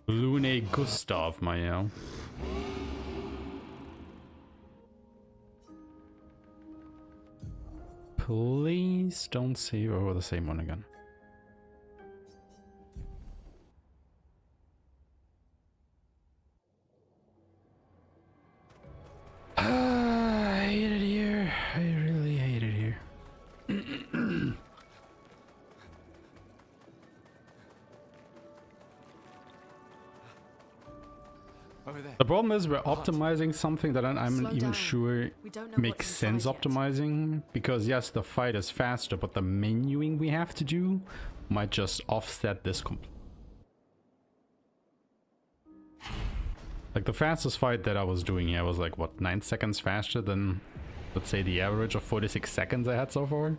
Lune Gustav Mael. Please don't save over the same one again. I hate it here. I really hate it here. Over there. The problem is we're optimizing something that I'm Slow not even down. sure We don't know makes what's sense inside yet. optimizing, because yes, the fight is faster, but the menuing we have to do might just offset this completely. Like the fastest fight that I was doing here was like what, 9 seconds faster than, let's say, the average of 46 seconds I had so far.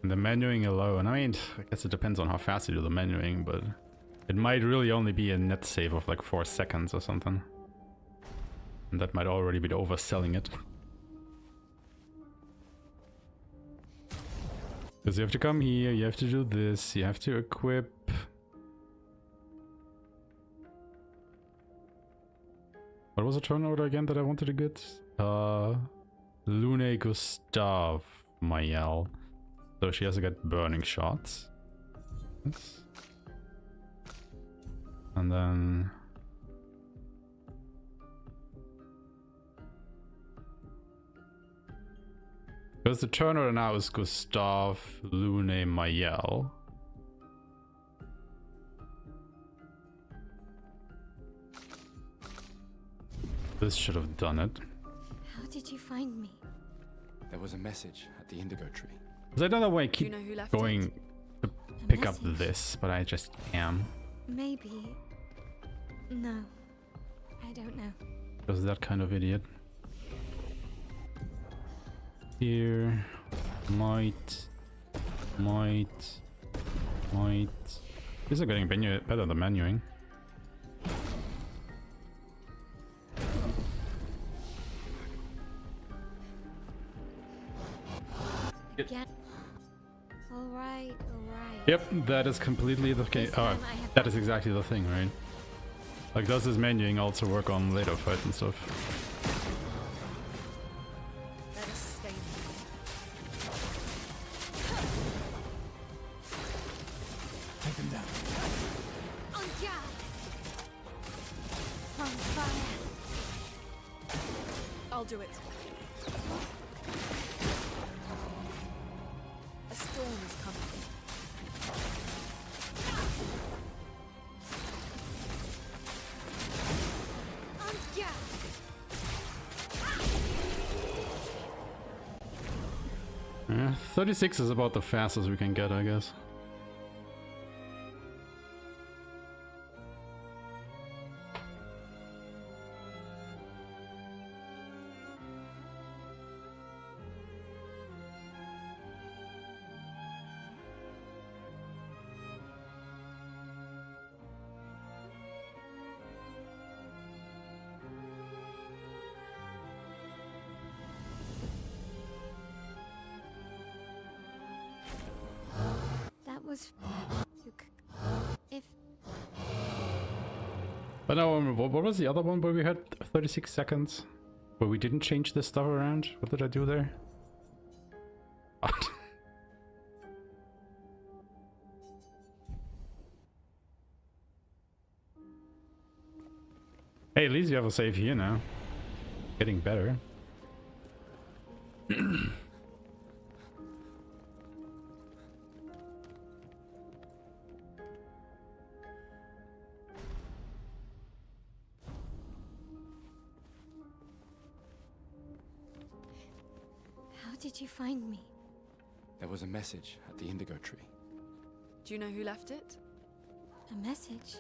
And the menuing alone, I mean, I guess it depends on how fast you do the menuing, but it might really only be a net save of like 4 seconds or something. And that might already be overselling it. Because you have to come here, you have to do this, you have to equip. What was the turn order again that I wanted to get? Lune Gustav Mael. So she has to get Burning Shots. Yes. And then... because the turn order now is Gustav, Lune, Mael. This should have done it. How did you find me? There was a message at the indigo tree. Because I don't know why I Do keep you know who left going it? to A pick up message? this, but I just am. Maybe. No. I don't know. Because that kind of idiot. here. Might. These are getting better than menuing. Again. Alright. Yep, that is completely the case. Oh, that is exactly the thing, right? Like, does this menuing also work on later fights and stuff? Let us stay. Take them down. On guard! On fire! I'll do it. A storm is coming. On guard! 36 is about the fastest we can get, I guess. That was... If... But now, what was the other one where we had 36 seconds? Where we didn't change this stuff around? What did I do there? Hey, at least you have a save here now. Getting better. How did you find me? There was a message at the indigo tree. Do you know who left it? A message?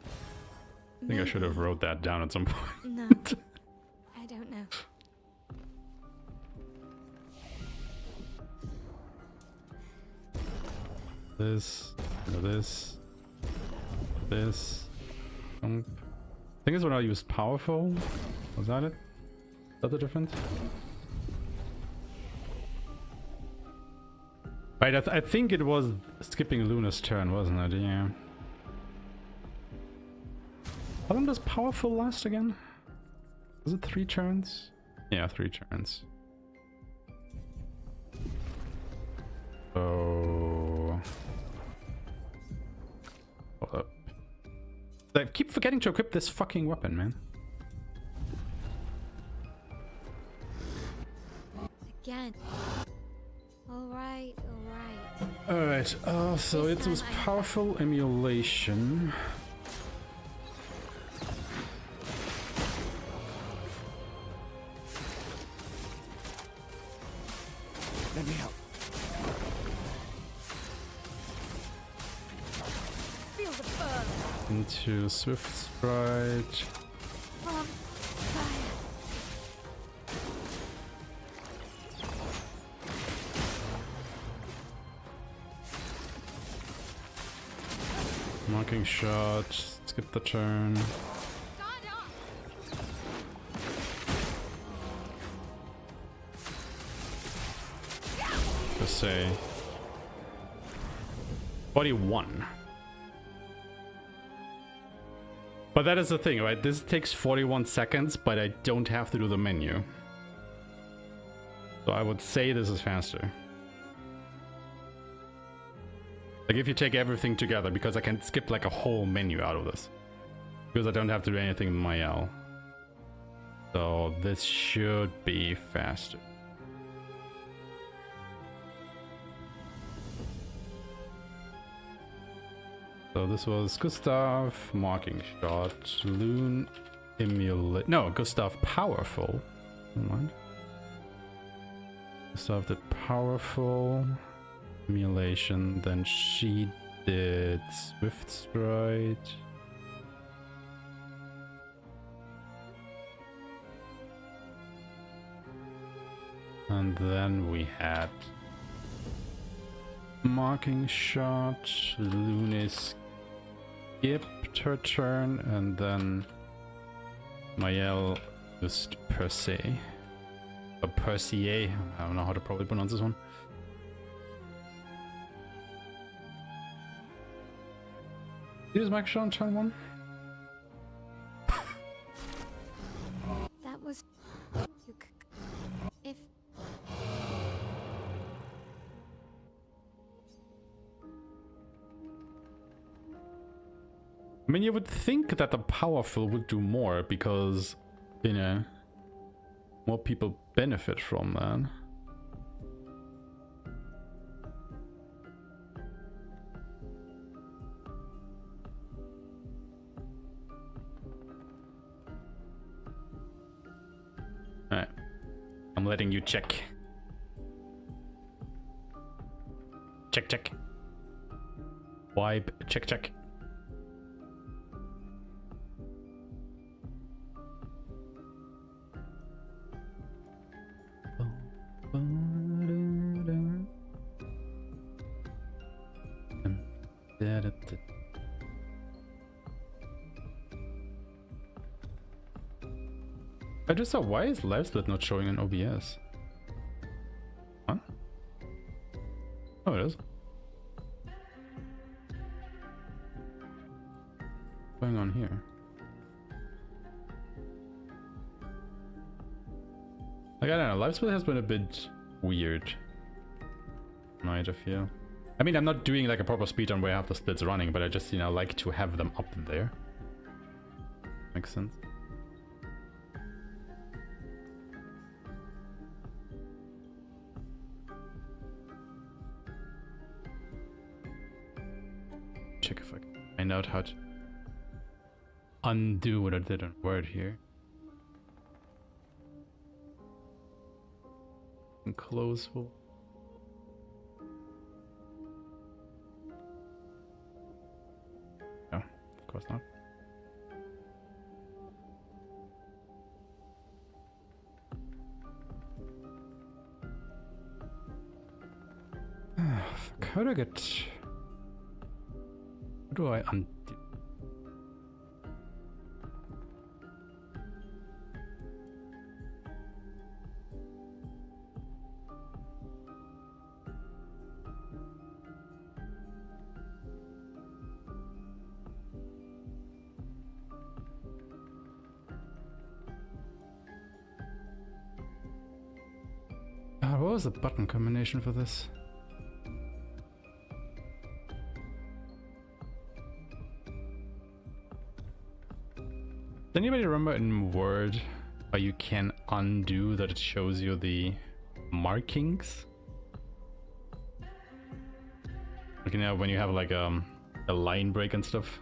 I think I should have wrote that down at some point. No. I don't know. This. I think it's when I used powerful. Was that it? Is that the difference? Right, I think it was skipping Luna's turn, wasn't it? Yeah. How long does powerful last again? Was it 3 turns? Yeah, 3 turns. So... hold up. I keep forgetting to equip this fucking weapon, man. Again. Alright. Alright, so it was powerful emulation. Let me help. Feel the burn. Into Swift Sprite. On fire! Marking shot. Skip the turn. Guard up! Just say 41. But that is the thing, right? This takes 41 seconds, but I don't have to do the menu. So I would say this is faster. Like if you take everything together, because I can skip like a whole menu out of this. Because I don't have to do anything in my L. So this should be faster. So this was Gustav, marking shot, Loon, emulate. No, Gustav powerful. Never mind. Gustav did powerful emulation, then she did Swift Sprite. And then we had marking shot, Lune skipped her turn, and then Mael used per se. Or per se, I don't know how to probably pronounce this one. Use marking shot on turn 1? That was... If... I mean, you would think that the powerful would do more because, you know, more people benefit from that. Alright. I'm letting you check. Check, check. Wipe, check, check. I just saw, why is live split not showing in OBS? Huh? Oh, it is. What's going on here? Like, I don't know, live split has been a bit weird tonight, I feel. I mean, I'm not doing like a proper speedrun where I have the splits running, but I just, you know, like to have them up there. Makes sense. Check if I can find out how to undo what I did on Word here. And close. No, of course not. Fuck, how do I get... How do I undo? What was the button combination for this? Does anybody remember in Word how you can undo that it shows you the markings? Like, you know, when you have like a line break and stuff,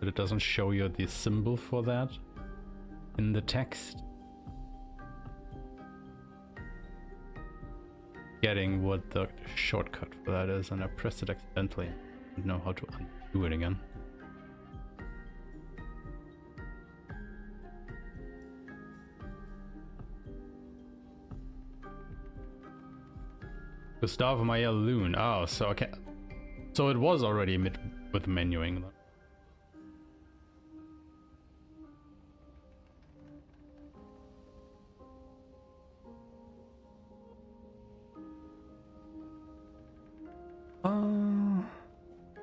that it doesn't show you the symbol for that in the text. Getting what the shortcut for that is, and I pressed it accidentally. I don't know how to undo it again. Gustavo Mael Loon. Oh, so okay. So it was already with menuing.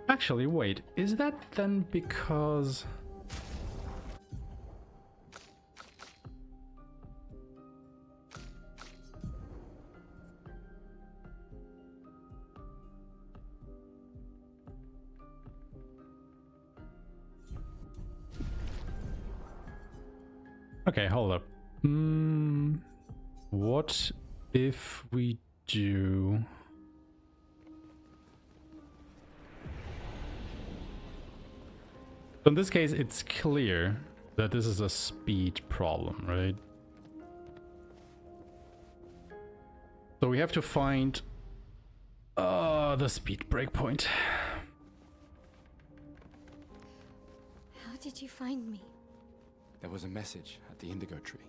Actually, wait. Is that then because... Okay, hold up. What if we do... So in this case, it's clear that this is a speed problem, right? So we have to find the speed breakpoint. How did you find me? There was a message at the indigo tree.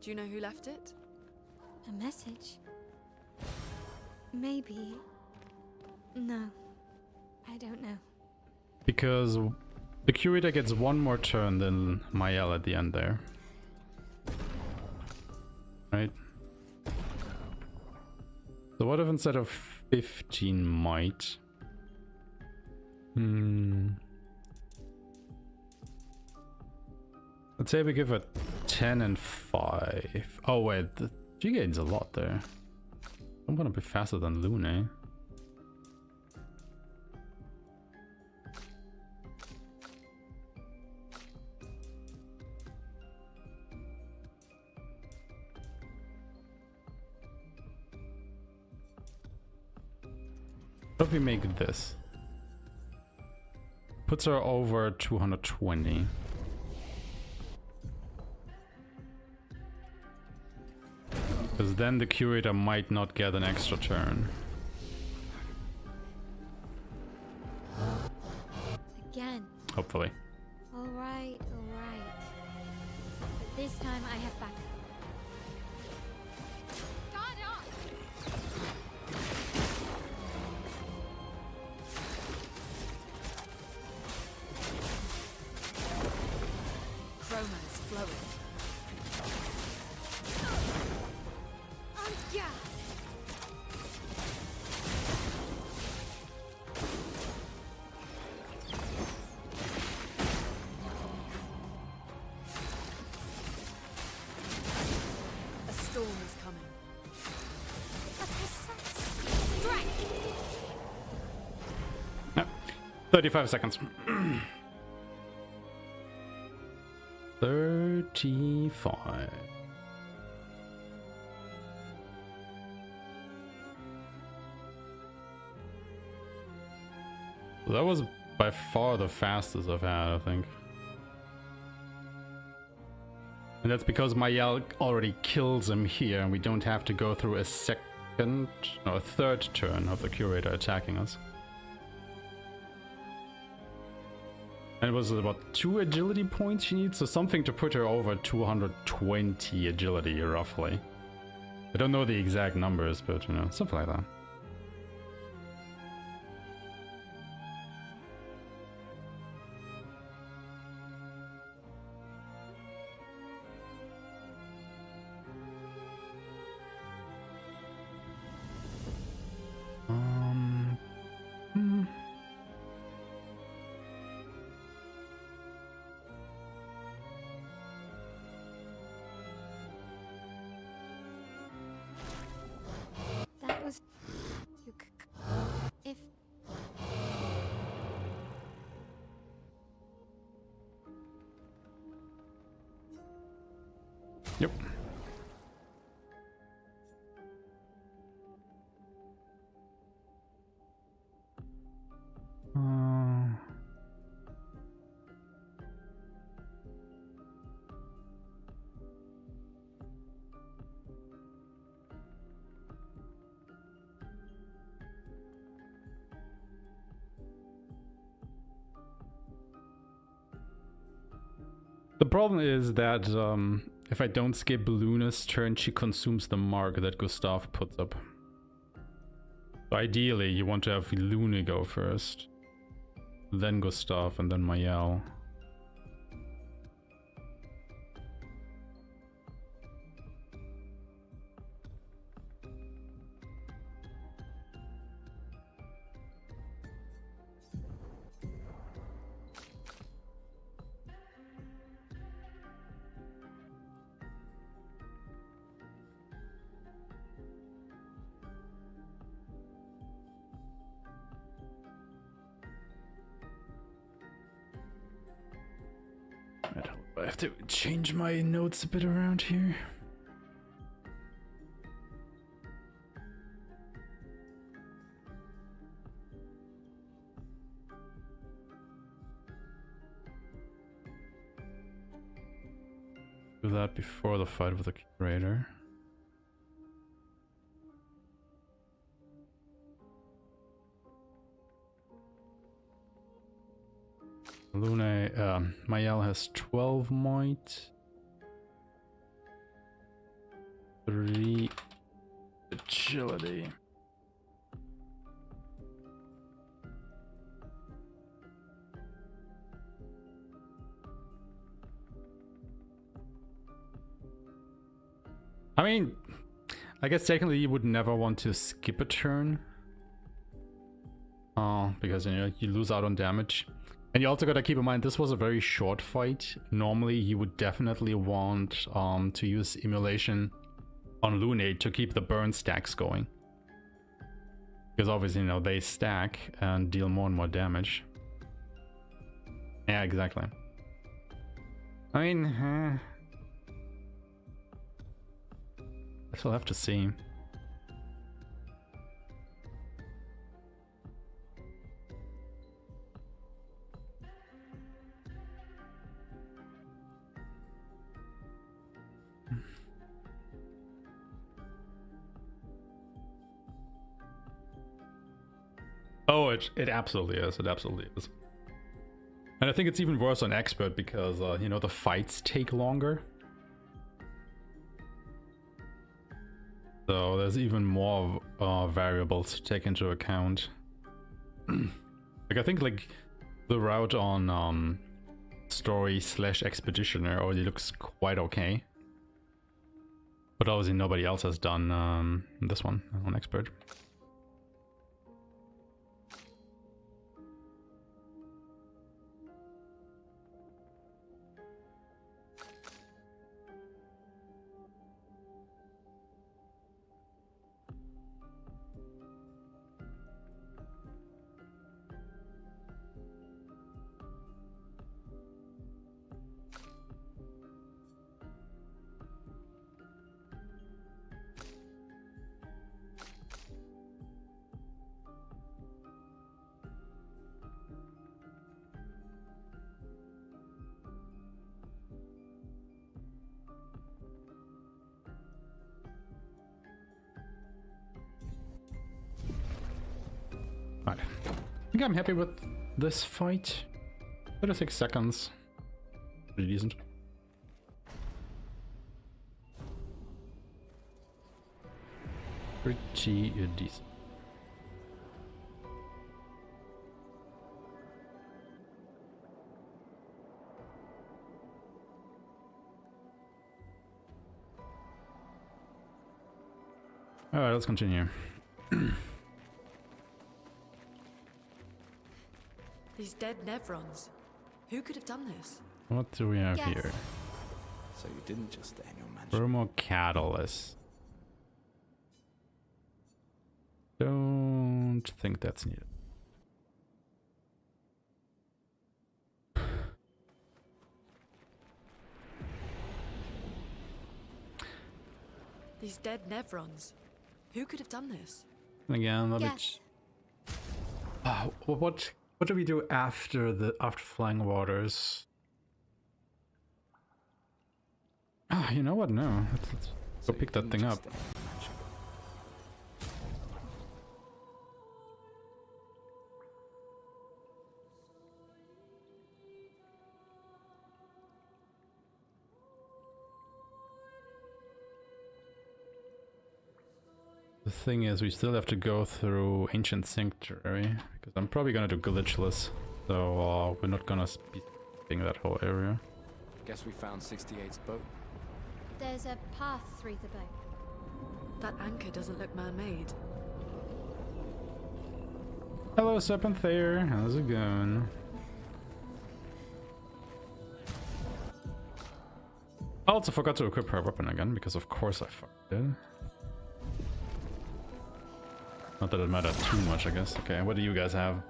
Do you know who left it? A message? Maybe. No. I don't know. Because the curator gets one more turn than Mael at the end there. Right? So what if instead of 15 might? Let's say we give it 10 and 5. Oh wait, she gains a lot there. I'm gonna be faster than Lune. What if we make this? Puts her over 220. Because then the curator might not get an extra turn. Again. Hopefully. Alright, alright. But this time I have backup. Guard up! Chroma is flowing. Yeah. A storm is coming. A precise strike. Yep. 35 seconds. 35. That was by far the fastest I've had, I think. And that's because Mael already kills him here, and we don't have to go through a second or a third turn of the curator attacking us. And it was about 2 agility points she needs, so something to put her over 220 agility, roughly. I don't know the exact numbers, but you know, something like that. That was... If... Yep. The problem is that if I don't skip Luna's turn, she consumes the mark that Gustav puts up. So ideally, you want to have Luna go first, then Gustav, and then Mael. I have to change my notes a bit around here. Do that before the fight with the curator. Luna, Mael has 12 might. 3 Agility. I mean, I guess technically you would never want to skip a turn. Because, you know, you lose out on damage. And you also gotta keep in mind, this was a very short fight. Normally you would definitely want to use Immolation on Lunate to keep the burn stacks going. Because obviously, you know, they stack and deal more and more damage. Yeah, exactly. I mean, I still have to see. Oh, it absolutely is. It absolutely is. And I think it's even worse on Expert because, you know, the fights take longer. So there's even more variables to take into account. Like, I think, like, the route on Story / Expeditioner already looks quite okay. But obviously nobody else has done this one on Expert. Right. I think I'm happy with this fight. 36 seconds. Pretty decent. Pretty decent. Alright, let's continue. These dead Nevrons. Who could have done this? What do we have Yes. here? So you didn't just stay in your mansion. Thermal Catalyst. Don't think that's needed. These dead Nevrons. Who could have done this? Again, let me Yes. what do we do after Flying Waters? Ah, you know what? No, let's So go you pick that didn't thing just up. stay in your mansion. The thing is, we still have to go through Ancient Sanctuary because I'm probably gonna do Glitchless, so we're not gonna be skipping that whole area. Guess we found 68's boat. There's a path through the boat. That anchor doesn't look man-made. Hello, Serpent Thayer. How's it going? I also forgot to equip her weapon again because, of course, I fucked it. Not that it mattered too much, I guess. Okay, what do you guys have?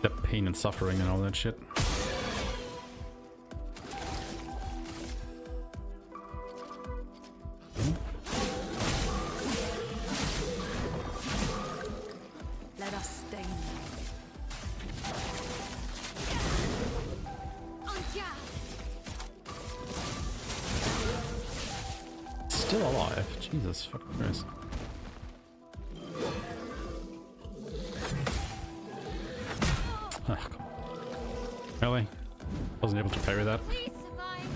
The pain and suffering and all that shit. Let us stain them. On guard! Still alive. Jesus fucking Christ. Ah, come on. Really? Wasn't able to parry that? Please survive!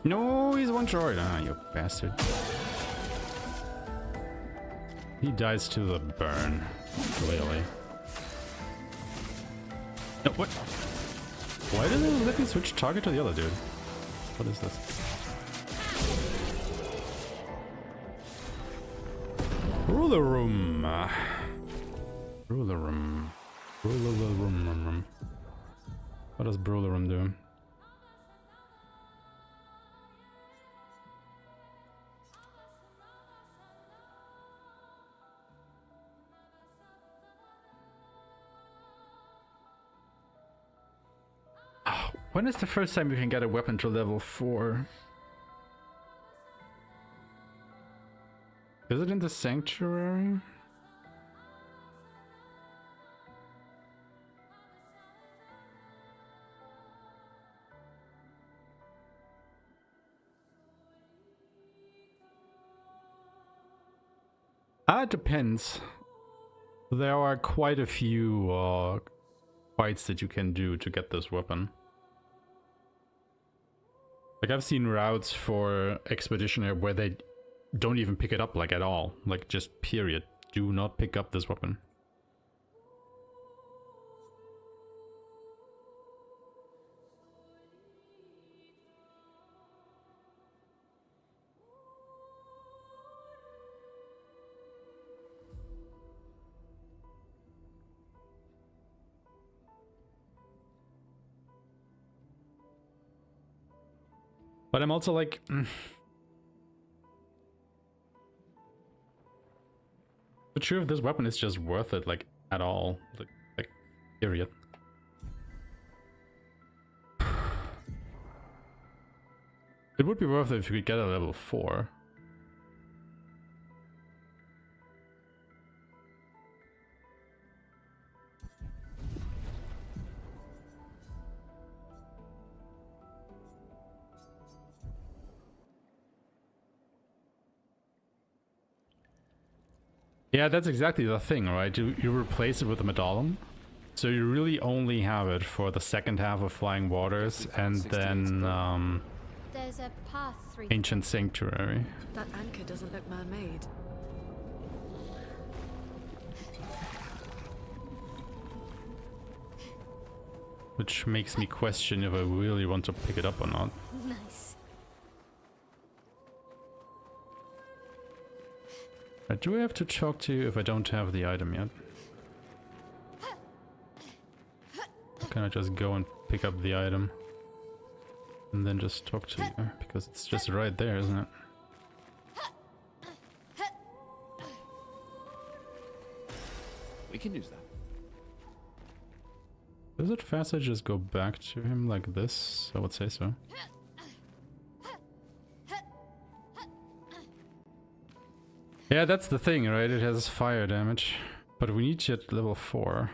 No, he's one short. Ah, you bastard. He dies to the burn, clearly. No, what? Why did they let me switch target to the other dude? What is this? Ruler room. Ruler room. Ruler room. What does Ruler room do? When is the first time you can get a weapon to level 4? Is it in the sanctuary? It depends. There are quite a few fights that you can do to get this weapon. Like, I've seen routes for Expeditioner where they don't even pick it up, like, at all. Like, just period. Do not pick up this weapon. But I'm also like... But sure, if this weapon is just worth it, like, at all. Like period. It would be worth it if you could get a level 4. Yeah, that's exactly the thing, right? You replace it with a medallion, so you really only have it for the second half of Flying Waters, and then There's a path through Ancient Sanctuary. That anchor doesn't look man-made. Which makes me question if I really want to pick it up or not. Nice. Do I have to talk to you if I don't have the item yet? Or can I just go and pick up the item? And then just talk to you? Because it's just right there, isn't it? We can use that. Is it faster to just go back to him like this? I would say so. Yeah, that's the thing, right? It has fire damage. But we need to get level 4.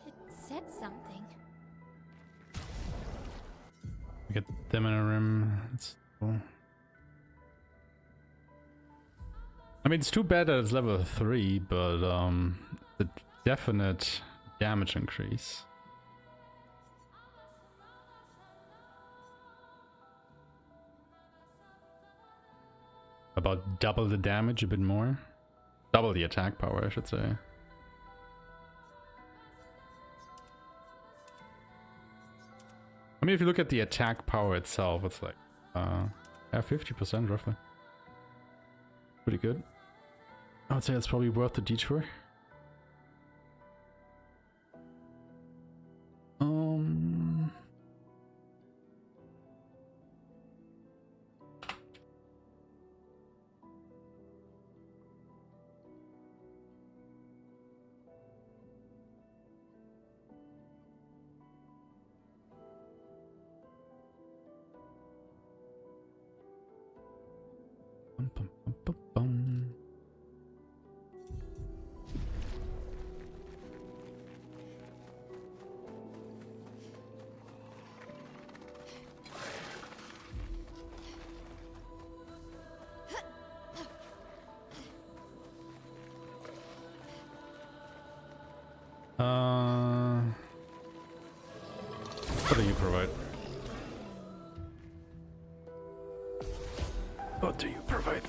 It said something. Get them in a rim. That's cool. I mean, it's too bad that it's level 3, but the definite damage increase. About double the damage, a bit more. Double the attack power, I should say. I mean, if you look at the attack power itself, it's like, yeah, 50% roughly. Pretty good. I would say it's probably worth the detour. What do you provide? What do you provide?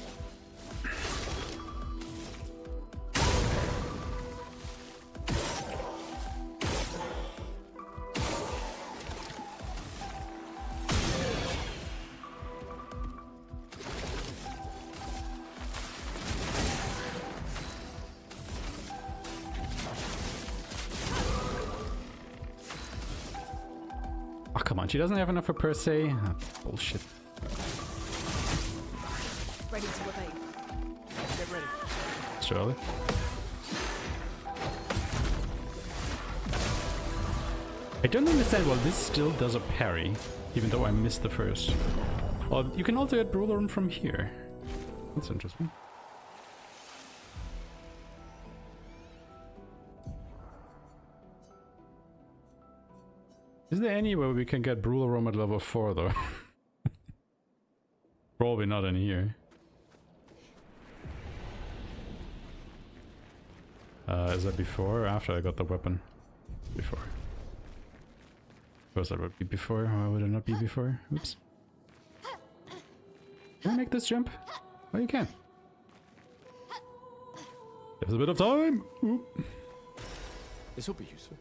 Oh, come on, she doesn't have enough for per se. Ah, bullshit. Ready to evade. Get ready. Surely. I don't understand why this still does a parry, even though I missed the first. Well, you can also get Ruler from here. That's interesting. Is there any way we can get Ruler Room at level 4 though? Probably not in here. Is that before or after I got the weapon? Before. Of course that would be before. Why would it not be before? Oops. Can I make this jump? Oh, you can. There's a bit of time! Oop. This will be useful.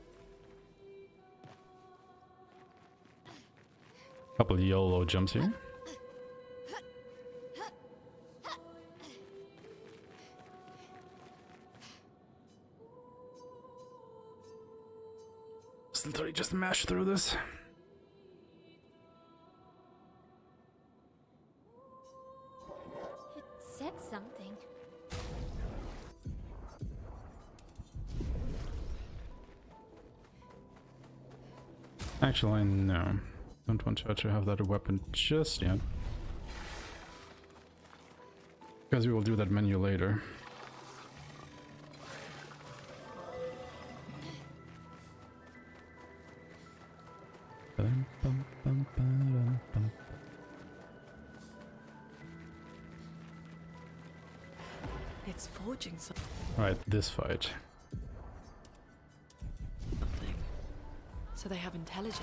Couple YOLO jumps here. Literally just mash through this. It said something. Actually, no. Don't want her to have that weapon just yet. Because we will do that menu later. It's forging something. Right, this fight. So they have intelligence.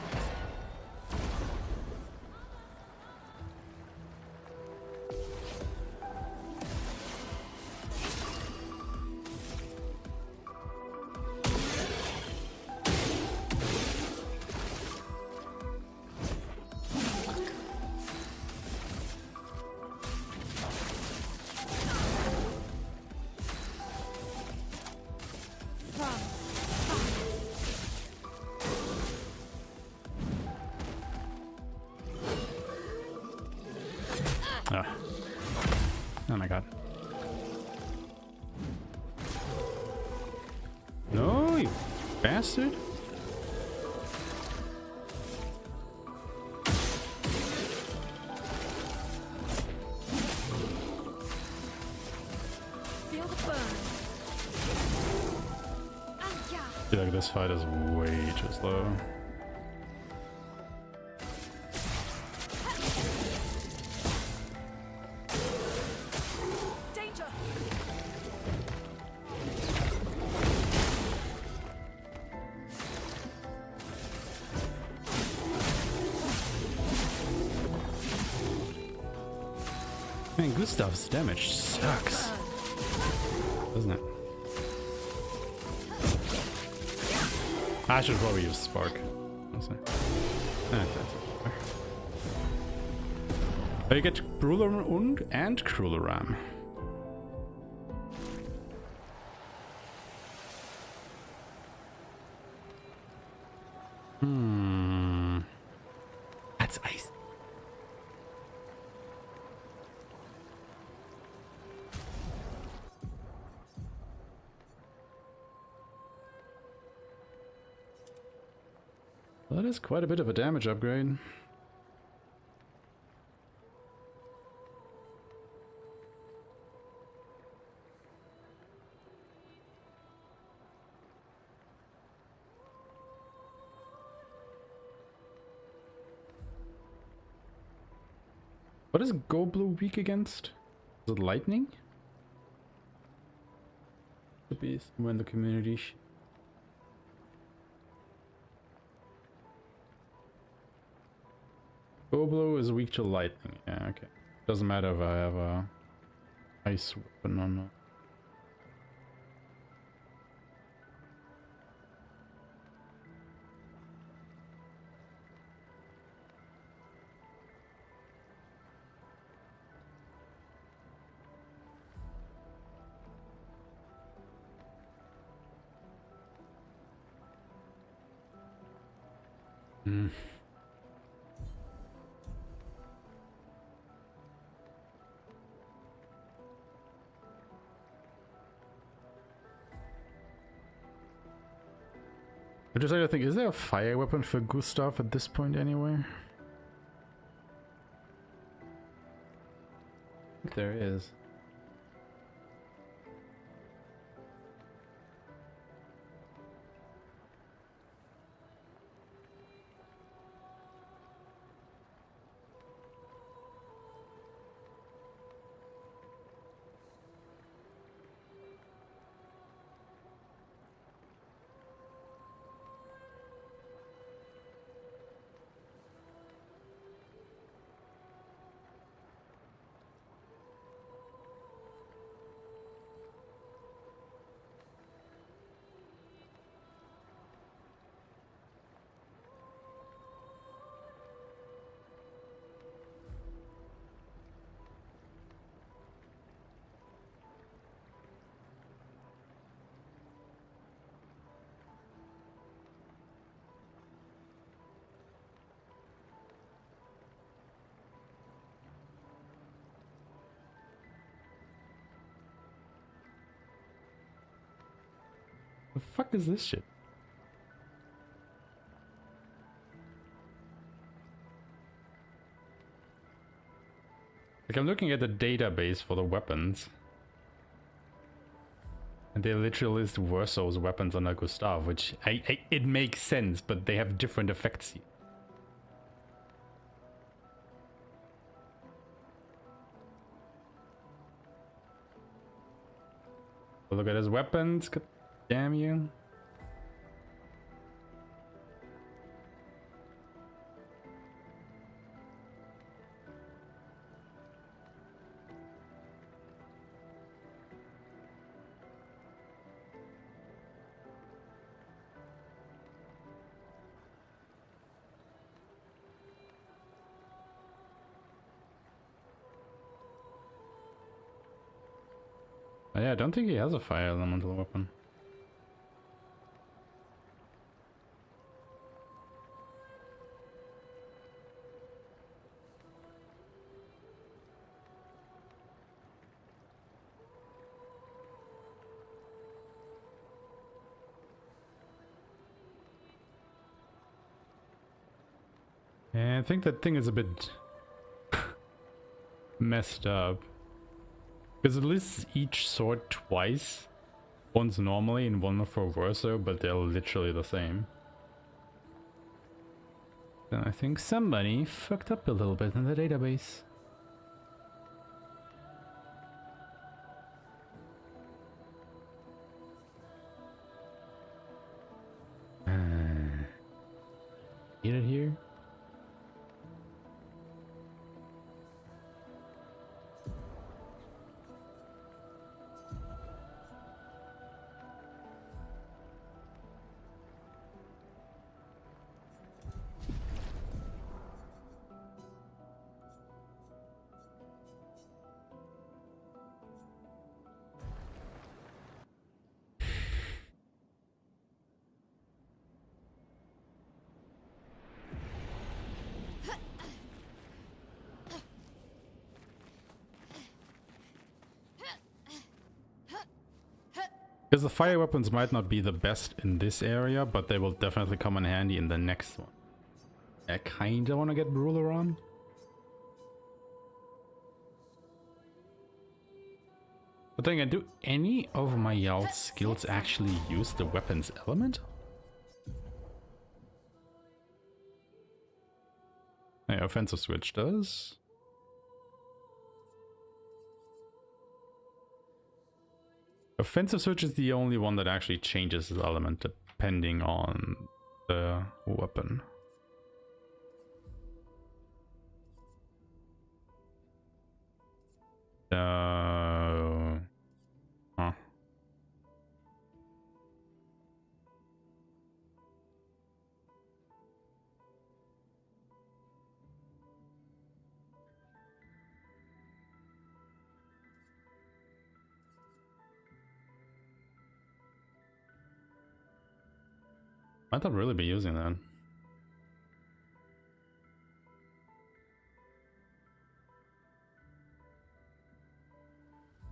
Ah. Oh my god. No, you bastard! Feel the burn. I feel like this fight is way too slow. Man, Gustav's damage sucks, doesn't it? I should probably use Spark. Honestly. But you get Ruler and Crueler Ram. That's ice. That is quite a bit of a damage upgrade. What is Go Blue weak against? Is it lightning? Could be somewhere in the community. blow is weak to lightning. Yeah, okay. Doesn't matter if I have a ice weapon or not. Hmm. I just like to think, is there a fire weapon for Gustav at this point anywhere? I think there is. The fuck is this shit? Like, I'm looking at the database for the weapons. And they literally list Verso's weapons under Gustav, which it makes sense, but they have different effects here. Look at his weapons. God damn you. Yeah, I don't think he has a fire elemental weapon. Yeah, I think that thing is a bit messed up. Because it lists each sword twice. One's normally and one for Verso, but they're literally the same. Then I think somebody fucked up a little bit in the database. Get it here? Because the fire weapons might not be the best in this area, but they will definitely come in handy in the next one. I kinda wanna get Ruler on. But then again, do any of my Yalt skills actually use the weapons element? Yeah, offensive switch does. Offensive switch is the only one that actually changes its element depending on the weapon. Huh. Might not really be using that.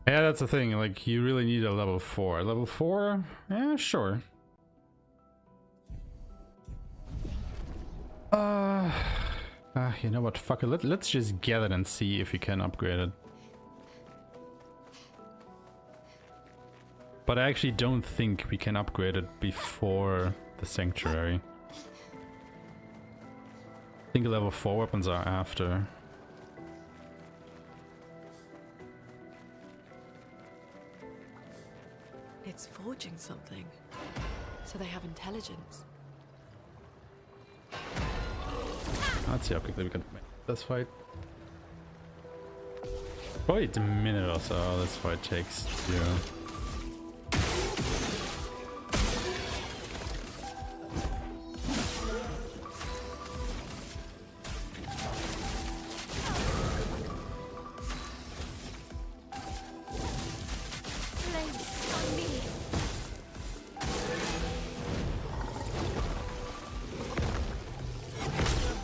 Yeah, that's the thing, like, you really need a level 4. Level 4? Yeah, sure. You know what, fuck it, let's just get it and see if we can upgrade it. But I actually don't think we can upgrade it before the Sanctuary. I think level 4 weapons are after. It's forging something. So they have intelligence. Let's see how quickly we can make this fight. Probably a minute or so this fight takes to...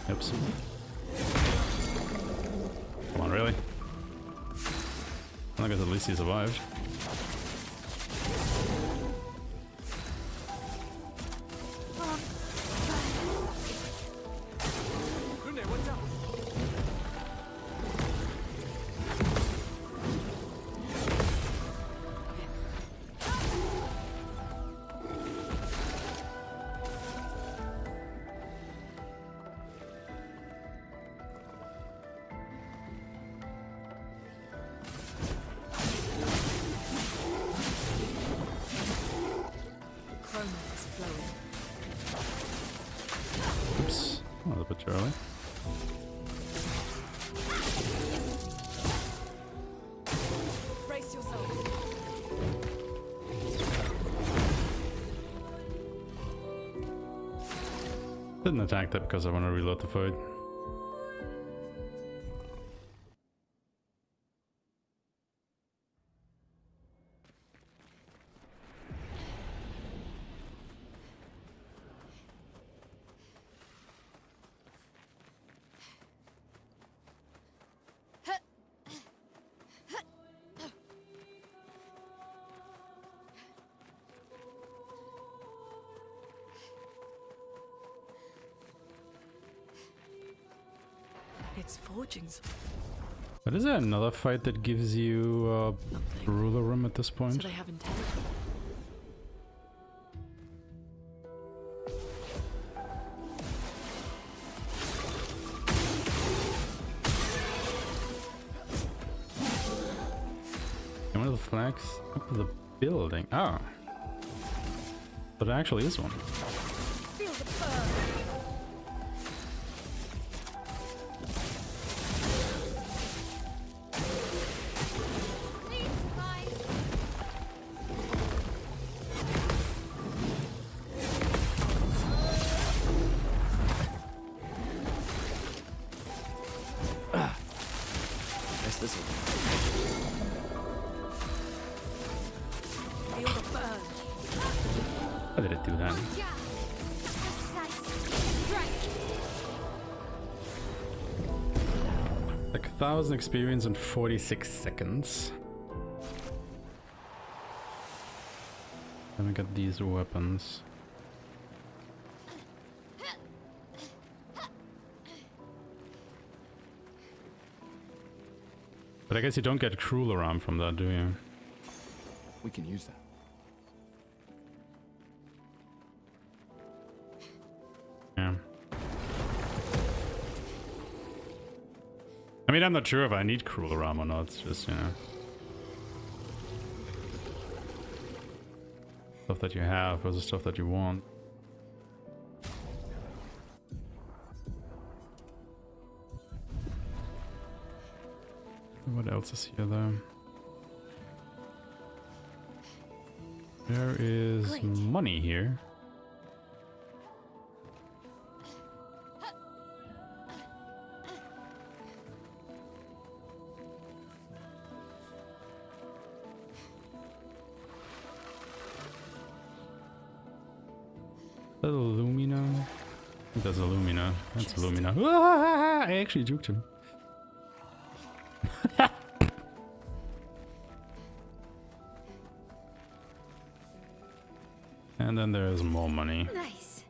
Oops. Come on, really? I guess at least he survived. Oops, a little bit too early. Brace yourselves. Didn't attack that because I want to reload the fight. It's forging something. But is there another fight that gives you ruler room at this So point? they have intelligence. One of the flags up to the building. Oh. But it actually is one. Feel the burn. Please, mine. Guess this will. Feel the burn. How did it do that? Yeah. Precise strike. Like 1,000 experience in 46 seconds. Let me get these weapons. But I guess you don't get crueler arm from that, do you? We can use that. Yeah. I mean, I'm not sure if I need crueler arm or not. It's just, you know, stuff that you have versus stuff that you want. What What else is here though? There is Great. money here. Little Lumina. I think that's a Lumina. That's a Lumina. Ah, I actually juked him. And then there's more money. Nice.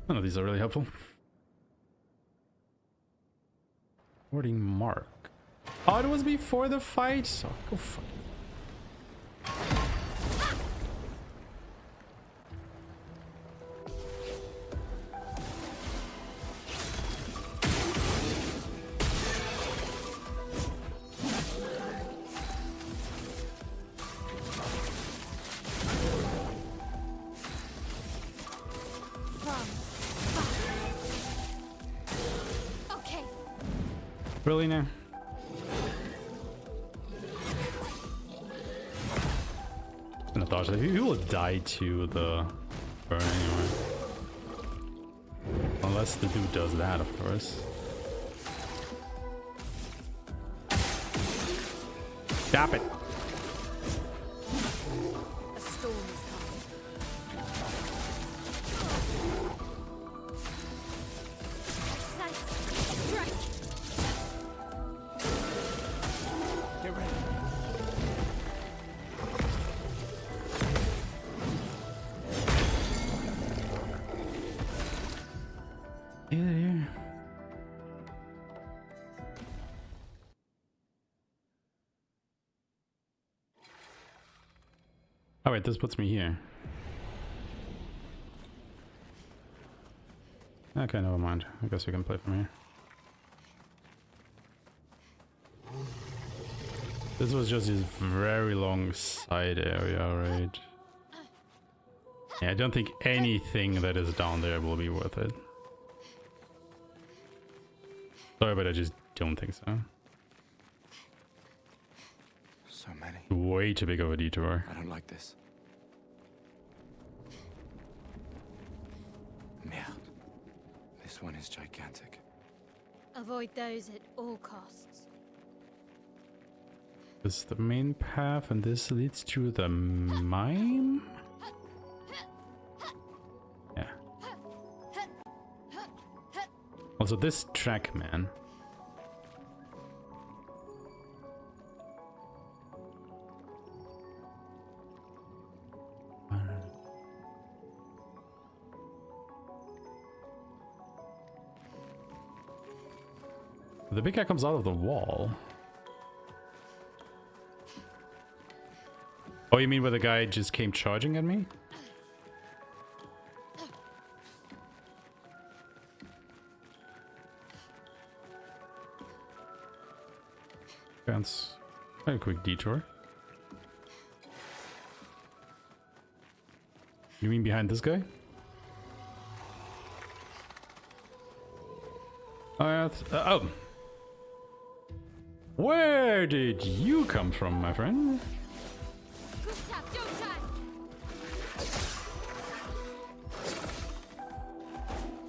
None of these are really helpful. Wording mark. Oh, it was before the fight? Oh, go fuck. Okay. Really now? And I thought he will die to the burn anyway. Unless the dude does that, of course. Stop it! A storm is coming. Nice. Strike. Get ready. Yeah. Oh wait, this puts me here. Okay, never mind. I guess we can play from here. This was just this very long side area, right? Yeah, I don't think anything that is down there will be worth it. Sorry, but I just don't think so. So many. Way too big of a detour. I don't like this. Merde. This one is gigantic. Avoid those at all costs. This is the main path, and this leads to the mine? Yeah. Also, this track, man. The big guy comes out of the wall. Oh, you mean where the guy just came charging at me? That's a quick detour. You mean behind this guy? Oh, yeah, oh. Where did you come from, my friend? Gustav, don't die!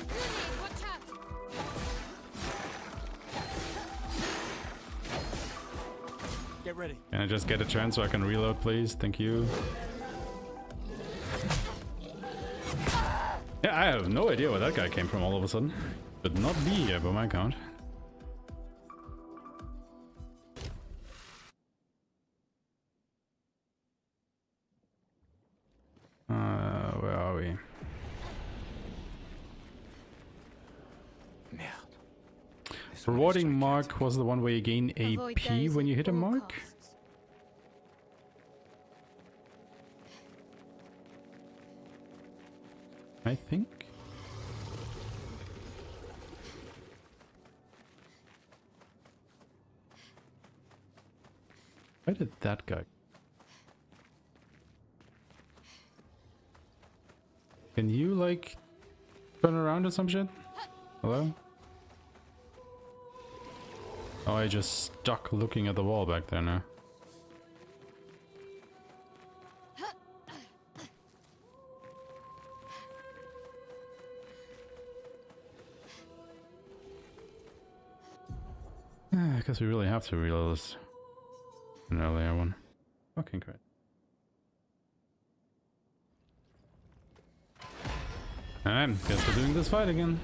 Lily, watch out! Get ready. Can I just get a chance so I can reload, please? Thank you. Yeah, I have no idea where that guy came from all of a sudden. Should not be here by my count. Where are we? Merde. This one is Rewarding gigantic. mark was the one where you gain Avoid AP those when you at hit a all mark? costs. I think. Where did that guy? like turn around or some shit? Hello? Oh, I just stuck looking at the wall back there now. I guess we really have to reload this. An earlier one. Fucking crap. Alright, guess we're doing this fight again.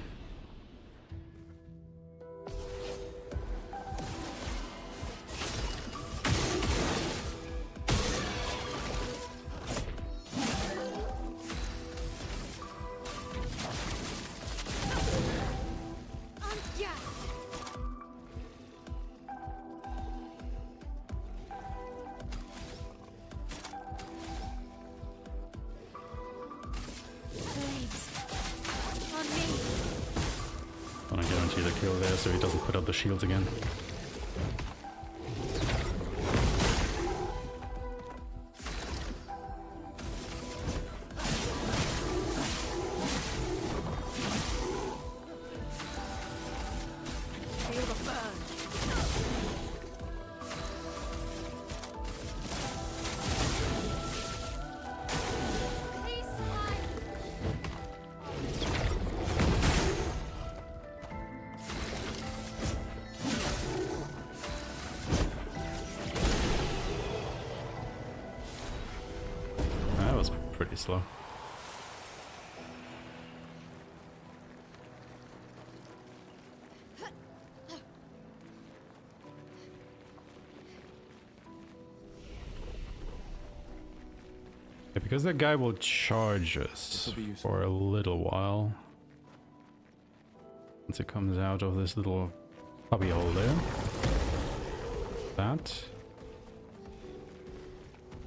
I guarantee the kill there so he doesn't put up the shields again. Feel the burn. That was pretty slow. Yeah, because that guy will charge us This'll be useful. for a little while. Once it comes out of this little cubby hole there. That.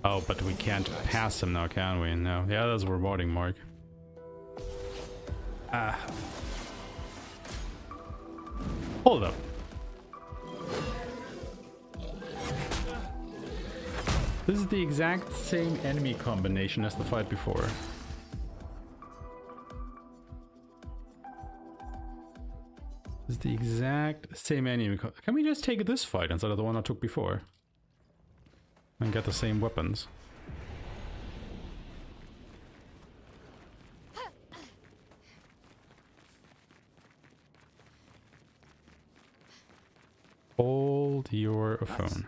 Oh, but we can't pass him now, can we? No. Yeah, that's a rewarding mark. Ah. Hold up. This is the exact same enemy combination as the fight before. This is the exact same enemy. Can we just take this fight instead of the one I took before? And get the same weapons. Hold your phone.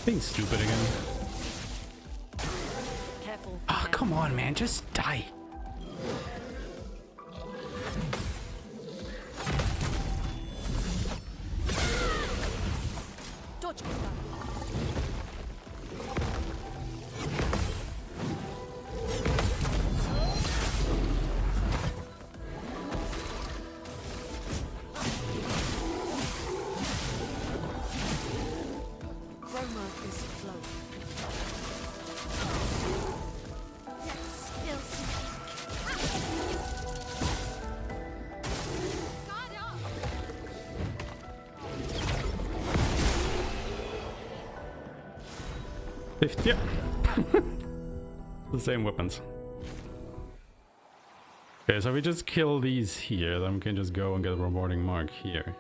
Being stupid again. Careful. Ah, come on, man, just die. Dodge this one. Chroma is flow. Let's spill some God up! Yeah. The same weapons. Okay, so we just kill these here, then we can just go and get a rewarding mark here.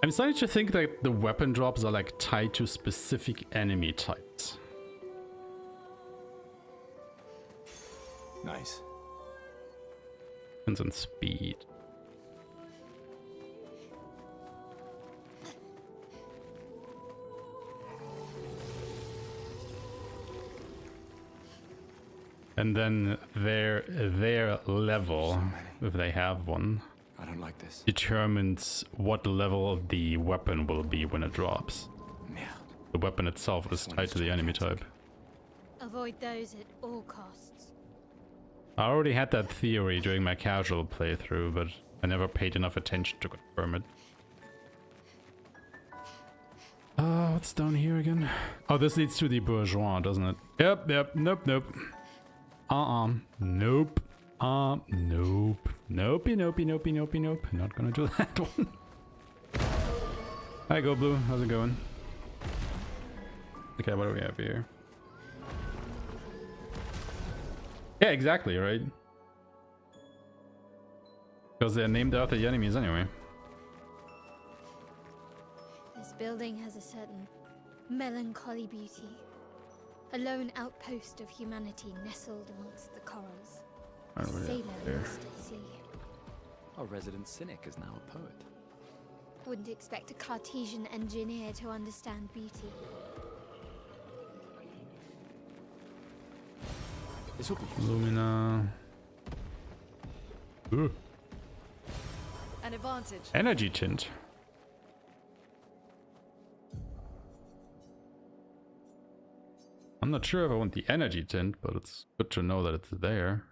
I'm starting to think that the weapon drops are like tied to specific enemy types. Nice. Depends on speed. And then their level, if they have one, I don't like this. determines what level of the weapon will be when it drops. Merde. The weapon itself is tied to the enemy type. Avoid those at all costs. I already had that theory during my casual playthrough, but I never paid enough attention to confirm it. What's down here again? Oh, this leads to the bourgeois, doesn't it? Yep, nope. Nope. Nope. Nope. Not gonna do that one. Hi, Go Blue. How's it going? Okay, what do we have here? Yeah, exactly, right? Because they're named after the enemies anyway. This building has a certain melancholy beauty. A lone outpost of humanity nestled amongst the corals. Right, A we sailor have there. lost at sea. Our resident cynic is now a poet. Wouldn't expect a Cartesian engineer to understand beauty. This will be useful. Lumina. Ooh, An advantage. energy tint. I'm not sure if I want the energy tint, but it's good to know that it's there.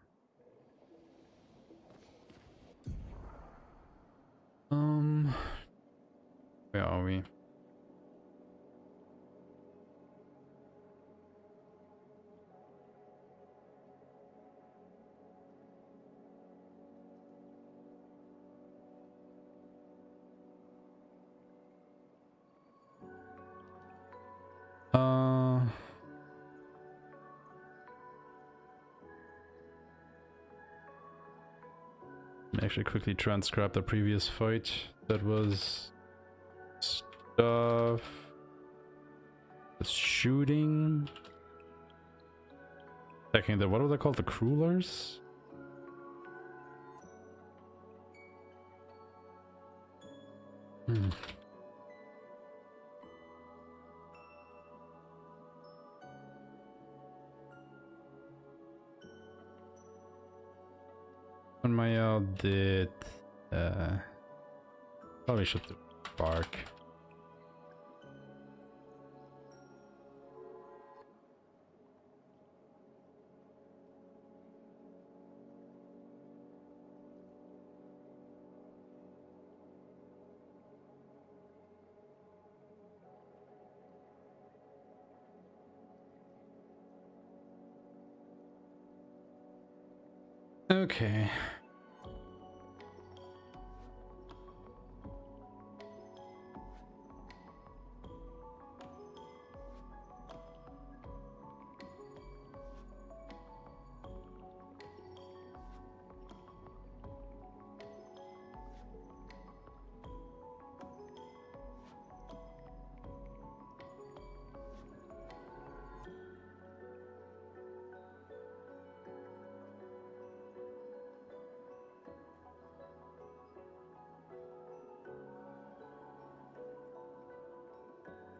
Where are we? Actually quickly transcribe the previous fight. That was stuff. The shooting. Checking the, what were they called? The crullers? When my did probably should do spark. Okay.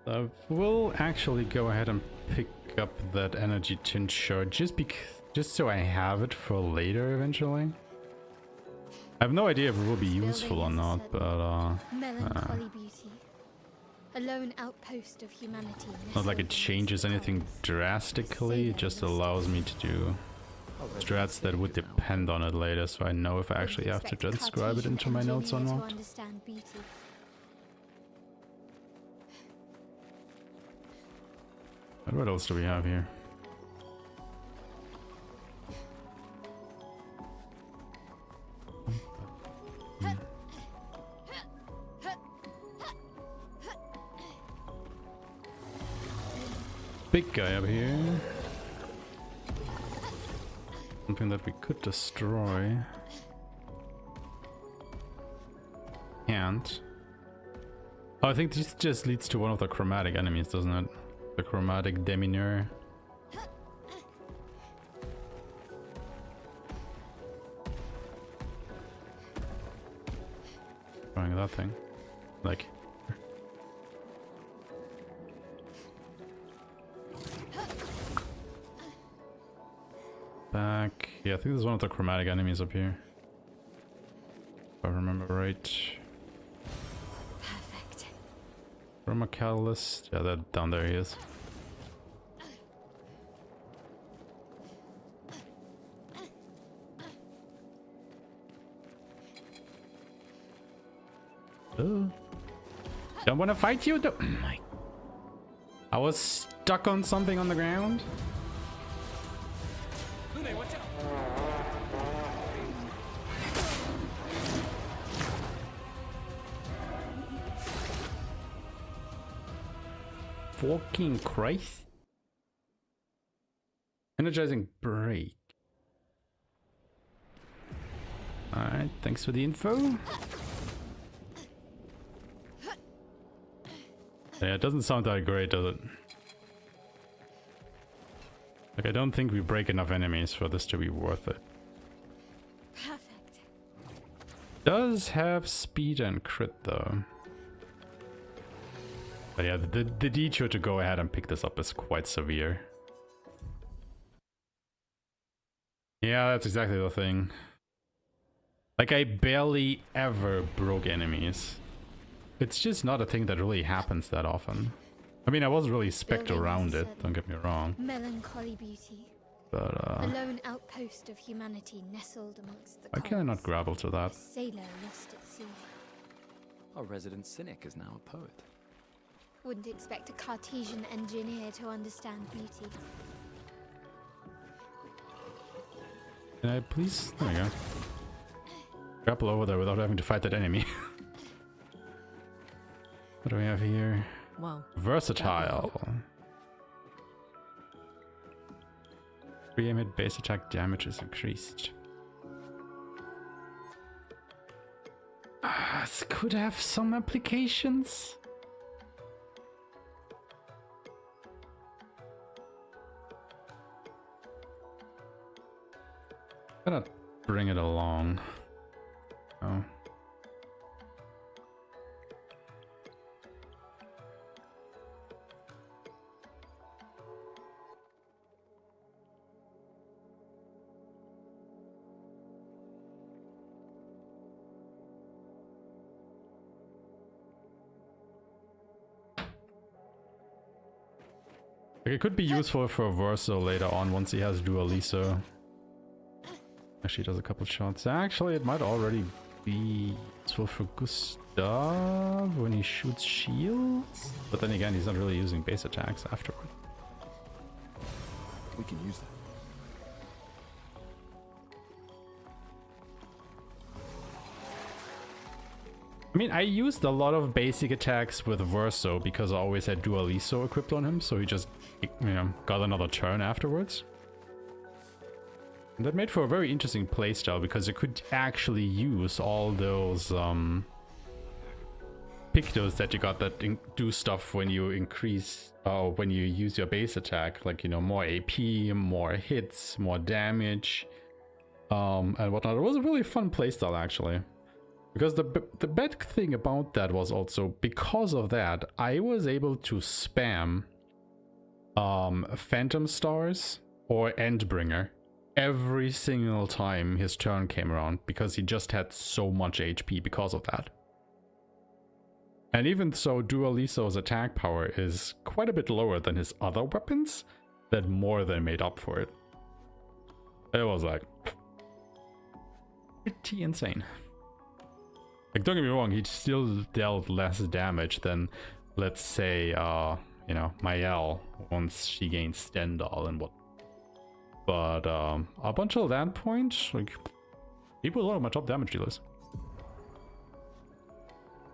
I will actually go ahead and pick up that energy tint shard just so I have it for later eventually. I have no idea if it will be useful or not, but melancholy beauty. A lone outpost of humanity. not like it changes anything drastically. It just allows me to do strats that would depend on it later, so I know if I actually have to transcribe it into my notes or not. And what else do we have here? Big guy up here. Something that we could destroy. Can't. Oh, I think this just leads to one of the chromatic enemies, doesn't it? The chromatic demineur. Trying that thing. Like. Back. Yeah, I think there's one of the chromatic enemies up here. If I remember right. Perfect. Chroma catalyst. Yeah, that down there he is. Don't want to fight you. Oh my. I was stuck on something on the ground. Lune, watch out! Fucking Christ. Energizing break. Alright, thanks for the info. Yeah, it doesn't sound that great, does it? Like, I don't think we break enough enemies for this to be worth it. Perfect. Does have speed and crit though. But yeah, the detour to go ahead and pick this up is quite severe. Yeah, that's exactly the thing. Like, I barely ever broke enemies. It's just not a thing that really happens that often. I mean, I was really spec'd Building around it, certain don't get me wrong. Melancholy beauty. But, A lone outpost of humanity nestled amongst the why can I not coals. grapple to A that? sailor lost at sea. Our resident cynic is now a poet. Wouldn't expect a Cartesian engineer to understand beauty. Can I please? There we go. Grapple over there without having to fight that enemy. What do we have here? Well, Versatile. Pre-aim hit base attack damage is increased. This could have some applications. Gonna bring it along. Oh. Like, it could be useful for Verso later on once he has Dualiso. Actually, does a couple shots. Actually, it might already be useful for Gustav when he shoots shields. But then again, he's not really using base attacks afterward. We can use that. I mean, I used a lot of basic attacks with Verso because I always had Dualiso equipped on him, so he just, you know, got another turn afterwards. And that made for a very interesting playstyle because you could actually use all those pictos that you got that do stuff when you increase, when you use your base attack, like, you know, more AP, more hits, more damage, and whatnot. It was a really fun playstyle actually. Because the bad thing about that was also, because of that, I was able to spam Phantom Stars or Endbringer every single time his turn came around, because he just had so much HP because of that. And even so, Dualiso's attack power is quite a bit lower than his other weapons, that more than made up for it. It was like pretty insane. Like, don't get me wrong, he still dealt less damage than, let's say, you know, Mael once she gained Stendhal and what. But up until that point, like, he was one of my top damage dealers.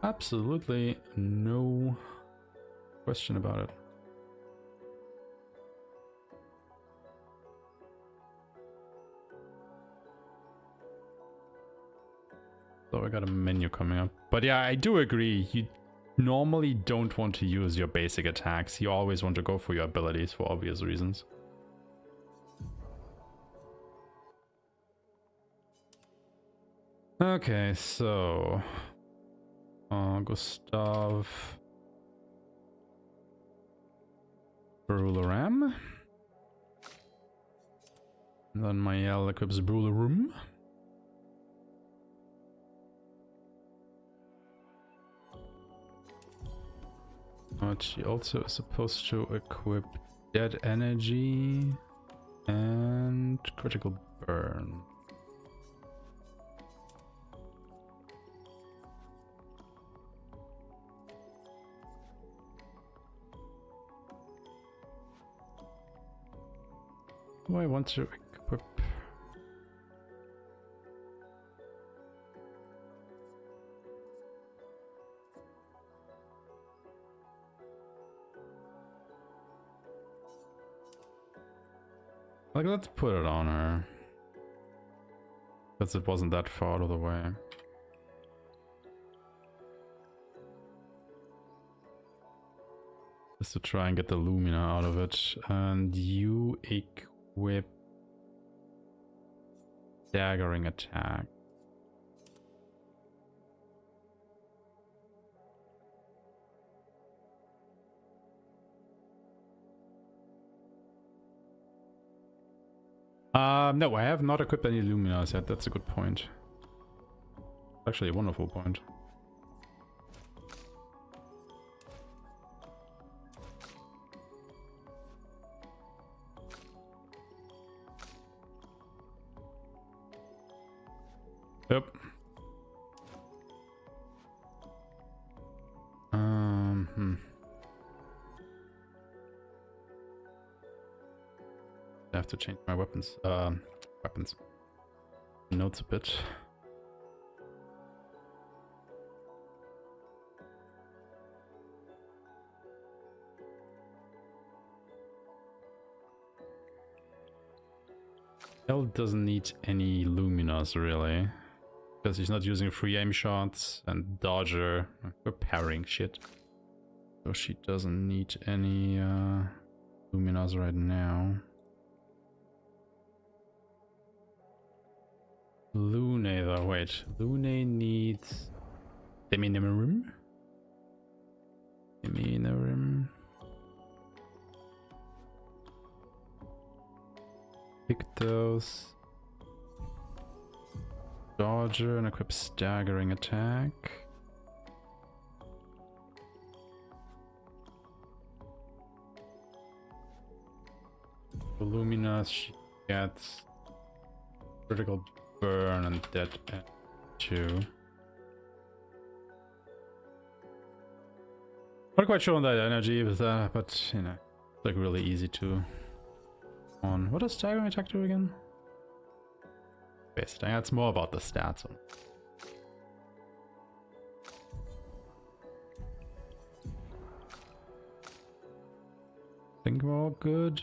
Absolutely no question about it. So I got a menu coming up. But yeah, I do agree. You normally don't want to use your basic attacks. You always want to go for your abilities for obvious reasons. Okay, so Gustav Brularam. And then Mael equips Brularum. But she also is supposed to equip Dead Energy and Critical Burn. do I want to equip? Like, let's put it on her. Because it wasn't that far out of the way. Just to try and get the Lumina out of it. And you equip staggering attack. No, I have not equipped any Luminas yet. That's a good point. Actually, a wonderful point. Yep. I have to change my weapons. Notes a bit. Belle doesn't need any Luminas really, because he's not using free aim shots and dodger. We're parrying shit, so she doesn't need any Luminas right now. Lune though, wait. Lune needs Deminarim? Deminarim. Pick those. Dodger and equip staggering attack. For Luminas, she gets critical burn and dead end too. Not quite sure on that energy with that, but you know, it's like really easy to on. What does staggering attack do again? Basically, that's more about the stats. I think we're all good.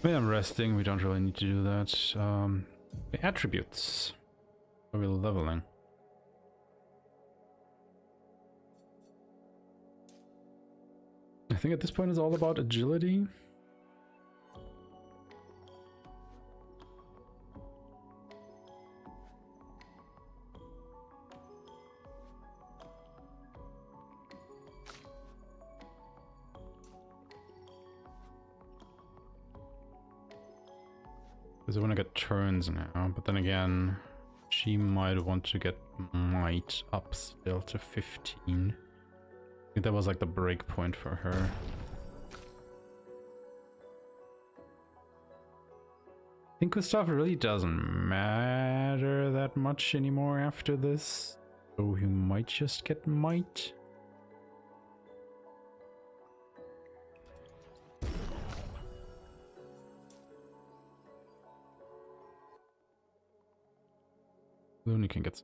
When I'm resting, we don't really need to do that. The attributes. Are we leveling? I think at this point it's all about agility. Because I want to get turns now, but then again, she might want to get might up still to 15. I think that was like the break point for her. I think Gustav really doesn't matter that much anymore after this, so he might just get might. Looney can get.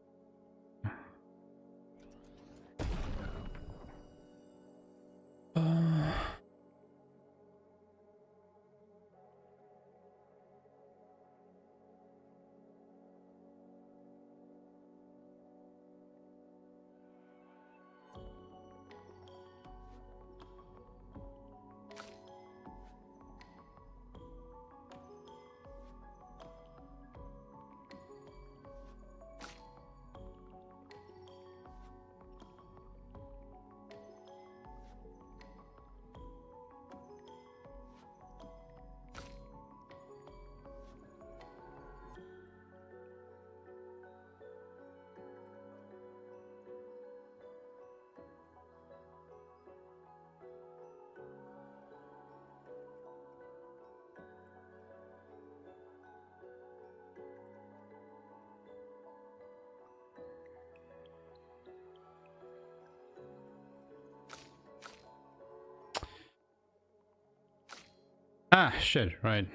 Ah, shit, right.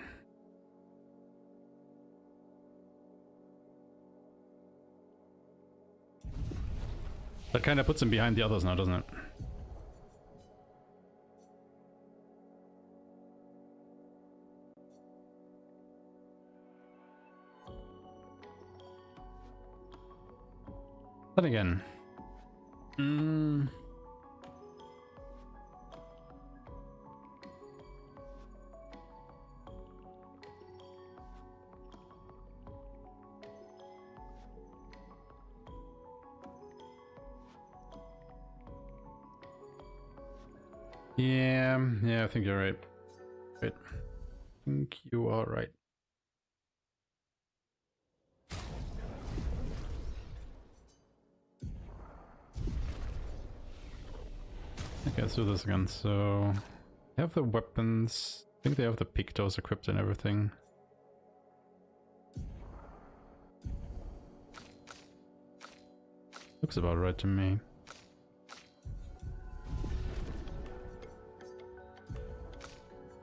That kind of puts him behind the others now, doesn't it? Then again. Yeah, I think you're right. Right. I think you are right. Okay, let's do this again. So, they have the weapons. I think they have the Pictos equipped and everything. Looks about right to me.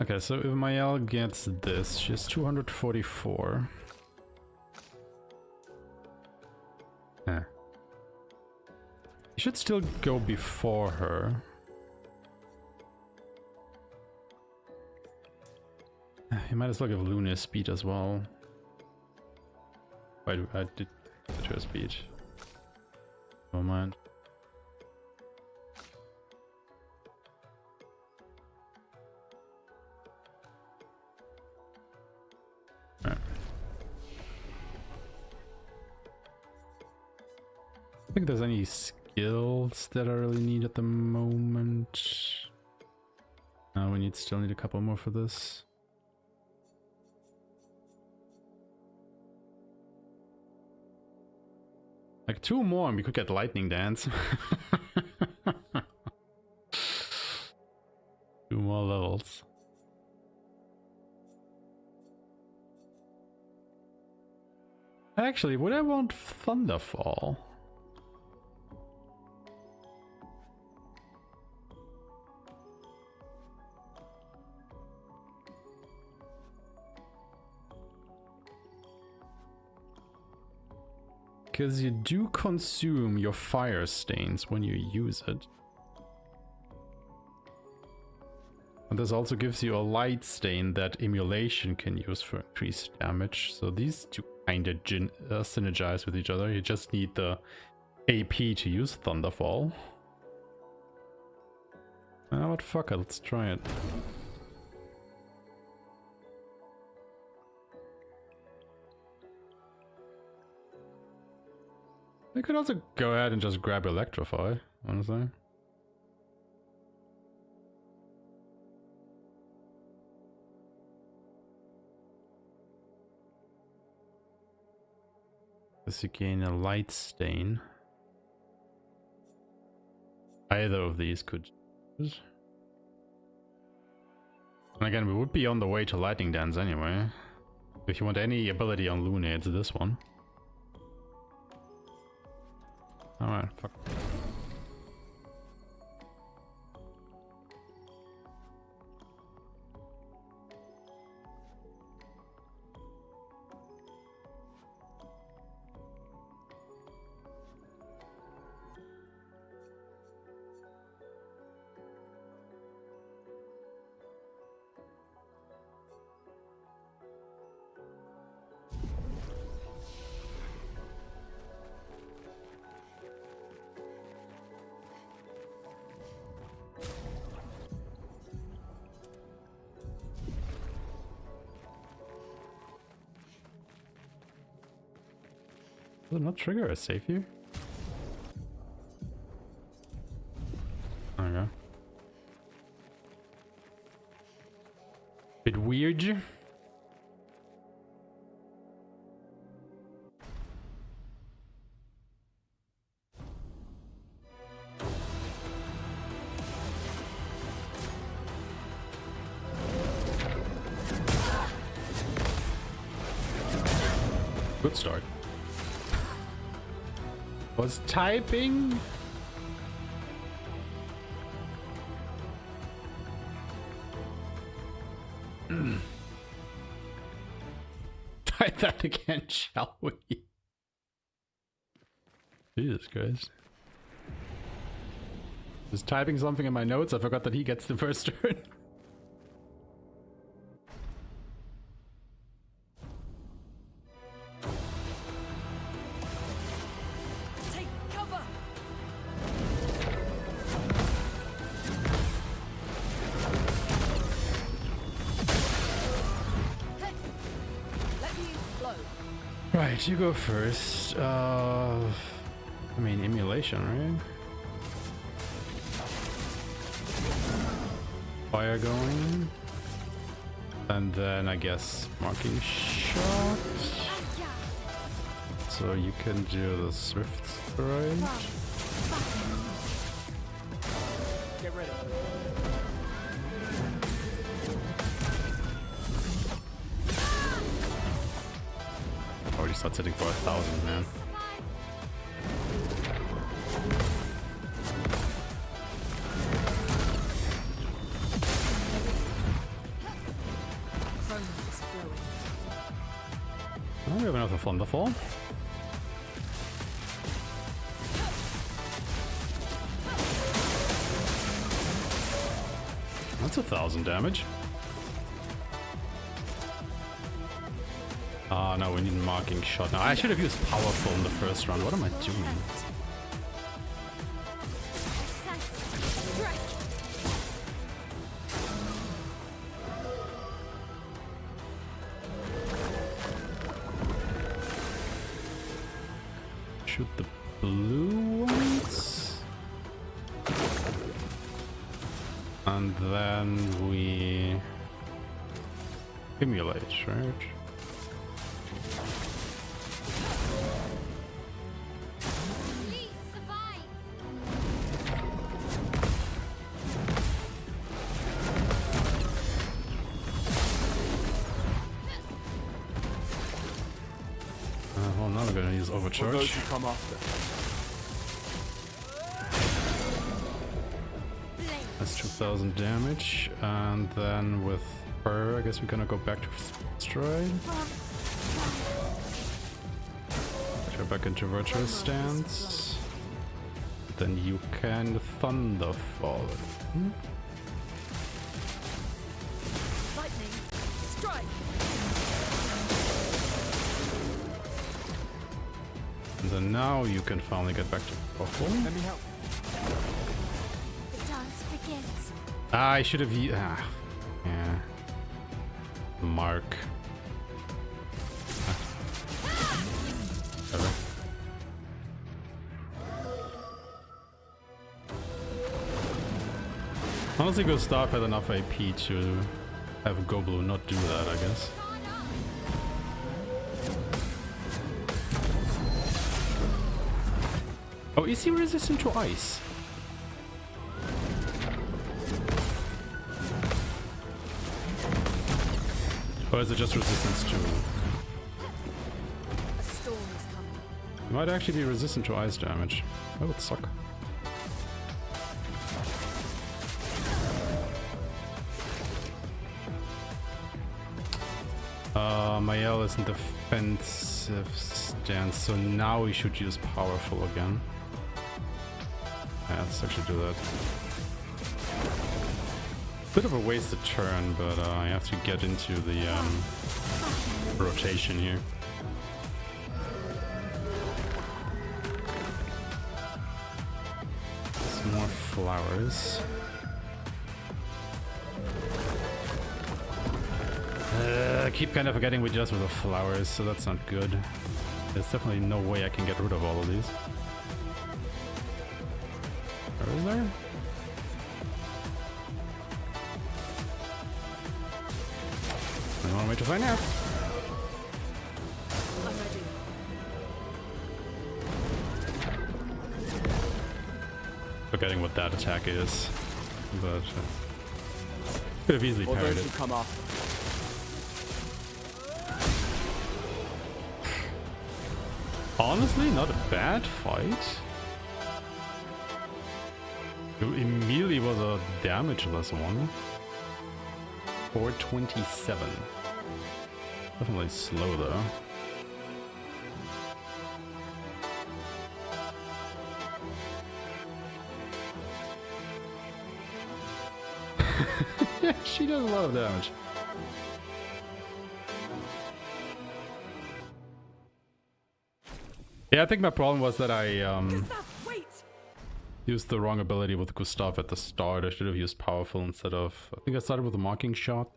Okay, so if Mael gets this, she has 244. Huh. He should still go before her. He might as well give Luna speed as well. Wait, I did get her speed. Never mind. Right. I think there's any skills that I really need at the moment. We still need a couple more for this. Like 2 more and we could get Lightning Dance. 2 more levels. Actually, would I want Thunderfall? Because you do consume your fire stains when you use it. And this also gives you a light stain that emulation can use for increased damage. So these two kind of synergize with each other. You just need the AP to use Thunderfall. But fuck it, let's try it. I could also go ahead and just grab Electrify, honestly. Because you gain a light stain. Either of these could use. And again, we would be on the way to Lightning Dance anyway. If you want any ability on Luna, it's this one. Alright, fuck. Does it not trigger a save here? There we go. Bit weird. Good start. Was typing? Try that again, shall we? Jesus Christ. Just typing something in my notes, I forgot that he gets the first turn. Take cover! Let me flow. Right, you go first. I mean, emulation, right? Fire going. And then I guess marking shot. So you can do the swift strike. Get ready. Already starts hitting for 1,000, man. Oh, we have another Thunderfall. That's 1,000 damage. Ah, no, we need marking shot. Now, I should have used powerful in the first round. What am I doing? Shoot the blue ones. And then we emulate, right? Please survive. Oh, now we're gonna use For those overcharge. who come after. That's 2,000 damage, and then with her, I guess we're gonna go back to stride. Go back into virtual stance. Then you can thunderfall. Hmm? Lightning, strike! And then now you can finally get back to powerful. Let me help. The dance begins. Ah, I should have used. Ah, yeah. Mark. Whatever. Honestly, Gustav had enough AP to have Goblu not do that, I guess. Oh, is he resistant to ice? Or is it just resistance to... A storm is coming. He might actually be resistant to ice damage. That would suck. Mael is in defensive stance, so now we should use powerful again. Yeah, let's actually do that. Bit of a wasted turn, but I have to get into the rotation here. Some more flowers. I keep kind of forgetting we just with the flowers, so that's not good. There's definitely no way I can get rid of all of these. Or is there? I want to wait to find out. I'm ready. Forgetting what that attack is, but could have easily For parried those it. who come after. Honestly, not a bad fight. It immediately was a damageless one. 427. Definitely slow though. Yeah, she does a lot of damage. Yeah, I think my problem was that I used the wrong ability with Gustav at the start. I should have used powerful instead of... I think I started with a mocking shot.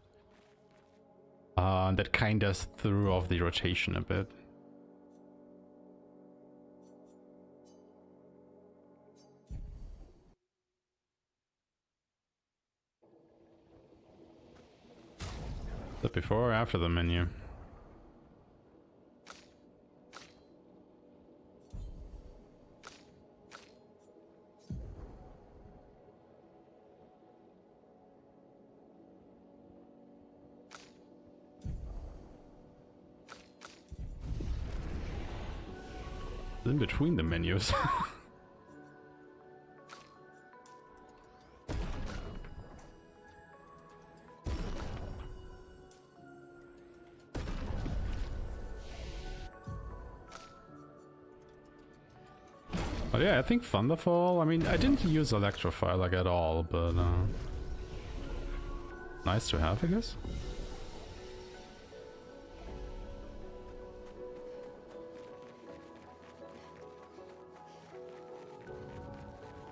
That kind of threw off the rotation a bit. Is that before or after the menu? In between the menus. But yeah, I think Thunderfall, I mean, I didn't use Electrify like at all, but nice to have, I guess.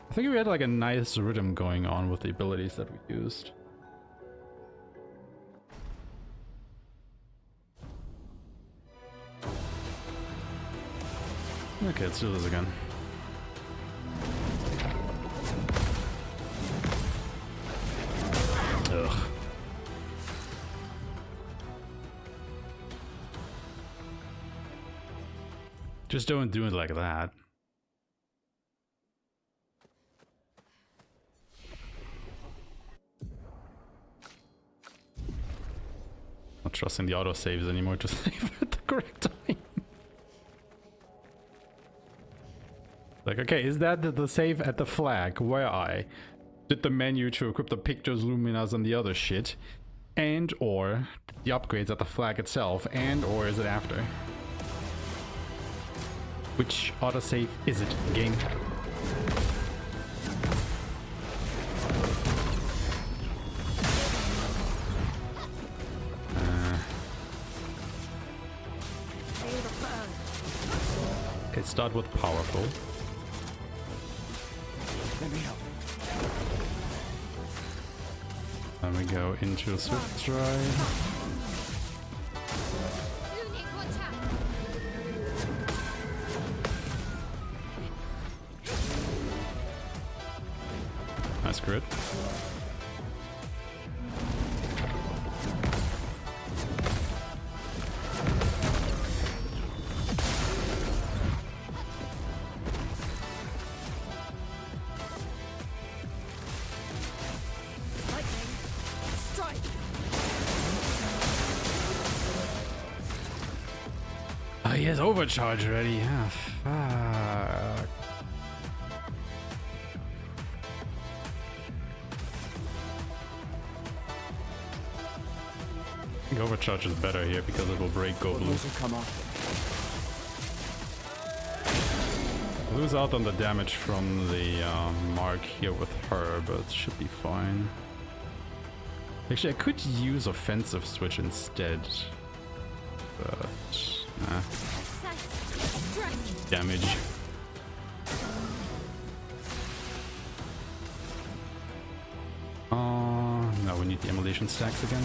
I think we had like a nice rhythm going on with the abilities that we used. Okay, let's do this again. Ugh. Just don't do it like that. Not trusting the autosaves anymore to save at the correct time. Like, okay, is that the save at the flag where I did the menu to equip the pictures, luminas, and the other shit? And or the upgrades at the flag itself? And or is it after? Which autosave is it, game? Okay, start with powerful. Let me help. Then we go into Swift Stride. Nice crit. Oh, he has overcharge already. Ah, fuck. I think overcharge is better here because it will break Go Blue. Come on. Lose out on the damage from the mark here with her, but it should be fine. Actually, I could use offensive switch instead, but nah. Damage. No, we need the emulation stacks again.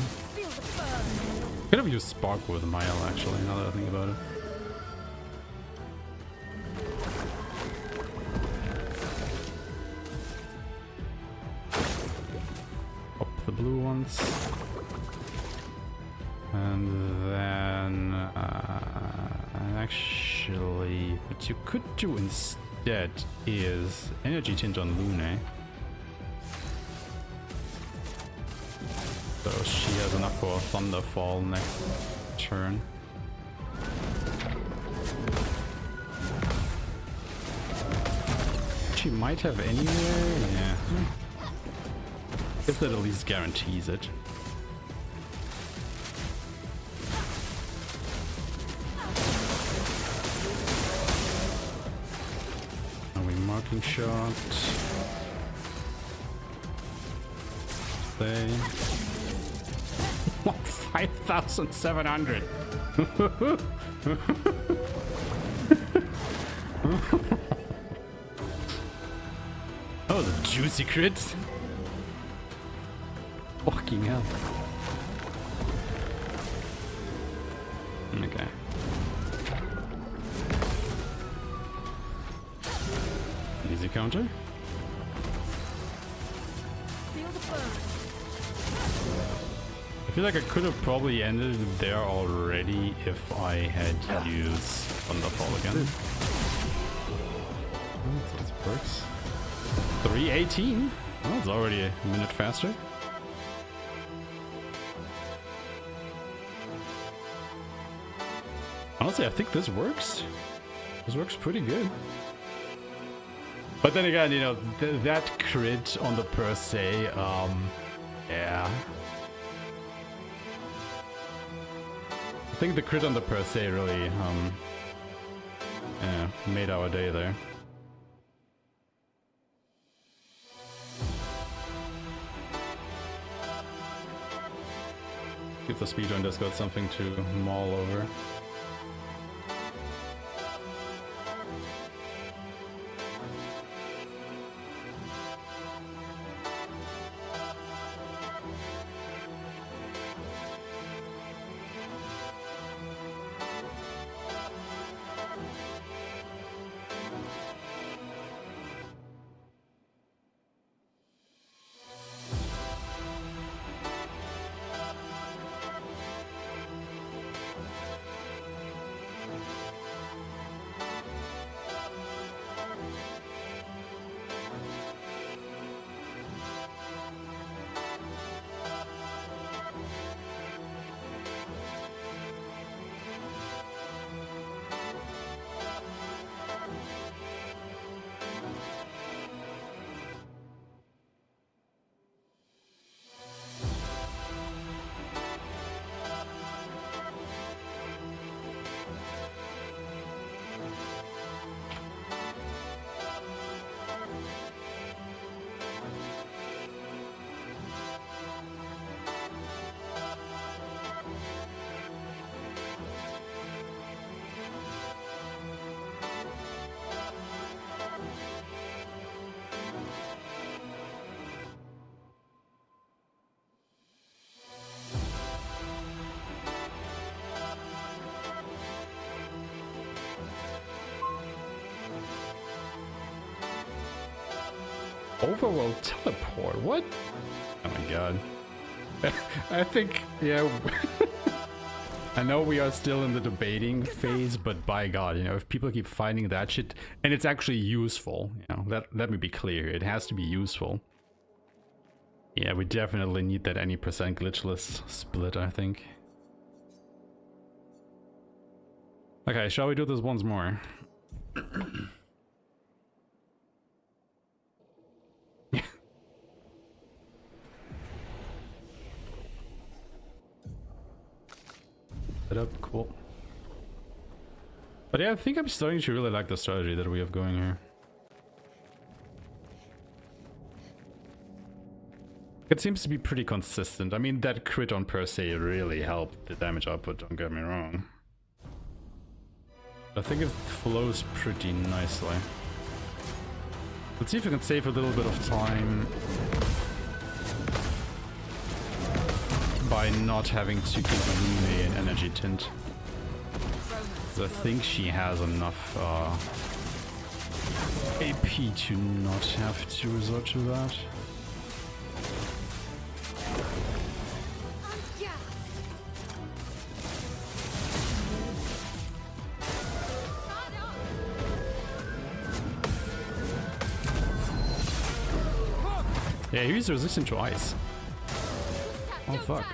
Could have used Spark with Mile actually, now that I think about it. Pop the blue ones. And then actually what you could do instead is energy tint on Lune. So she has enough for a Thunderfall next turn. She might have anywhere, yeah. Guess that at least guarantees it. Flanking shot. Stay. 5,700. Oh, the juicy crits. Fucking hell. Okay. Easy counter. Feel the burn. I feel like I could have probably ended it there already if I had used Thunderfall again. Oh, this works. 318. Well, it's already a minute faster. Honestly, I think this works. This works pretty good. But then again, you know, that crit on the per se, yeah. I think the crit on the per se really, yeah, made our day there. If the speedrun just got something to maul over. Overworld teleport? What? Oh my god. I think, yeah. I know we are still in the debating phase, but by god, you know, if people keep finding that shit, and it's actually useful, you know, let me be clear, it has to be useful. Yeah, we definitely need that any percent glitchless split, I think. Okay, shall we do this once more? Up, cool. But yeah, I think I'm starting to really like the strategy that we have going here. It seems to be pretty consistent. I mean, that crit on per se really helped the damage output, don't get me wrong. I think it flows pretty nicely. Let's see if we can save a little bit of time by not having to give Rune an energy tint. So I think she has enough AP to not have to resort to that. Yeah, he's resistant to ice. Oh fuck.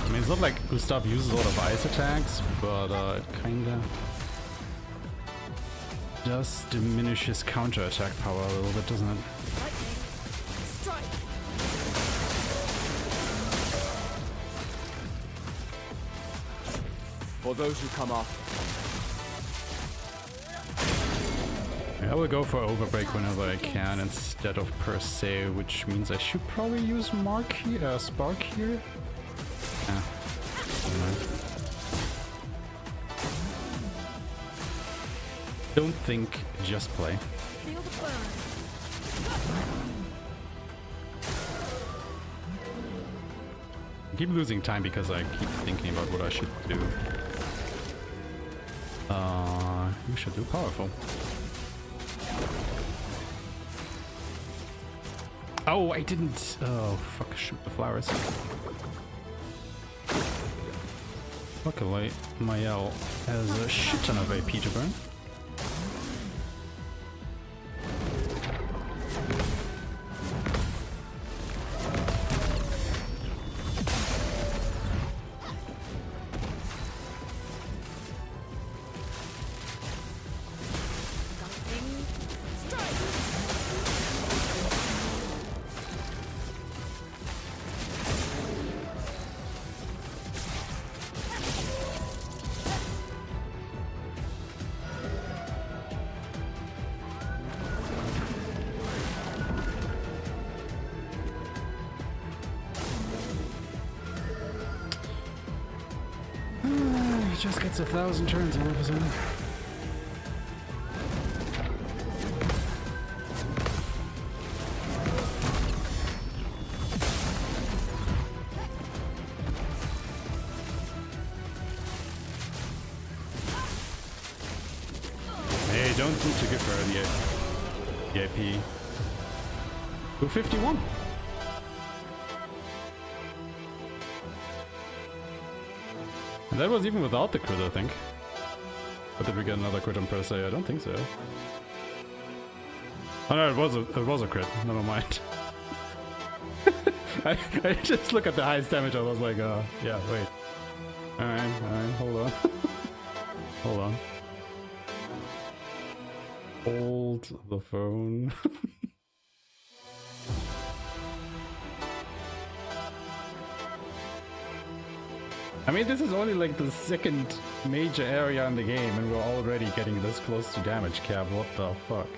I mean, it's not like Gustav uses a lot of ice attacks, but it kinda does diminish his counter attack power a little bit, doesn't it? for those who come after. I will go for overbreak whenever I can instead of per se, which means I should probably use Mark here, Spark here. Yeah. Don't think, just play. Feel the burn. I keep losing time because I keep thinking about what I should do. You should do powerful. Oh, I didn't. Oh, fuck, shoot the flowers. Luckily, Mael has a shit ton of AP to burn. Just gets 1,000 turns all of a sudden. Hey, don't need to give her the AP. 251. And that was even without the crit, I think. But did we get another crit on per se? I don't think so. Oh no, it was a crit. Never mind. I just look at the highest damage. I was like, yeah, wait. Alright, hold on. Hold on. Hold the phone. I mean, this is only like the second major area in the game, and we're already getting this close to damage cap. What the fuck?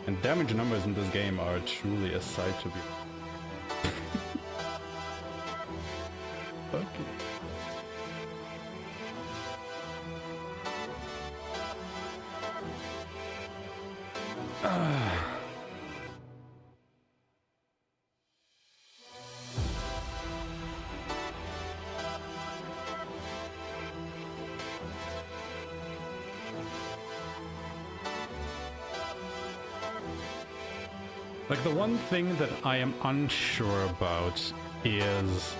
And damage numbers in this game are truly a sight to be. Okay. Like, the one thing that I am unsure about is,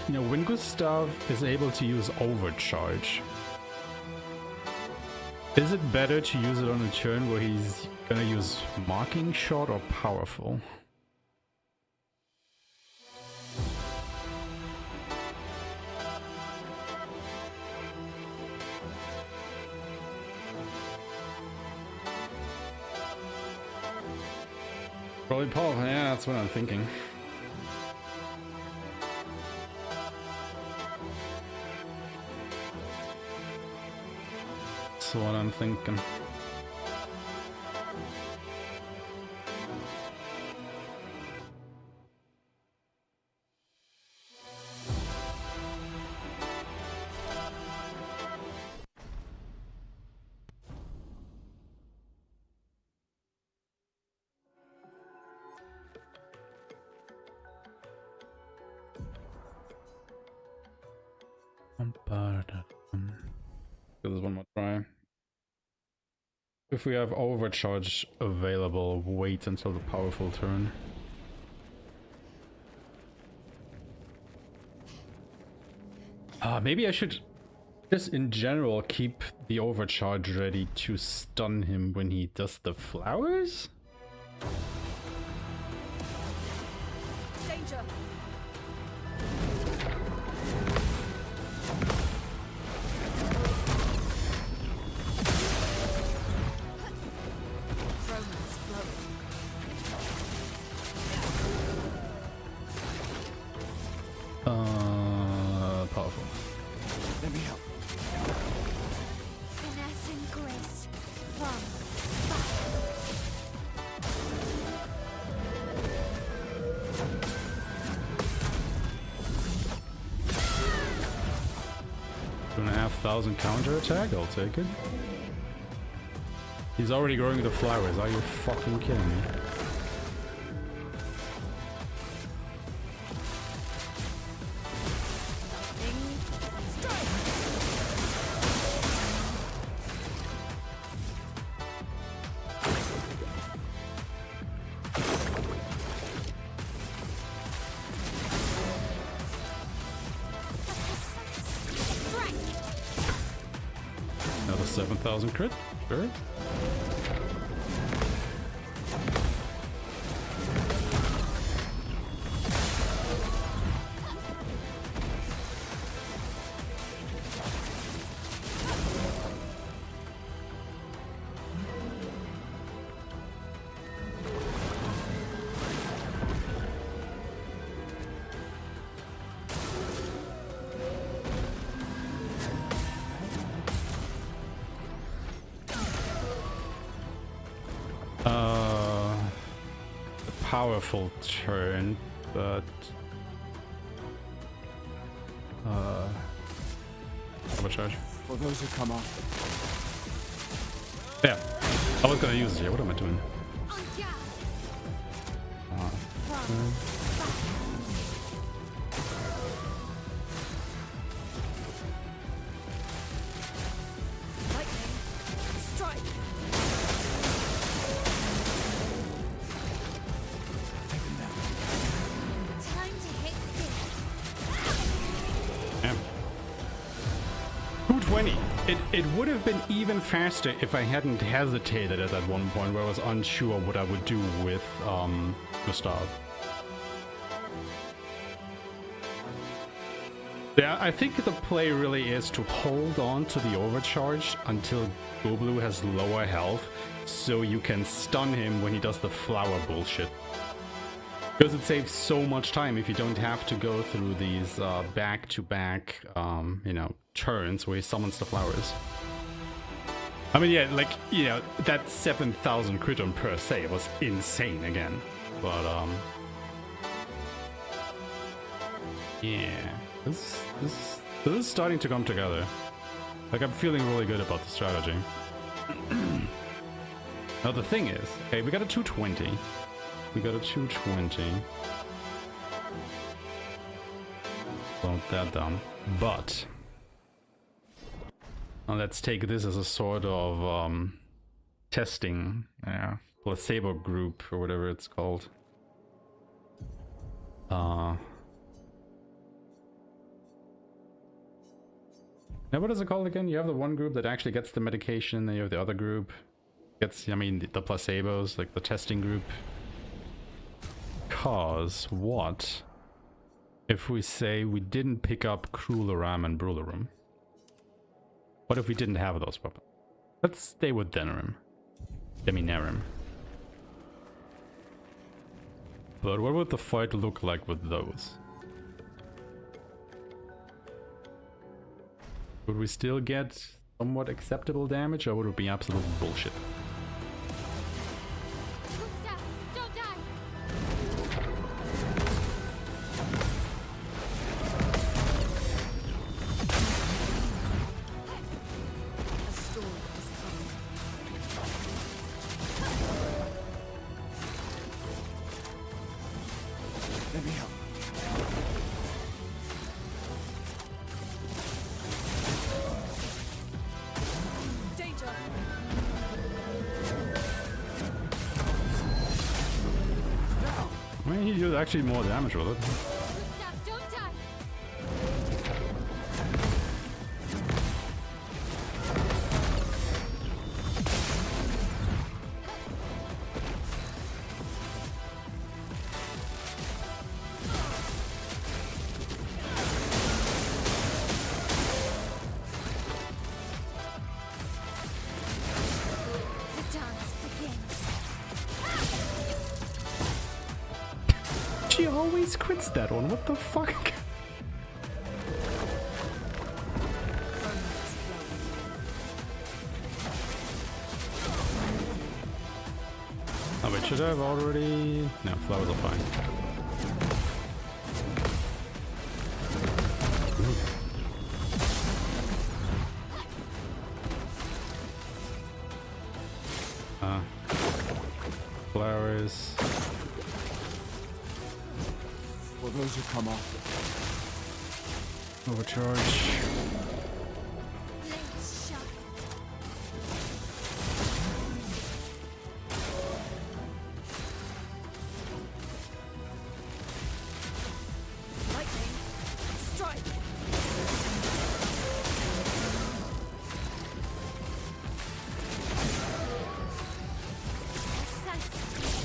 you know, when Gustav is able to use overcharge, is it better to use it on a turn where he's gonna use marking shot or powerful? Probably powerful, yeah, that's what I'm thinking. That's what I'm thinking. Give this one more try. If we have overcharge available, wait until the powerful turn. Maybe I should just in general keep the overcharge ready to stun him when he does the flowers? Danger! Romance flowing. Powerful. Let me help. Finesse and grace. One. Two and a half thousand counter attack, I'll take it. He's already growing the flowers, are you fucking kidding me? Another 7,000 crit, sure. Powerful turn, but overcharge. For those who come up. Yeah, I was gonna use it here. What am I doing? Lightning! Strike! Time to hit this. Yeah. 220. It would have been even faster if I hadn't hesitated at that one point where I was unsure what I would do with Gustav. Yeah, I think the play really is to hold on to the overcharge until Goblu has lower health, so you can stun him when he does the flower bullshit. Because it saves so much time if you don't have to go through these back-to-back, you know, turns where he summons the flowers. I mean, yeah, like, you know, that 7,000 crit on per se was insane again. But, yeah, this is starting to come together. Like, I'm feeling really good about the strategy. Now, the thing is, okay, we got a 220. We got a 220. Slow that down. But now let's take this as a sort of testing placebo group or whatever it's called. Now what is it called again? You have the one group that actually gets the medication, then you have the other group gets, I mean, the placebos, like the testing group. Because what if we say we didn't pick up Cruelaram and Brularum? What if we didn't have those weapons? Let's stay with Denerim. Deminarim. But what would the fight look like with those? Would we still get somewhat acceptable damage, or would it be absolute bullshit? Gustav, don't die. A storm is coming. Let me help. Danger! I mean, he did actually more damage with it. Gustav, don't die. always quits that one. What the fuck? Oh wait, should I have already... No, flowers are fine. Flowers. Will those who come after? Overcharge. Blades sharp. Lightning. Strike.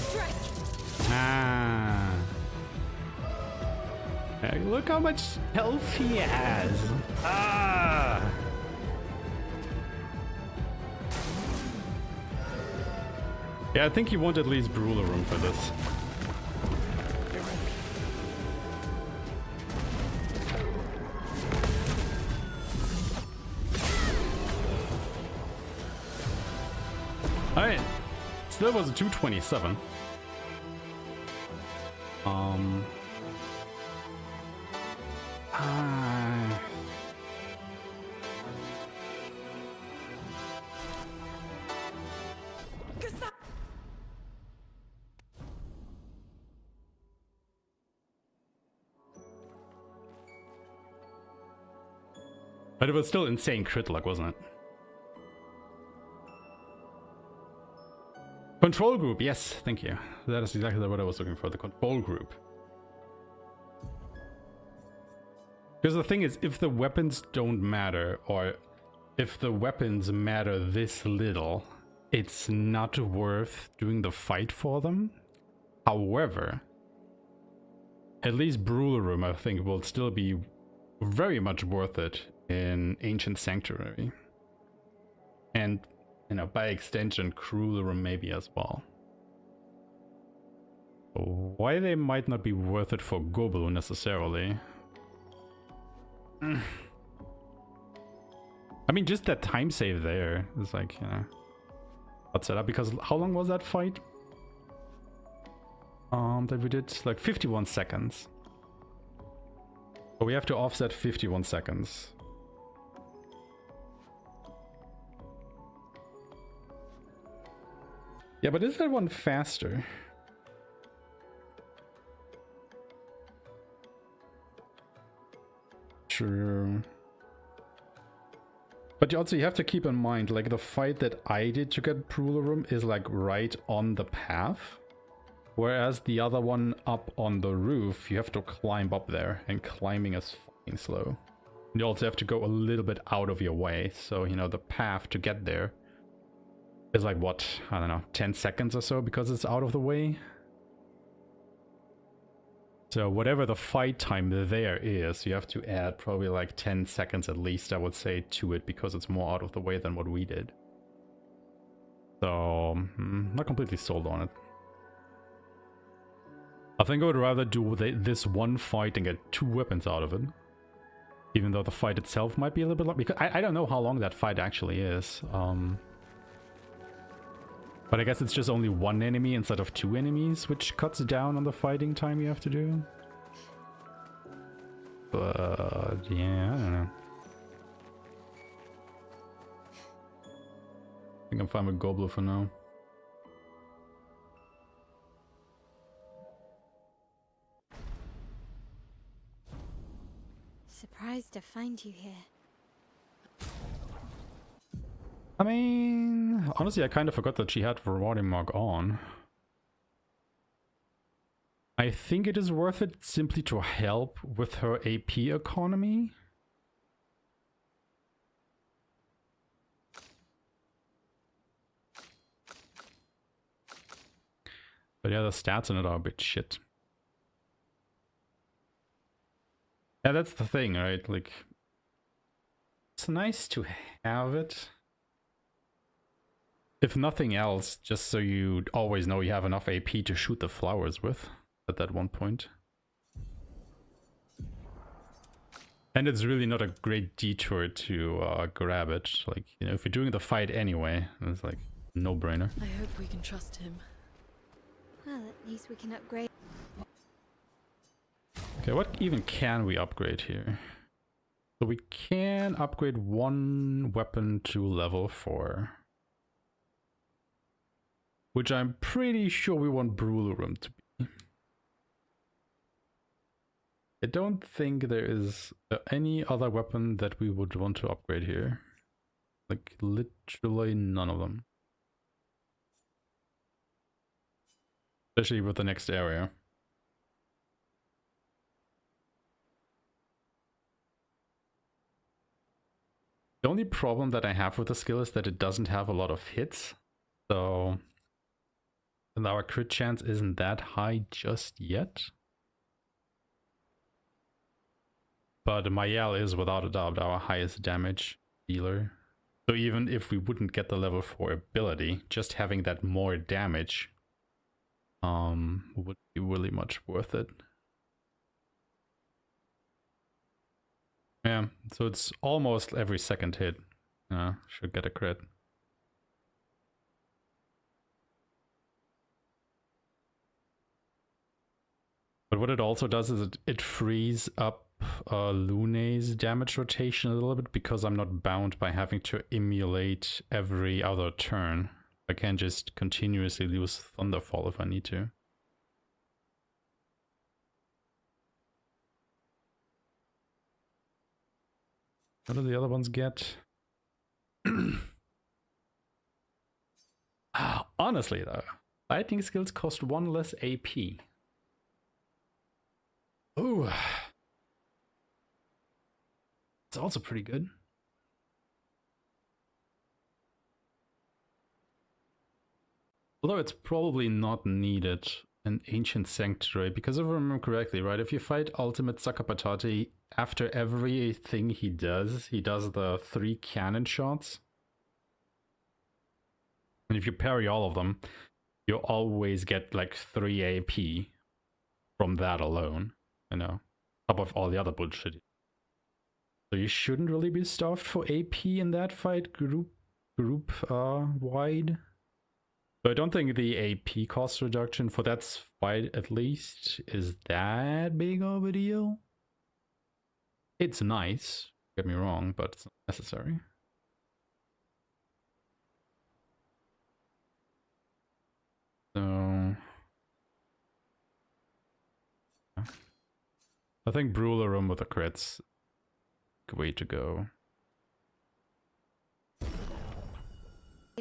Strike. Ah. Hey, look how much health he has. Ah. Yeah, I think you want at least Brawler room for this. Alright. Still was a 227. But it was still insane crit luck, wasn't it? Control group, yes, thank you. That is exactly what I was looking for, the control group. Because the thing is, if the weapons don't matter, or if the weapons matter this little, it's not worth doing the fight for them. However, at least Brawler Room, I think, will still be very much worth it in Ancient Sanctuary. And, you know, by extension, Crueler Room maybe as well. Why they might not be worth it for Goblu necessarily. I mean, just that time save there is like, you know, let's set up, because how long was that fight? That we did like 51 seconds. So we have to offset 51 seconds. Yeah, but is that one faster? True. But also you have to keep in mind, like the fight that I did to get Brawler Room is like right on the path. Whereas the other one up on the roof, you have to climb up there, and climbing is fucking slow. You also have to go a little bit out of your way, so you know the path to get there is like what, I don't know, 10 seconds or so because it's out of the way. So whatever the fight time there is, you have to add probably like 10 seconds at least, I would say, to it, because it's more out of the way than what we did. So, not completely sold on it. I think I would rather do this one fight and get 2 weapons out of it. Even though the fight itself might be a little bit long, because I don't know how long that fight actually is. But I guess it's just only 1 enemy instead of 2 enemies, which cuts down on the fighting time you have to do. But yeah, I don't know. I think I'm fine with Goblu for now. Surprised to find you here. I mean, honestly, I kind of forgot that she had rewarding mark on. I think it is worth it simply to help with her AP economy. But yeah, the stats in it are a bit shit. Yeah, that's the thing, right? Like, it's nice to have it. If nothing else, just so you always know you have enough AP to shoot the flowers with at that one point. And it's really not a great detour to grab it. Like, you know, if you're doing the fight anyway, it's like no-brainer. I hope we can trust him. Well, at least we can upgrade. Okay, what even can we upgrade here? So we can upgrade one weapon to level 4. Which I'm pretty sure we want Brewer Room to be. I don't think there is any other weapon that we would want to upgrade here. Like, literally none of them. Especially with the next area. The only problem that I have with the skill is that it doesn't have a lot of hits. So and our crit chance isn't that high just yet. But Mayel is without a doubt our highest damage dealer. So even if we wouldn't get the level 4 ability, just having that more damage would be really much worth it. Yeah, so it's almost every second hit. Should get a crit. But what it also does is it frees up Lune's damage rotation a little bit, because I'm not bound by having to emulate every other turn. I can just continuously use Thunderfall if I need to. What do the other ones get? Honestly though, lightning skills cost 1 less AP. Ooh. It's also pretty good. Although it's probably not needed in Ancient Sanctuary, because if I remember correctly, right, if you fight Ultimate Sakapatati, after everything he does the 3 cannon shots. And if you parry all of them, you always get like 3 AP from that alone, you know, top of all the other bullshit. So you shouldn't really be stuffed for AP in that fight group wide. So I don't think the AP cost reduction for that fight at least is that big of a deal. It's nice, don't get me wrong, but it's not necessary. So I think Brewer Room with the crits, way to go.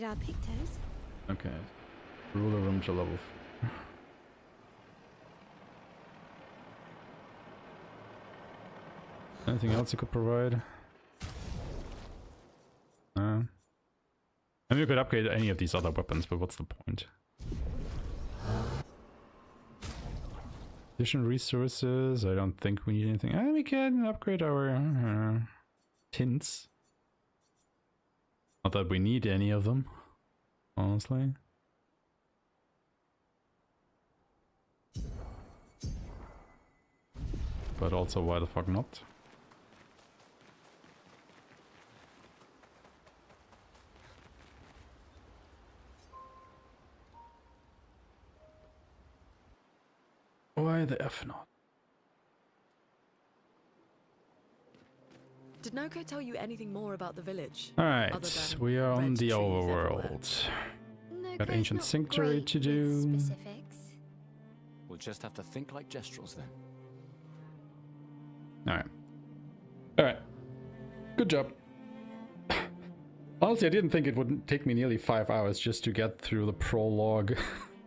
Our pictos. Okay, Brewer Room to level 4. Anything else you could provide? I mean, you could upgrade any of these other weapons, but what's the point? Additional resources, I don't think we need anything. We can upgrade our tints. Not that we need any of them, honestly. But also, why the fuck not? Why the F not? Did Noko tell you anything more about the village? Alright, we are on the overworld. Got Ancient Sanctuary to do. Specifics. We'll just have to think like Gestrels then. Alright. Alright. Good job. Honestly, I didn't think it would take me nearly 5 hours just to get through the prologue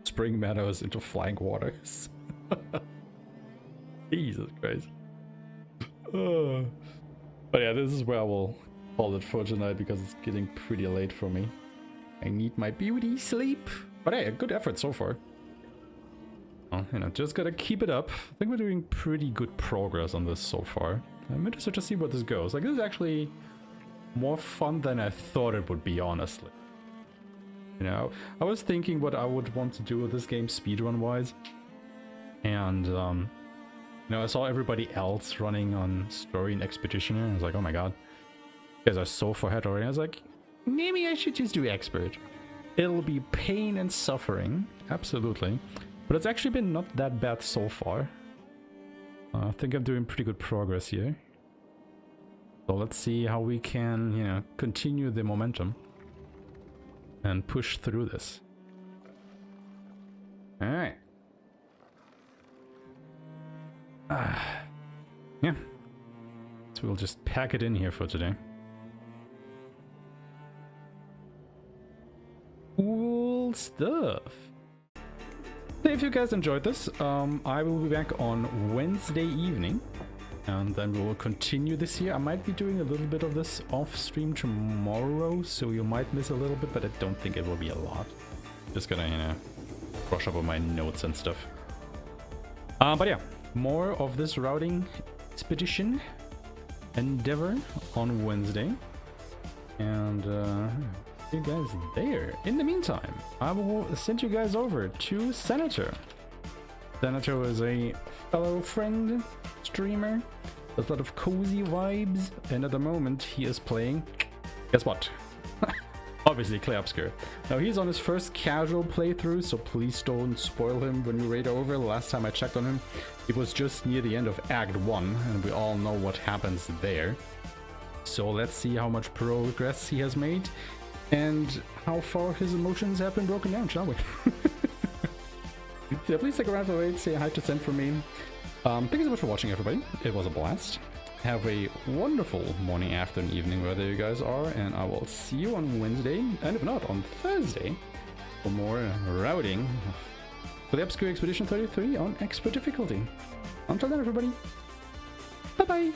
Spring Meadows into Flying Waters. Jesus Christ. But yeah, this is where I will call it for tonight, because it's getting pretty late for me. I need my beauty sleep. But hey, a good effort so far. Oh, you know, just gotta keep it up. I think we're doing pretty good progress on this so far. I'm interested to see where this goes. Like, this is actually more fun than I thought it would be, honestly. You know, I was thinking what I would want to do with this game speedrun wise. And You know, I saw everybody else running on Story and Expeditioner. I was like, oh my god. You guys are so far ahead already. I was like, maybe I should just do Expert. It'll be pain and suffering. Absolutely. But it's actually been not that bad so far. I think I'm doing pretty good progress here. So let's see how we can, you know, continue the momentum. And push through this. Alright. Yeah. So we'll just pack it in here for today. Cool stuff. So if you guys enjoyed this, I will be back on Wednesday evening. And then we will continue this here. I might be doing a little bit of this off stream tomorrow, so you might miss a little bit, but I don't think it will be a lot. Just gonna, you know, brush up on my notes and stuff. But yeah, more of this routing expedition endeavor on Wednesday. And see you guys there. In the meantime, I will send you guys over to Senator. Senator is a fellow friend, streamer, there's a lot of cozy vibes, and at the moment he is playing, guess what? Obviously Clair Obscur. Now he's on his first casual playthrough, so please don't spoil him when you raid over. Last time I checked on him, it was just near the end of Act 1, and we all know what happens there. So let's see how much progress he has made, and how far his emotions have been broken down, shall we? Yeah, please stick around for the raid, say hi to Send from me. Thank you so much for watching, everybody. It was a blast. Have a wonderful morning, afternoon, evening, wherever you guys are, and I will see you on Wednesday, and if not, on Thursday, for more routing for the Obscure Expedition 33 on Expert difficulty. Until then, everybody, bye-bye!